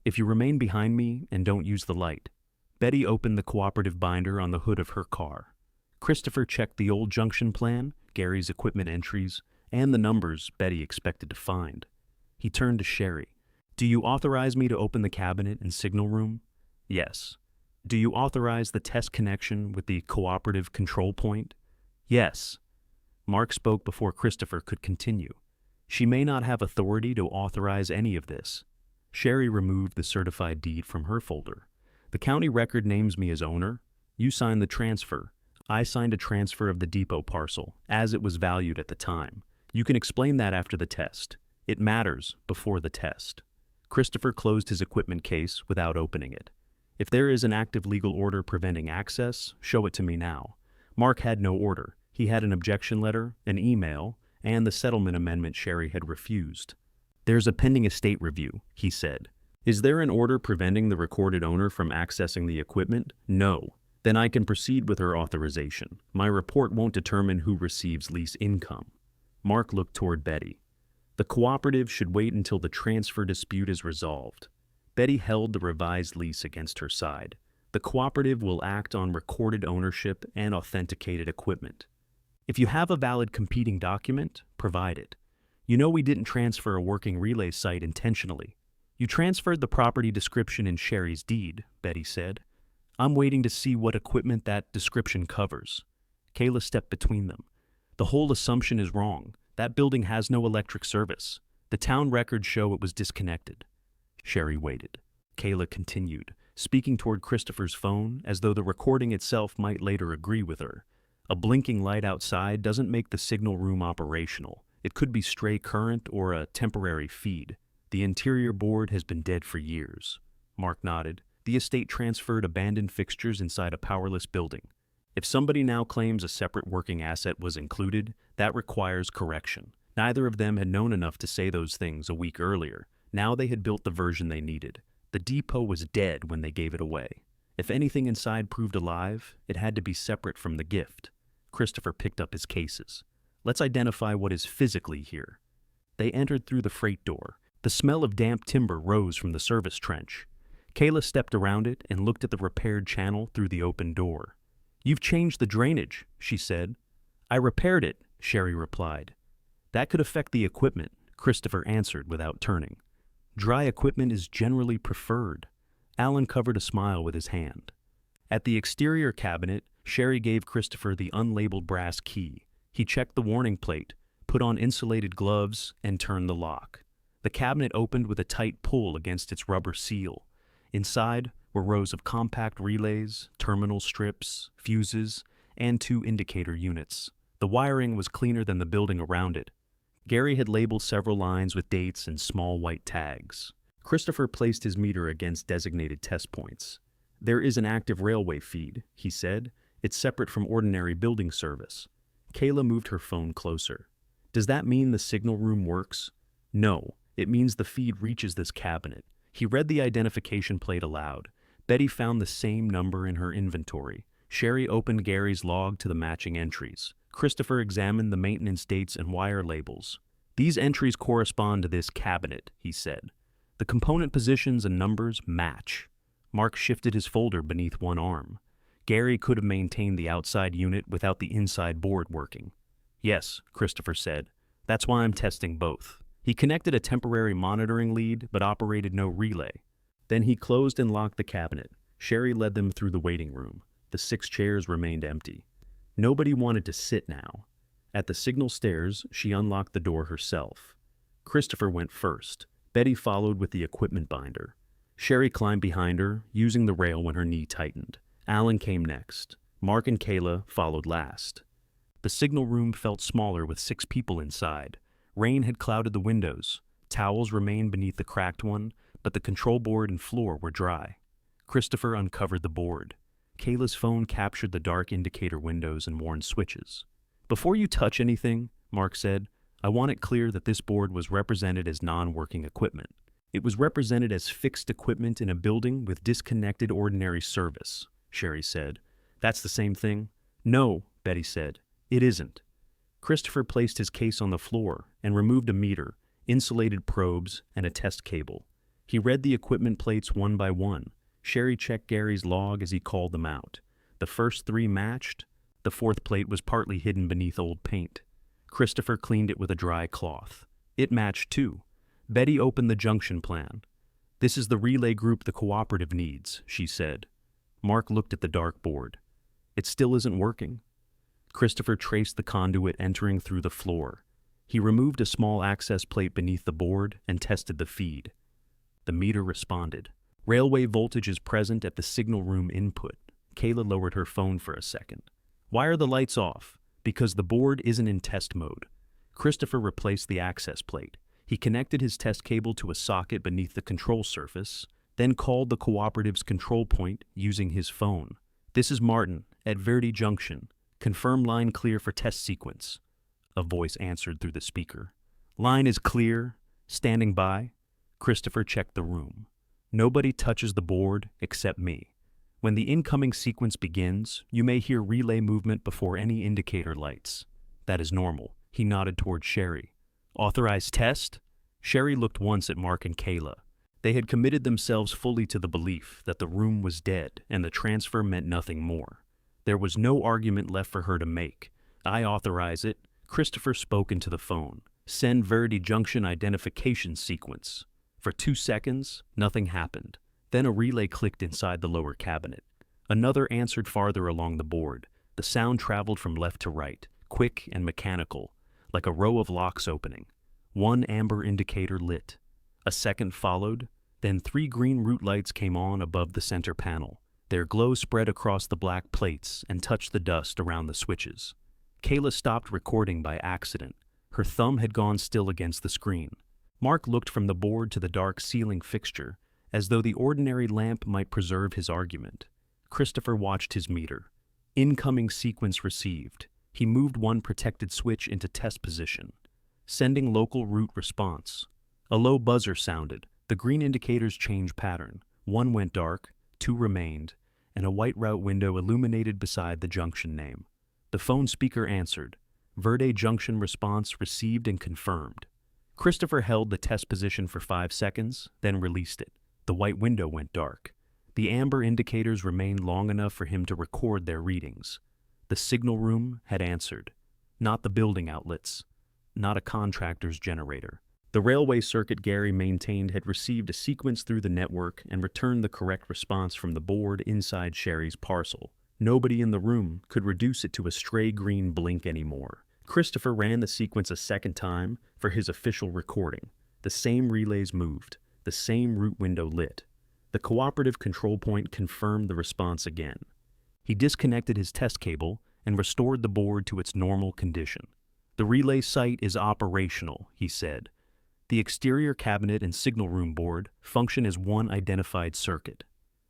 If you remain behind me and don't use the light." Betty opened the cooperative binder on the hood of her car. Christopher checked the old junction plan, Gary's equipment entries, and the numbers Betty expected to find. He turned to Sherry. "Do you authorize me to open the cabinet and signal room?" "Yes." "Do you authorize the test connection with the cooperative control point?" "Yes." Mark spoke before Christopher could continue. "She may not have authority to authorize any of this." Sherry removed the certified deed from her folder. "The county record names me as owner. You signed the transfer. I signed a transfer of the depot parcel, as it was valued at the time. You can explain that after the test. It matters before the test." Christopher closed his equipment case without opening it. "If there is an active legal order preventing access, show it to me now." Mark had no order. He had an objection letter, an email, and the settlement amendment Sherry had refused. "There's a pending estate review," he said. "Is there an order preventing the recorded owner from accessing the equipment?" "No." "Then I can proceed with her authorization. My report won't determine who receives lease income." Mark looked toward Betty. "The cooperative should wait until the transfer dispute is resolved." Betty held the revised lease against her side. "The cooperative will act on recorded ownership and authenticated equipment. If you have a valid competing document, provide it. You know we didn't transfer a working relay site intentionally." "You transferred the property description in Sherry's deed," Betty said. "I'm waiting to see what equipment that description covers." Kayla stepped between them. "The whole assumption is wrong. That building has no electric service. The town records show it was disconnected." Sherry waited. Kayla continued, speaking toward Christopher's phone as though the recording itself might later agree with her. "A blinking light outside doesn't make the signal room operational. It could be stray current or a temporary feed. The interior board has been dead for years." Mark nodded. "The estate transferred abandoned fixtures inside a powerless building. If somebody now claims a separate working asset was included, that requires correction. Neither of them had known enough to say those things a week earlier. Now they had built the version they needed. The depot was dead when they gave it away. If anything inside proved alive, it had to be separate from the gift." Christopher picked up his cases. "Let's identify what is physically here." They entered through the freight door. The smell of damp timber rose from the service trench. Kayla stepped around it and looked at the repaired channel through the open door. "You've changed the drainage," she said. "I repaired it," Sherry replied. "That could affect the equipment," Christopher answered without turning. "Dry equipment is generally preferred." Alan covered a smile with his hand. At the exterior cabinet, Sherry gave Christopher the unlabeled brass key. He checked the warning plate, put on insulated gloves, and turned the lock. The cabinet opened with a tight pull against its rubber seal. Inside were rows of compact relays, terminal strips, fuses, and 2 indicator units. The wiring was cleaner than the building around it. Gary had labeled several lines with dates and small white tags. Christopher placed his meter against designated test points. "There is an active railway feed," he said. "It's separate from ordinary building service." Kayla moved her phone closer. "Does that mean the signal room works?" "No, it means the feed reaches this cabinet." He read the identification plate aloud. Betty found the same number in her inventory. Sherry opened Gary's log to the matching entries. Christopher examined the maintenance dates and wire labels. "These entries correspond to this cabinet," he said. "The component positions and numbers match." Mark shifted his folder beneath one arm. Gary could have maintained the outside unit without the inside board working. Yes, Christopher said. That's why I'm testing both. He connected a temporary monitoring lead, but operated no relay. Then he closed and locked the cabinet. Sherry led them through the waiting room. The 6 chairs remained empty. Nobody wanted to sit now. At the signal stairs, she unlocked the door herself. Christopher went first. Betty followed with the equipment binder. Sherry climbed behind her, using the rail when her knee tightened. Alan came next. Mark and Kayla followed last. The signal room felt smaller with 6 people inside. Rain had clouded the windows. Towels remained beneath the cracked one, but the control board and floor were dry. Christopher uncovered the board. Kayla's phone captured the dark indicator windows and worn switches. Before you touch anything, Mark said, I want it clear that this board was represented as non-working equipment. It was represented as fixed equipment in a building with disconnected ordinary service, Sherry said. That's the same thing? No, Betty said. It isn't. Christopher placed his case on the floor and removed a meter, insulated probes, and a test cable. He read the equipment plates one by one. Sherry checked Gary's log as he called them out. The first 3 matched. The 4th plate was partly hidden beneath old paint. Christopher cleaned it with a dry cloth. It matched too. Betty opened the junction plan. This is the relay group the cooperative needs, she said. Mark looked at the dark board. It still isn't working. Christopher traced the conduit entering through the floor. He removed a small access plate beneath the board and tested the feed. The meter responded. Railway voltage is present at the signal room input. Kayla lowered her phone for a second. Why are the lights off? Because the board isn't in test mode. Christopher replaced the access plate. He connected his test cable to a socket beneath the control surface, then called the cooperative's control point using his phone. This is Martin, at Verde Junction. Confirm line clear for test sequence. A voice answered through the speaker. Line is clear. Standing by. Christopher checked the room. Nobody touches the board except me. When the incoming sequence begins, you may hear relay movement before any indicator lights. That is normal. He nodded toward Sherry. Authorized test? Sherry looked once at Mark and Kayla. They had committed themselves fully to the belief that the room was dead and the transfer meant nothing more. There was no argument left for her to make. I authorize it. Christopher spoke into the phone. Send Verde Junction identification sequence. For 2 seconds, nothing happened. Then a relay clicked inside the lower cabinet. Another answered farther along the board. The sound traveled from left to right, quick and mechanical, like a row of locks opening. 1 amber indicator lit. A second followed. Then 3 green route lights came on above the center panel. Their glow spread across the black plates and touched the dust around the switches. Kayla stopped recording by accident. Her thumb had gone still against the screen. Mark looked from the board to the dark ceiling fixture, as though the ordinary lamp might preserve his argument. Christopher watched his meter. Incoming sequence received. He moved 1 protected switch into test position. Sending local route response. A low buzzer sounded. The green indicators changed pattern. 1 went dark, 2 remained, and a white route window illuminated beside the junction name. The phone speaker answered. Verde Junction response received and confirmed. Christopher held the test position for 5 seconds, then released it. The white window went dark. The amber indicators remained long enough for him to record their readings. The signal room had answered. Not the building outlets. Not a contractor's generator. The railway circuit Gary maintained had received a sequence through the network and returned the correct response from the board inside Sherry's parcel. Nobody in the room could reduce it to a stray green blink anymore. Christopher ran the sequence a second time for his official recording. The same relays moved. The same route window lit. The cooperative control point confirmed the response again. He disconnected his test cable and restored the board to its normal condition. The relay site is operational, he said. The exterior cabinet and signal room board function as one identified circuit.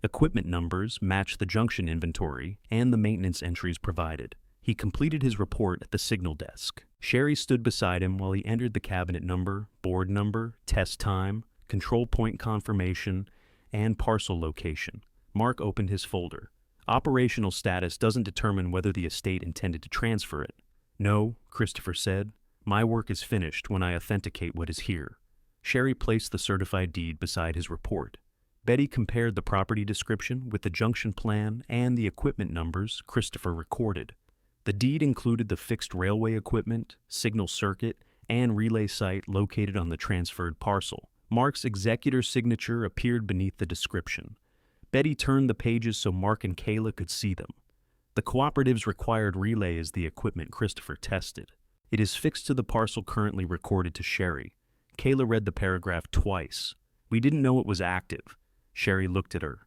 Equipment numbers match the junction inventory and the maintenance entries provided. He completed his report at the signal desk. Sherry stood beside him while he entered the cabinet number, board number, test time, control point confirmation, and parcel location. Mark opened his folder. Operational status doesn't determine whether the estate intended to transfer it. No, Christopher said. My work is finished when I authenticate what is here. Sherry placed the certified deed beside his report. Betty compared the property description with the junction plan and the equipment numbers Christopher recorded. The deed included the fixed railway equipment, signal circuit, and relay site located on the transferred parcel. Mark's executor's signature appeared beneath the description. Betty turned the pages so Mark and Kayla could see them. The cooperative's required relay is the equipment Christopher tested. It is fixed to the parcel currently recorded to Sherry. Kayla read the paragraph twice. We didn't know it was active. Sherry looked at her.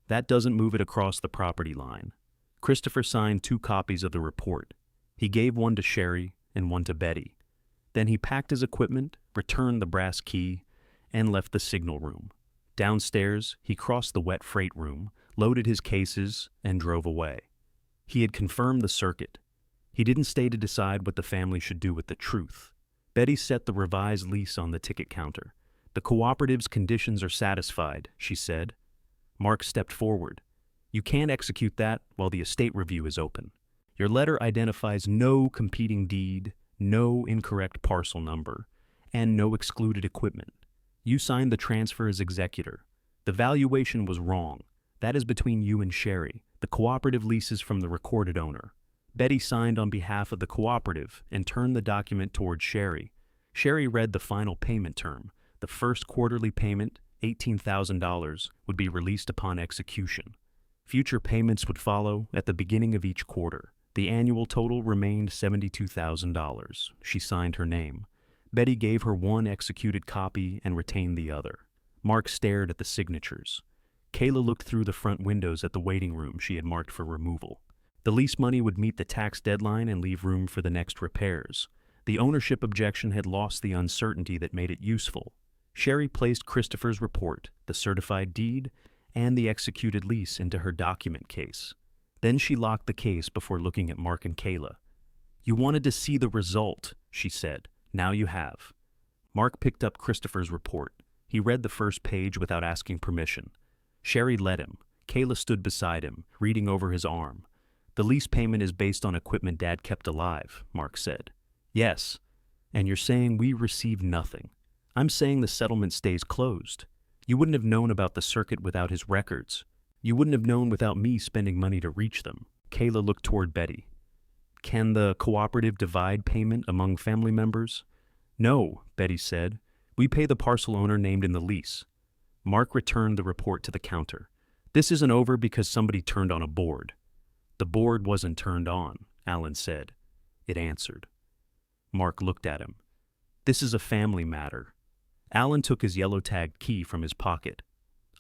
That doesn't move it across the property line. Christopher signed 2 copies of the report. He gave one to Sherry and one to Betty. Then he packed his equipment, returned the brass key, and left the signal room. Downstairs, he crossed the wet freight room, loaded his cases, and drove away. He had confirmed the circuit. He didn't stay to decide what the family should do with the truth. Betty set the revised lease on the ticket counter. The cooperative's conditions are satisfied, she said. Mark stepped forward. You can't execute that while the estate review is open. Your letter identifies no competing deed, no incorrect parcel number, and no excluded equipment. You signed the transfer as executor. The valuation was wrong. That is between you and Sherry. The cooperative leases from the recorded owner. Betty signed on behalf of the cooperative and turned the document toward Sherry. Sherry read the final payment term. The first quarterly payment, $18,000, would be released upon execution. Future payments would follow at the beginning of each quarter. The annual total remained $72,000. She signed her name. Betty gave her one executed copy and retained the other. Mark stared at the signatures. Kayla looked through the front windows at the waiting room she had marked for removal. The lease money would meet the tax deadline and leave room for the next repairs. The ownership objection had lost the uncertainty that made it useful. Sherry placed Christopher's report, the certified deed, and the executed lease into her document case. Then she locked the case before looking at Mark and Kayla. You wanted to see the result, she said. Now you have. Mark picked up Christopher's report. He read the first page without asking permission. Sherry let him. Kayla stood beside him, reading over his arm. The lease payment is based on equipment Dad kept alive, Mark said. Yes. And you're saying we received nothing. I'm saying the settlement stays closed. You wouldn't have known about the circuit without his records. You wouldn't have known without me spending money to reach them. Kayla looked toward Betty. Can the cooperative divide payment among family members? No, Betty said. We pay the parcel owner named in the lease. Mark returned the report to the counter. This isn't over because somebody turned on a board. The board wasn't turned on, Alan said. It answered. Mark looked at him. This is a family matter. Alan took his yellow-tagged key from his pocket.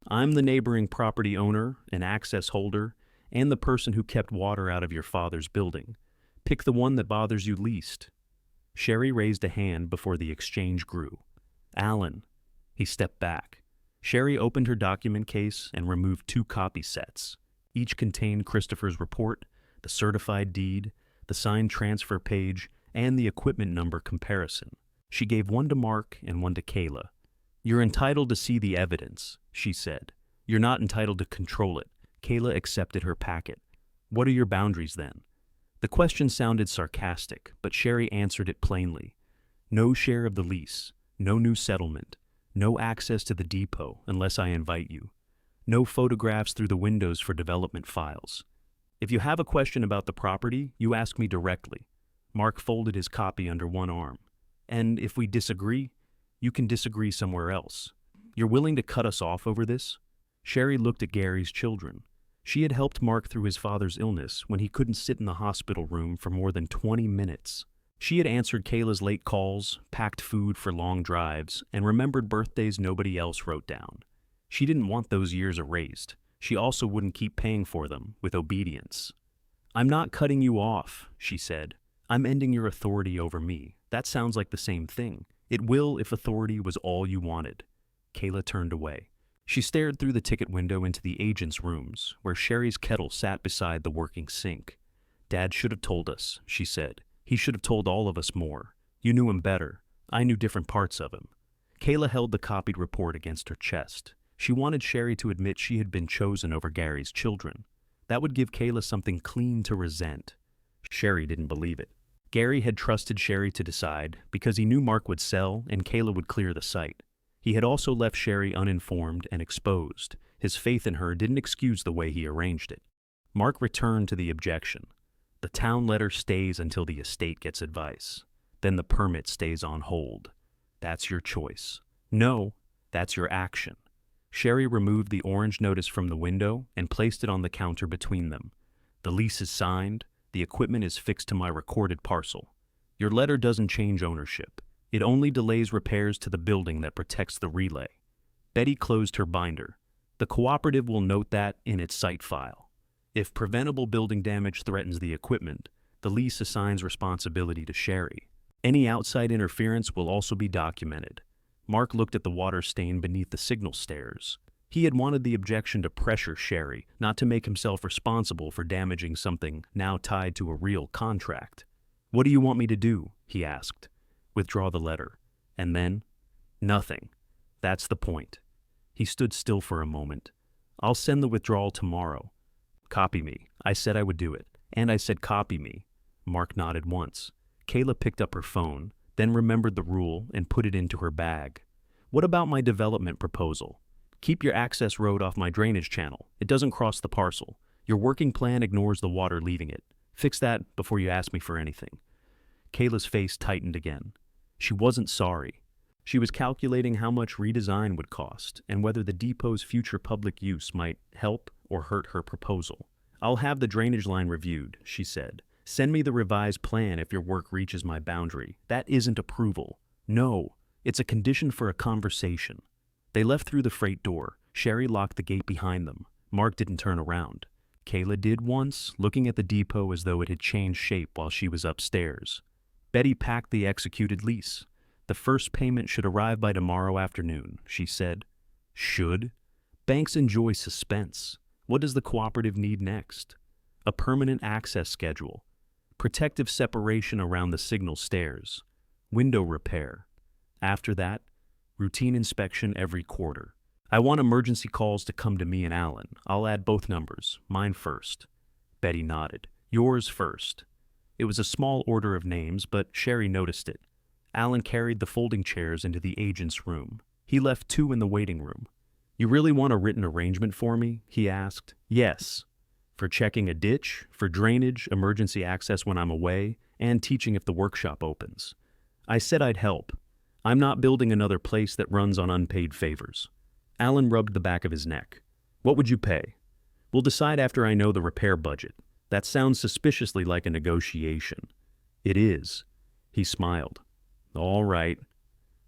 I'm the neighboring property owner, an access holder, and the person who kept water out of your father's building. Pick the one that bothers you least. Sherry raised a hand before the exchange grew. Alan. He stepped back. Sherry opened her document case and removed 2 copy sets. Each contained Christopher's report, the certified deed, the signed transfer page, and the equipment number comparison. She gave one to Mark and one to Kayla. You're entitled to see the evidence, she said. You're not entitled to control it. Kayla accepted her packet. What are your boundaries then? The question sounded sarcastic, but Sherry answered it plainly. No share of the lease, no new settlement, no access to the depot unless I invite you. No photographs through the windows for development files. If you have a question about the property, you ask me directly. Mark folded his copy under one arm. And if we disagree, you can disagree somewhere else. You're willing to cut us off over this? Sherry looked at Gary's children. She had helped Mark through his father's illness when he couldn't sit in the hospital room for more than 20 minutes. She had answered Kayla's late calls, packed food for long drives, and remembered birthdays nobody else wrote down. She didn't want those years erased. She also wouldn't keep paying for them with obedience. I'm not cutting you off, she said. I'm ending your authority over me. That sounds like the same thing. It will if authority was all you wanted. Kayla turned away. She stared through the ticket window into the agent's rooms, where Sherry's kettle sat beside the working sink. Dad should have told us, she said. He should have told all of us more. You knew him better. I knew different parts of him. Kayla held the copied report against her chest. She wanted Sherry to admit she had been chosen over Gary's children. That would give Kayla something clean to resent. Sherry didn't believe it. Gary had trusted Sherry to decide because he knew Mark would sell and Kayla would clear the site. He had also left Sherry uninformed and exposed. His faith in her didn't excuse the way he arranged it. Mark returned to the objection. The town letter stays until the estate gets advice. Then the permit stays on hold. That's your choice. No, that's your action. Sherry removed the orange notice from the window and placed it on the counter between them. The lease is signed. The equipment is fixed to my recorded parcel. Your letter doesn't change ownership. It only delays repairs to the building that protects the relay. Betty closed her binder. The cooperative will note that in its site file. If preventable building damage threatens the equipment, the lease assigns responsibility to Sherry. Any outside interference will also be documented. Mark looked at the water stain beneath the signal stairs. He had wanted the objection to pressure Sherry, not to make himself responsible for damaging something now tied to a real contract. "What do you want me to do?" he asked. "Withdraw the letter." And then? Nothing. That's the point. He stood still for a moment. "I'll send the withdrawal tomorrow." "Copy me." I said I would do it. And I said copy me. Mark nodded once. Kayla picked up her phone, then remembered the rule and put it into her bag. "What about my development proposal? Keep your access road off my drainage channel. It doesn't cross the parcel. Your working plan ignores the water leaving it. Fix that before you ask me for anything." Kayla's face tightened again. She wasn't sorry. She was calculating how much redesign would cost and whether the depot's future public use might help or hurt her proposal. "I'll have the drainage line reviewed," she said. "Send me the revised plan if your work reaches my boundary. That isn't approval. No, it's a condition for a conversation." They left through the freight door. Sherry locked the gate behind them. Mark didn't turn around. Kayla did once, looking at the depot as though it had changed shape while she was upstairs. Betty packed the executed lease. "The first payment should arrive by tomorrow afternoon," she said. Should? Banks enjoy suspense. What does the cooperative need next? A permanent access schedule. Protective separation around the signal stairs. Window repair. After that, routine inspection every quarter. "I want emergency calls to come to me and Alan. I'll add both numbers. Mine first." Betty nodded. "Yours first." It was a small order of names, but Sherry noticed it. Alan carried the folding chairs into the agent's room. He left 2 in the waiting room. "You really want a written arrangement for me?" he asked. "Yes. For checking a ditch, for drainage, emergency access when I'm away, and teaching if the workshop opens." I said I'd help. I'm not building another place that runs on unpaid favors. Alan rubbed the back of his neck. "What would you pay?" "We'll decide after I know the repair budget." That sounds suspiciously like a negotiation. It is. He smiled. "All right."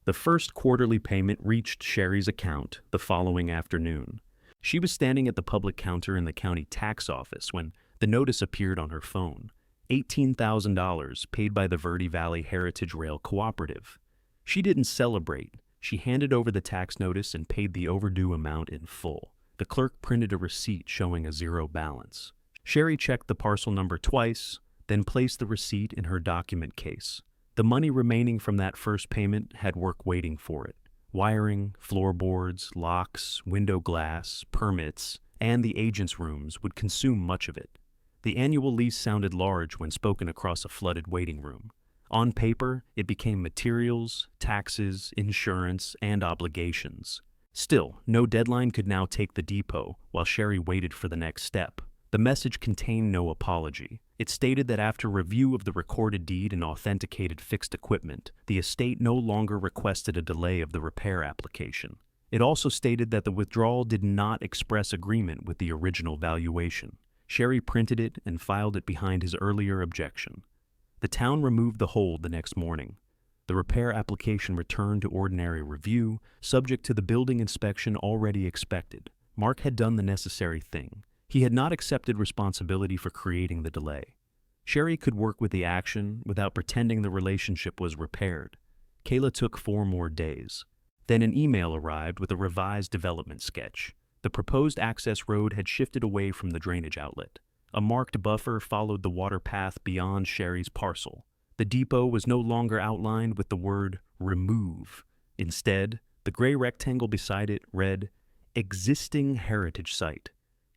The first quarterly payment reached Sherry's account the following afternoon. She was standing at the public counter in the county tax office when the notice appeared on her phone. $18,000 paid by the Verde Valley Heritage Rail Cooperative. She didn't celebrate. She handed over the tax notice and paid the overdue amount in full. The clerk printed a receipt showing a zero balance. Sherry checked the parcel number twice, then placed the receipt in her document case. The money remaining from that first payment had work waiting for it. Wiring, floorboards, locks, window glass, permits, and the agent's rooms would consume much of it. The annual lease sounded large when spoken across a flooded waiting room. On paper, it became materials, taxes, insurance, and obligations. Still, no deadline could now take the depot while Sherry waited for the next step. The message contained no apology. It stated that after review of the recorded deed and authenticated fixed equipment, the estate no longer requested a delay of the repair application. It also stated that the withdrawal did not express agreement with the original valuation. Sherry printed it and filed it behind his earlier objection. The town removed the hold the next morning. The repair application returned to ordinary review, subject to the building inspection already expected. Mark had done the necessary thing. He had not accepted responsibility for creating the delay. Sherry could work with the action without pretending the relationship was repaired. Kayla took 4 more days. Then an email arrived with a revised development sketch. The proposed access road had shifted away from the drainage outlet. A marked buffer followed the water path beyond Sherry's parcel. The depot was no longer outlined with the word remove. Instead, the gray rectangle beside it read, "Existing heritage site."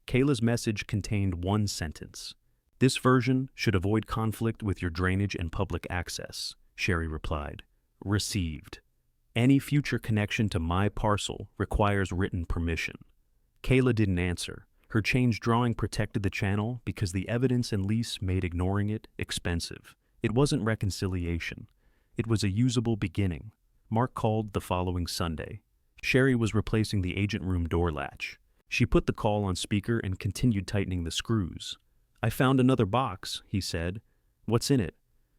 Kayla's message contained 1 sentence. "This version should avoid conflict with your drainage and public access," Sherry replied. "Received. Any future connection to my parcel requires written permission." Kayla didn't answer. Her change drawing protected the channel because the evidence and lease made ignoring it expensive. It wasn't reconciliation. It was a usable beginning. Mark called the following Sunday. Sherry was replacing the agent room door latch. She put the call on speaker and continued tightening the screws. "I found another box," he said. "What's in it?"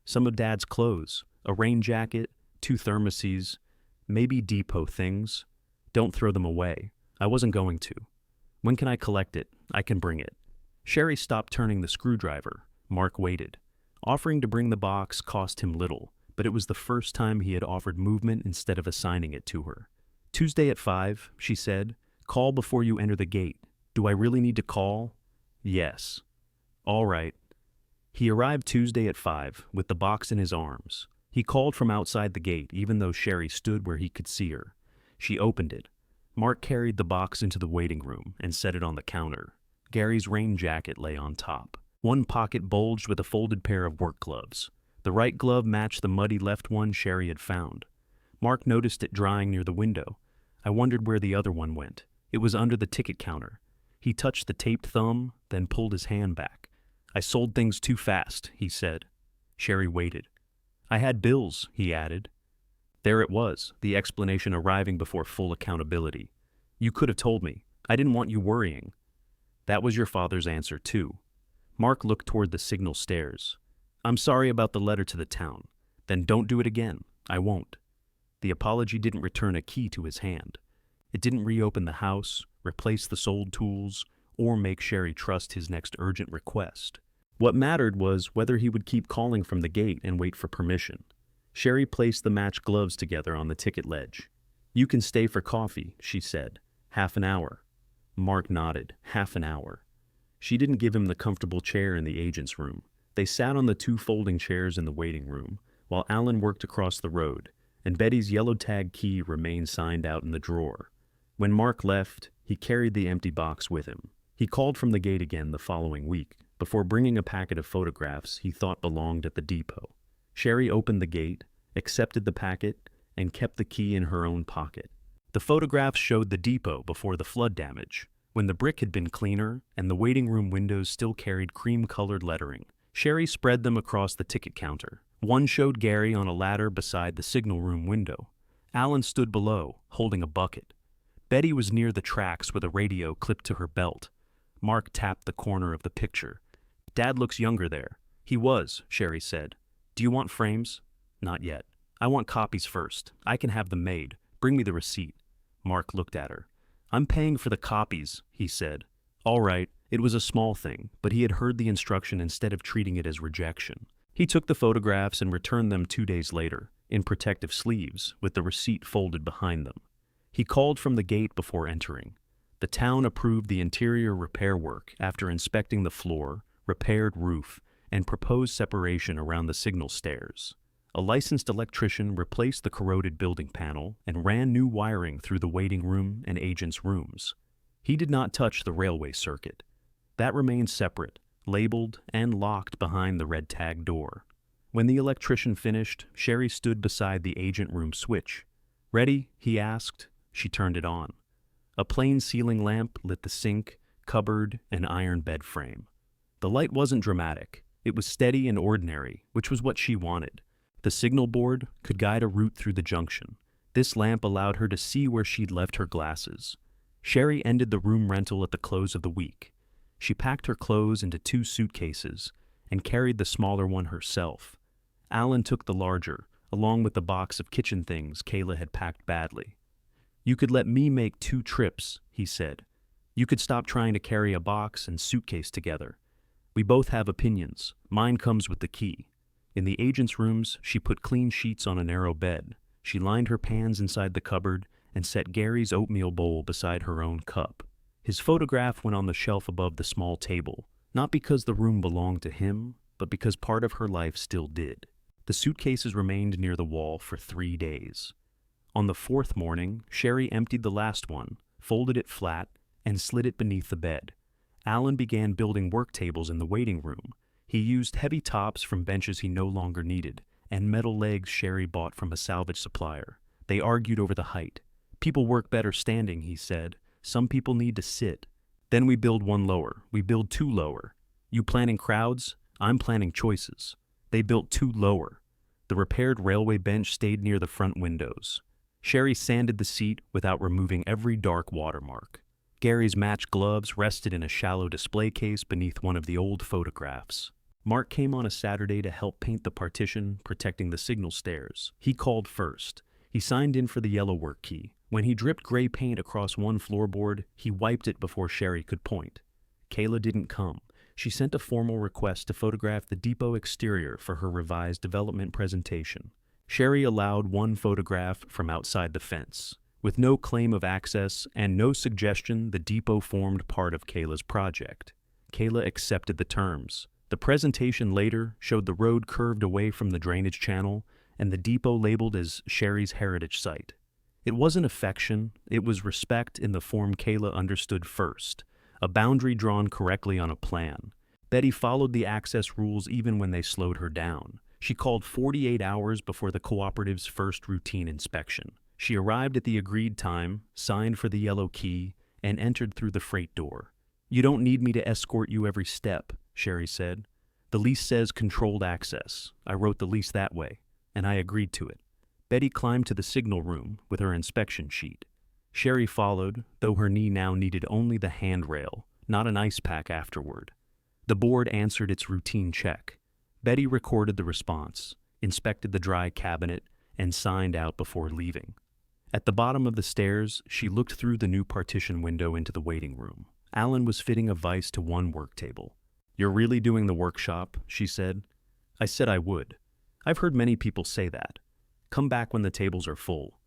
"Some of Dad's clothes, a rain jacket, 2 thermoses, maybe depot things. Don't throw them away." "I wasn't going to." "When can I collect it? I can bring it." Sherry stopped turning the screwdriver. Mark waited. Offering to bring the box cost him little, but it was the first time he had offered movement instead of assigning it to her. "Tuesday at 5, she said. "Call before you enter the gate." "Do I really need to call?" "Yes." "All right." He arrived Tuesday at 5, with the box in his arms. He called from outside the gate, even though Sherry stood where he could see her. She opened it. Mark carried the box into the waiting room and set it on the counter. Gary's rain jacket lay on top. One pocket bulged with a folded pair of work gloves. The right glove matched the muddy left one Sherry had found. Mark noticed it drying near the window. I wondered where the other one went. It was under the ticket counter. He touched the taped thumb, then pulled his hand back. "I sold things too fast," he said. Sherry waited. "I had bills," he added. There it was, the explanation arriving before full accountability. "You could have told me. I didn't want you worrying." That was your father's answer, too. Mark looked toward the signal stairs. "I'm sorry about the letter to the town." "Then don't do it again." "I won't." The apology didn't return a key to his hand. It didn't reopen the house, replace the sold tools, or make Sherry trust his next urgent request. What mattered was whether he would keep calling from the gate and wait for permission. Sherry placed the matched gloves together on the ticket ledge. "You can stay for coffee," she said. "Half an hour." Mark nodded. Half an hour. She didn't give him the comfortable chair in the agent's room. They sat on the 2 folding chairs in the waiting room, while Alan worked across the road, and Betty's yellow tag key remained signed out in the drawer. When Mark left, he carried the empty box with him. He called from the gate again the following week, before bringing a packet of photographs he thought belonged at the depot. Sherry opened the gate, accepted the packet, and kept the key in her own pocket. The photographs showed the depot before the flood damage, when the brick had been cleaner and the waiting room windows still carried cream-colored lettering. Sherry spread them across the ticket counter. One showed Gary on a ladder beside the signal room window. Alan stood below, holding a bucket. Betty was near the tracks with a radio clipped to her belt. Mark tapped the corner of the picture. "Dad looks younger there." "He was," Sherry said. "Do you want frames?" "Not yet. I want copies first. I can have them made. Bring me the receipt." Mark looked at her. "I'm paying for the copies," he said. All right, it was a small thing, but he had heard the instruction instead of treating it as rejection. He took the photographs and returned them 2 days later, in protective sleeves, with the receipt folded behind them. He called from the gate before entering. The town approved the interior repair work after inspecting the floor, repaired roof, and proposed separation around the signal stairs. A licensed electrician replaced the corroded building panel and ran new wiring through the waiting room and agents' rooms. He did not touch the railway circuit. That remained separate, labeled and locked behind the red tag door. When the electrician finished, Sherry stood beside the agent room switch. "Ready?" he asked. She turned it on. A plain ceiling lamp lit the sink, cupboard, and iron bed frame. The light wasn't dramatic. It was steady and ordinary, which was what she wanted. The signal board could guide a route through the junction. This lamp allowed her to see where she'd left her glasses. Sherry ended the room rental at the close of the week. She packed her clothes into 2 suitcases and carried the smaller one herself. Alan took the larger, along with the box of kitchen things Kayla had packed badly. "You could let me make 2 trips," he said. "You could stop trying to carry a box and suitcase together. We both have opinions. Mine comes with the key." In the agent's rooms, she put clean sheets on a narrow bed. She lined her pans inside the cupboard and set Gary's oatmeal bowl beside her own cup. His photograph went on the shelf above the small table, not because the room belonged to him, but because part of her life still did. The suitcases remained near the wall for 3 days. On the 4th morning, Sherry emptied the last one, folded it flat, and slid it beneath the bed. Alan began building work tables in the waiting room. He used heavy tops from benches he no longer needed, and metal legs Sherry bought from a salvage supplier. They argued over the height. "People work better standing," he said. Some people need to sit. Then we build one lower. We build two lower. You planning crowds? I'm planning choices. They built two lower. The repaired railway bench stayed near the front windows. Sherry sanded the seat without removing every dark watermark. Gary's matched gloves rested in a shallow display case beneath one of the old photographs. Mark came on a Saturday to help paint the partition protecting the signal stairs. He called first. He signed in for the yellow work key. When he dripped gray paint across one floorboard, he wiped it before Sherry could point. Kayla didn't come. She sent a formal request to photograph the depot exterior for her revised development presentation. Sherry allowed one photograph from outside the fence. With no claim of access and no suggestion the depot formed part of Kayla's project. Kayla accepted the terms. The presentation later showed the road curved away from the drainage channel and the depot labeled as Sherry's heritage site. It wasn't affection, it was respect in the form Kayla understood first, a boundary drawn correctly on a plan. Betty followed the access rules even when they slowed her down. She called 48 hours before the cooperative's first routine inspection. She arrived at the agreed time, signed for the yellow key, and entered through the freight door. "You don't need me to escort you every step," Sherry said. "The lease says controlled access. I wrote the lease that way, and I agreed to it." Betty climbed to the signal room with her inspection sheet. Sherry followed, though her knee now needed only the handrail, not an ice pack afterward. The board answered its routine check. Betty recorded the response, inspected the dry cabinet, and signed out before leaving. At the bottom of the stairs, she looked through the new partition window into the waiting room. Alan was fitting a vise to one work table. "You're really doing the workshop," she said. "I said I would. I've heard many people say that. Come back when the tables are full."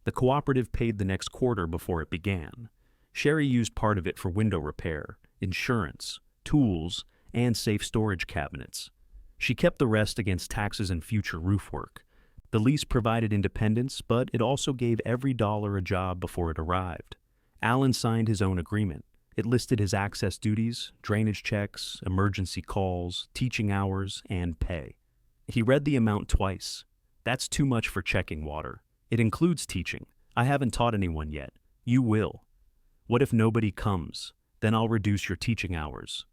The cooperative paid the next quarter before it began. Sherry used part of it for window repair, insurance, tools, and safe storage cabinets. She kept the rest against taxes and future roof work. The lease provided independence, but it also gave every dollar a job before it arrived. Alan signed his own agreement. It listed his access duties, drainage checks, emergency calls, teaching hours, and pay. He read the amount twice. "That's too much for checking water. It includes teaching. I haven't taught anyone yet. You will. What if nobody comes? Then I'll reduce your teaching hours."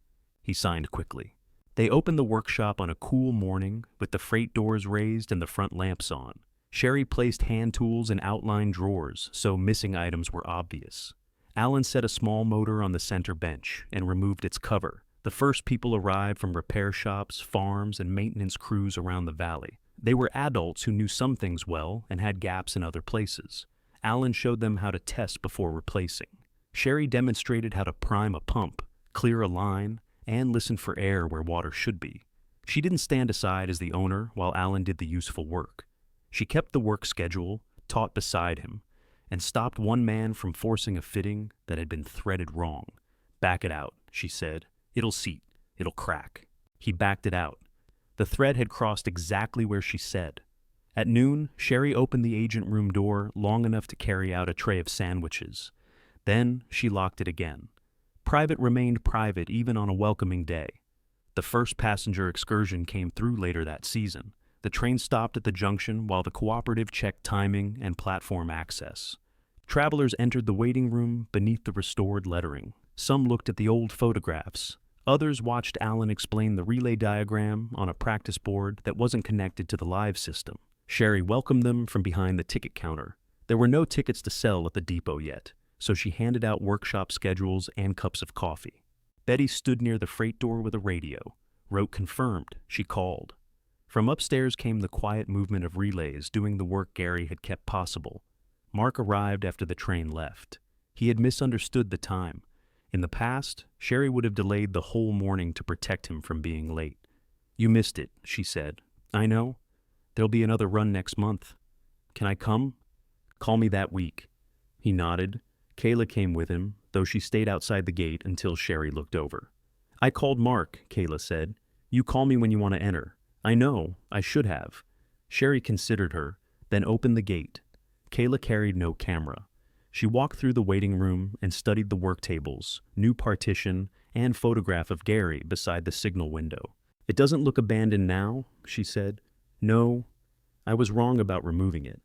He signed quickly. They opened the workshop on a cool morning with the freight doors raised and the front lamps on. Sherry placed hand tools in outlined drawers so missing items were obvious. Alan set a small motor on the center bench and removed its cover. The first people arrived from repair shops, farms, and maintenance crews around the valley. They were adults who knew some things well and had gaps in other places. Alan showed them how to test before replacing. Sherry demonstrated how to prime a pump, clear a line, and listen for air where water should be. She didn't stand aside as the owner while Alan did the useful work. She kept the work schedule, taught beside him, and stopped one man from forcing a fitting that had been threaded wrong. "Back it out," she said. "It'll seat. It'll crack." He backed it out. The thread had crossed exactly where she said. At noon, Sherry opened the agent room door long enough to carry out a tray of sandwiches. Then she locked it again. Private remained private even on a welcoming day. The first passenger excursion came through later that season. The train stopped at the junction while the cooperative checked timing and platform access. Travelers entered the waiting room beneath the restored lettering. Some looked at the old photographs. Others watched Alan explain the relay diagram on a practice board that wasn't connected to the live system. Sherry welcomed them from behind the ticket counter. There were no tickets to sell at the depot yet, so she handed out workshop schedules and cups of coffee. Betty stood near the freight door with a radio. Wrote confirmed. She called. From upstairs came the quiet movement of relays doing the work Gary had kept possible. Mark arrived after the train left. He had misunderstood the time. In the past, Sherry would have delayed the whole morning to protect him from being late. "You missed it," she said. "I know. There'll be another run next month. Can I come? Call me that week." He nodded. Kayla came with him, though she stayed outside the gate until Sherry looked over. "I called Mark," Kayla said. "You call me when you want to enter." "I know. I should have." Sherry considered her, then opened the gate. Kayla carried no camera. She walked through the waiting room and studied the work tables, new partition, and photograph of Gary beside the signal window. "It doesn't look abandoned now," she said. "No, I was wrong about removing it."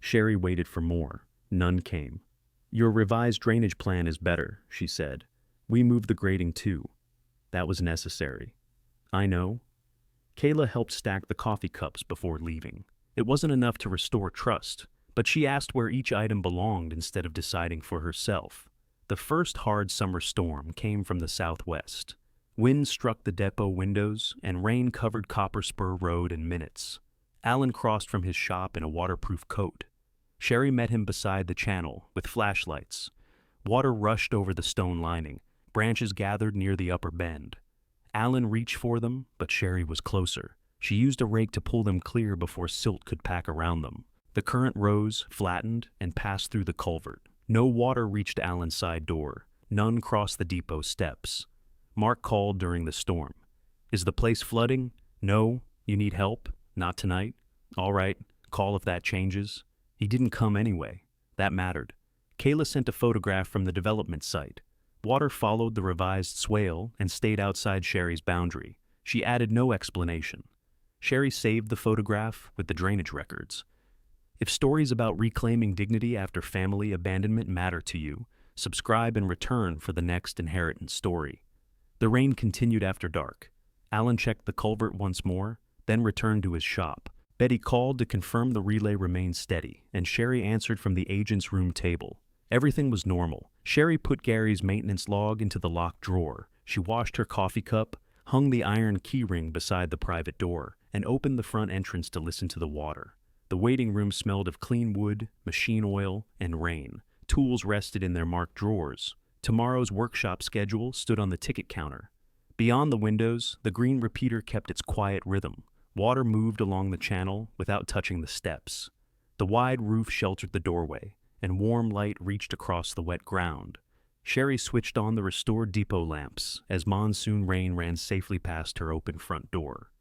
Sherry waited for more. None came. Your revised drainage plan is better, she said. We moved the grading too. That was necessary. I know. Kayla helped stack the coffee cups before leaving. It wasn't enough to restore trust, but she asked where each item belonged instead of deciding for herself. The first hard summer storm came from the southwest. Wind struck the depot windows, and rain covered Copper Spur Road in minutes. Alan crossed from his shop in a waterproof coat. Sherry met him beside the channel, with flashlights. Water rushed over the stone lining. Branches gathered near the upper bend. Alan reached for them, but Sherry was closer. She used a rake to pull them clear before silt could pack around them. The current rose, flattened, and passed through the culvert. No water reached Alan's side door. None crossed the depot steps. Mark called during the storm. Is the place flooding? No. You need help? Not tonight. All right. Call if that changes. He didn't come anyway. That mattered. Kayla sent a photograph from the development site. Water followed the revised swale and stayed outside Sherry's boundary. She added no explanation. Sherry saved the photograph with the drainage records. If stories about reclaiming dignity after family abandonment matter to you, subscribe and return for the next inheritance story. The rain continued after dark. Alan checked the culvert once more, then returned to his shop. Betty called to confirm the relay remained steady, and Sherry answered from the agent's room table. Everything was normal. Sherry put Gary's maintenance log into the locked drawer. She washed her coffee cup, hung the iron keyring beside the private door, and opened the front entrance to listen to the water. The waiting room smelled of clean wood, machine oil, and rain. Tools rested in their marked drawers. Tomorrow's workshop schedule stood on the ticket counter. Beyond the windows, the green repeater kept its quiet rhythm. Water moved along the channel without touching the steps. The wide roof sheltered the doorway, and warm light reached across the wet ground. Sherry switched on the restored depot lamps as monsoon rain ran safely past her open front door.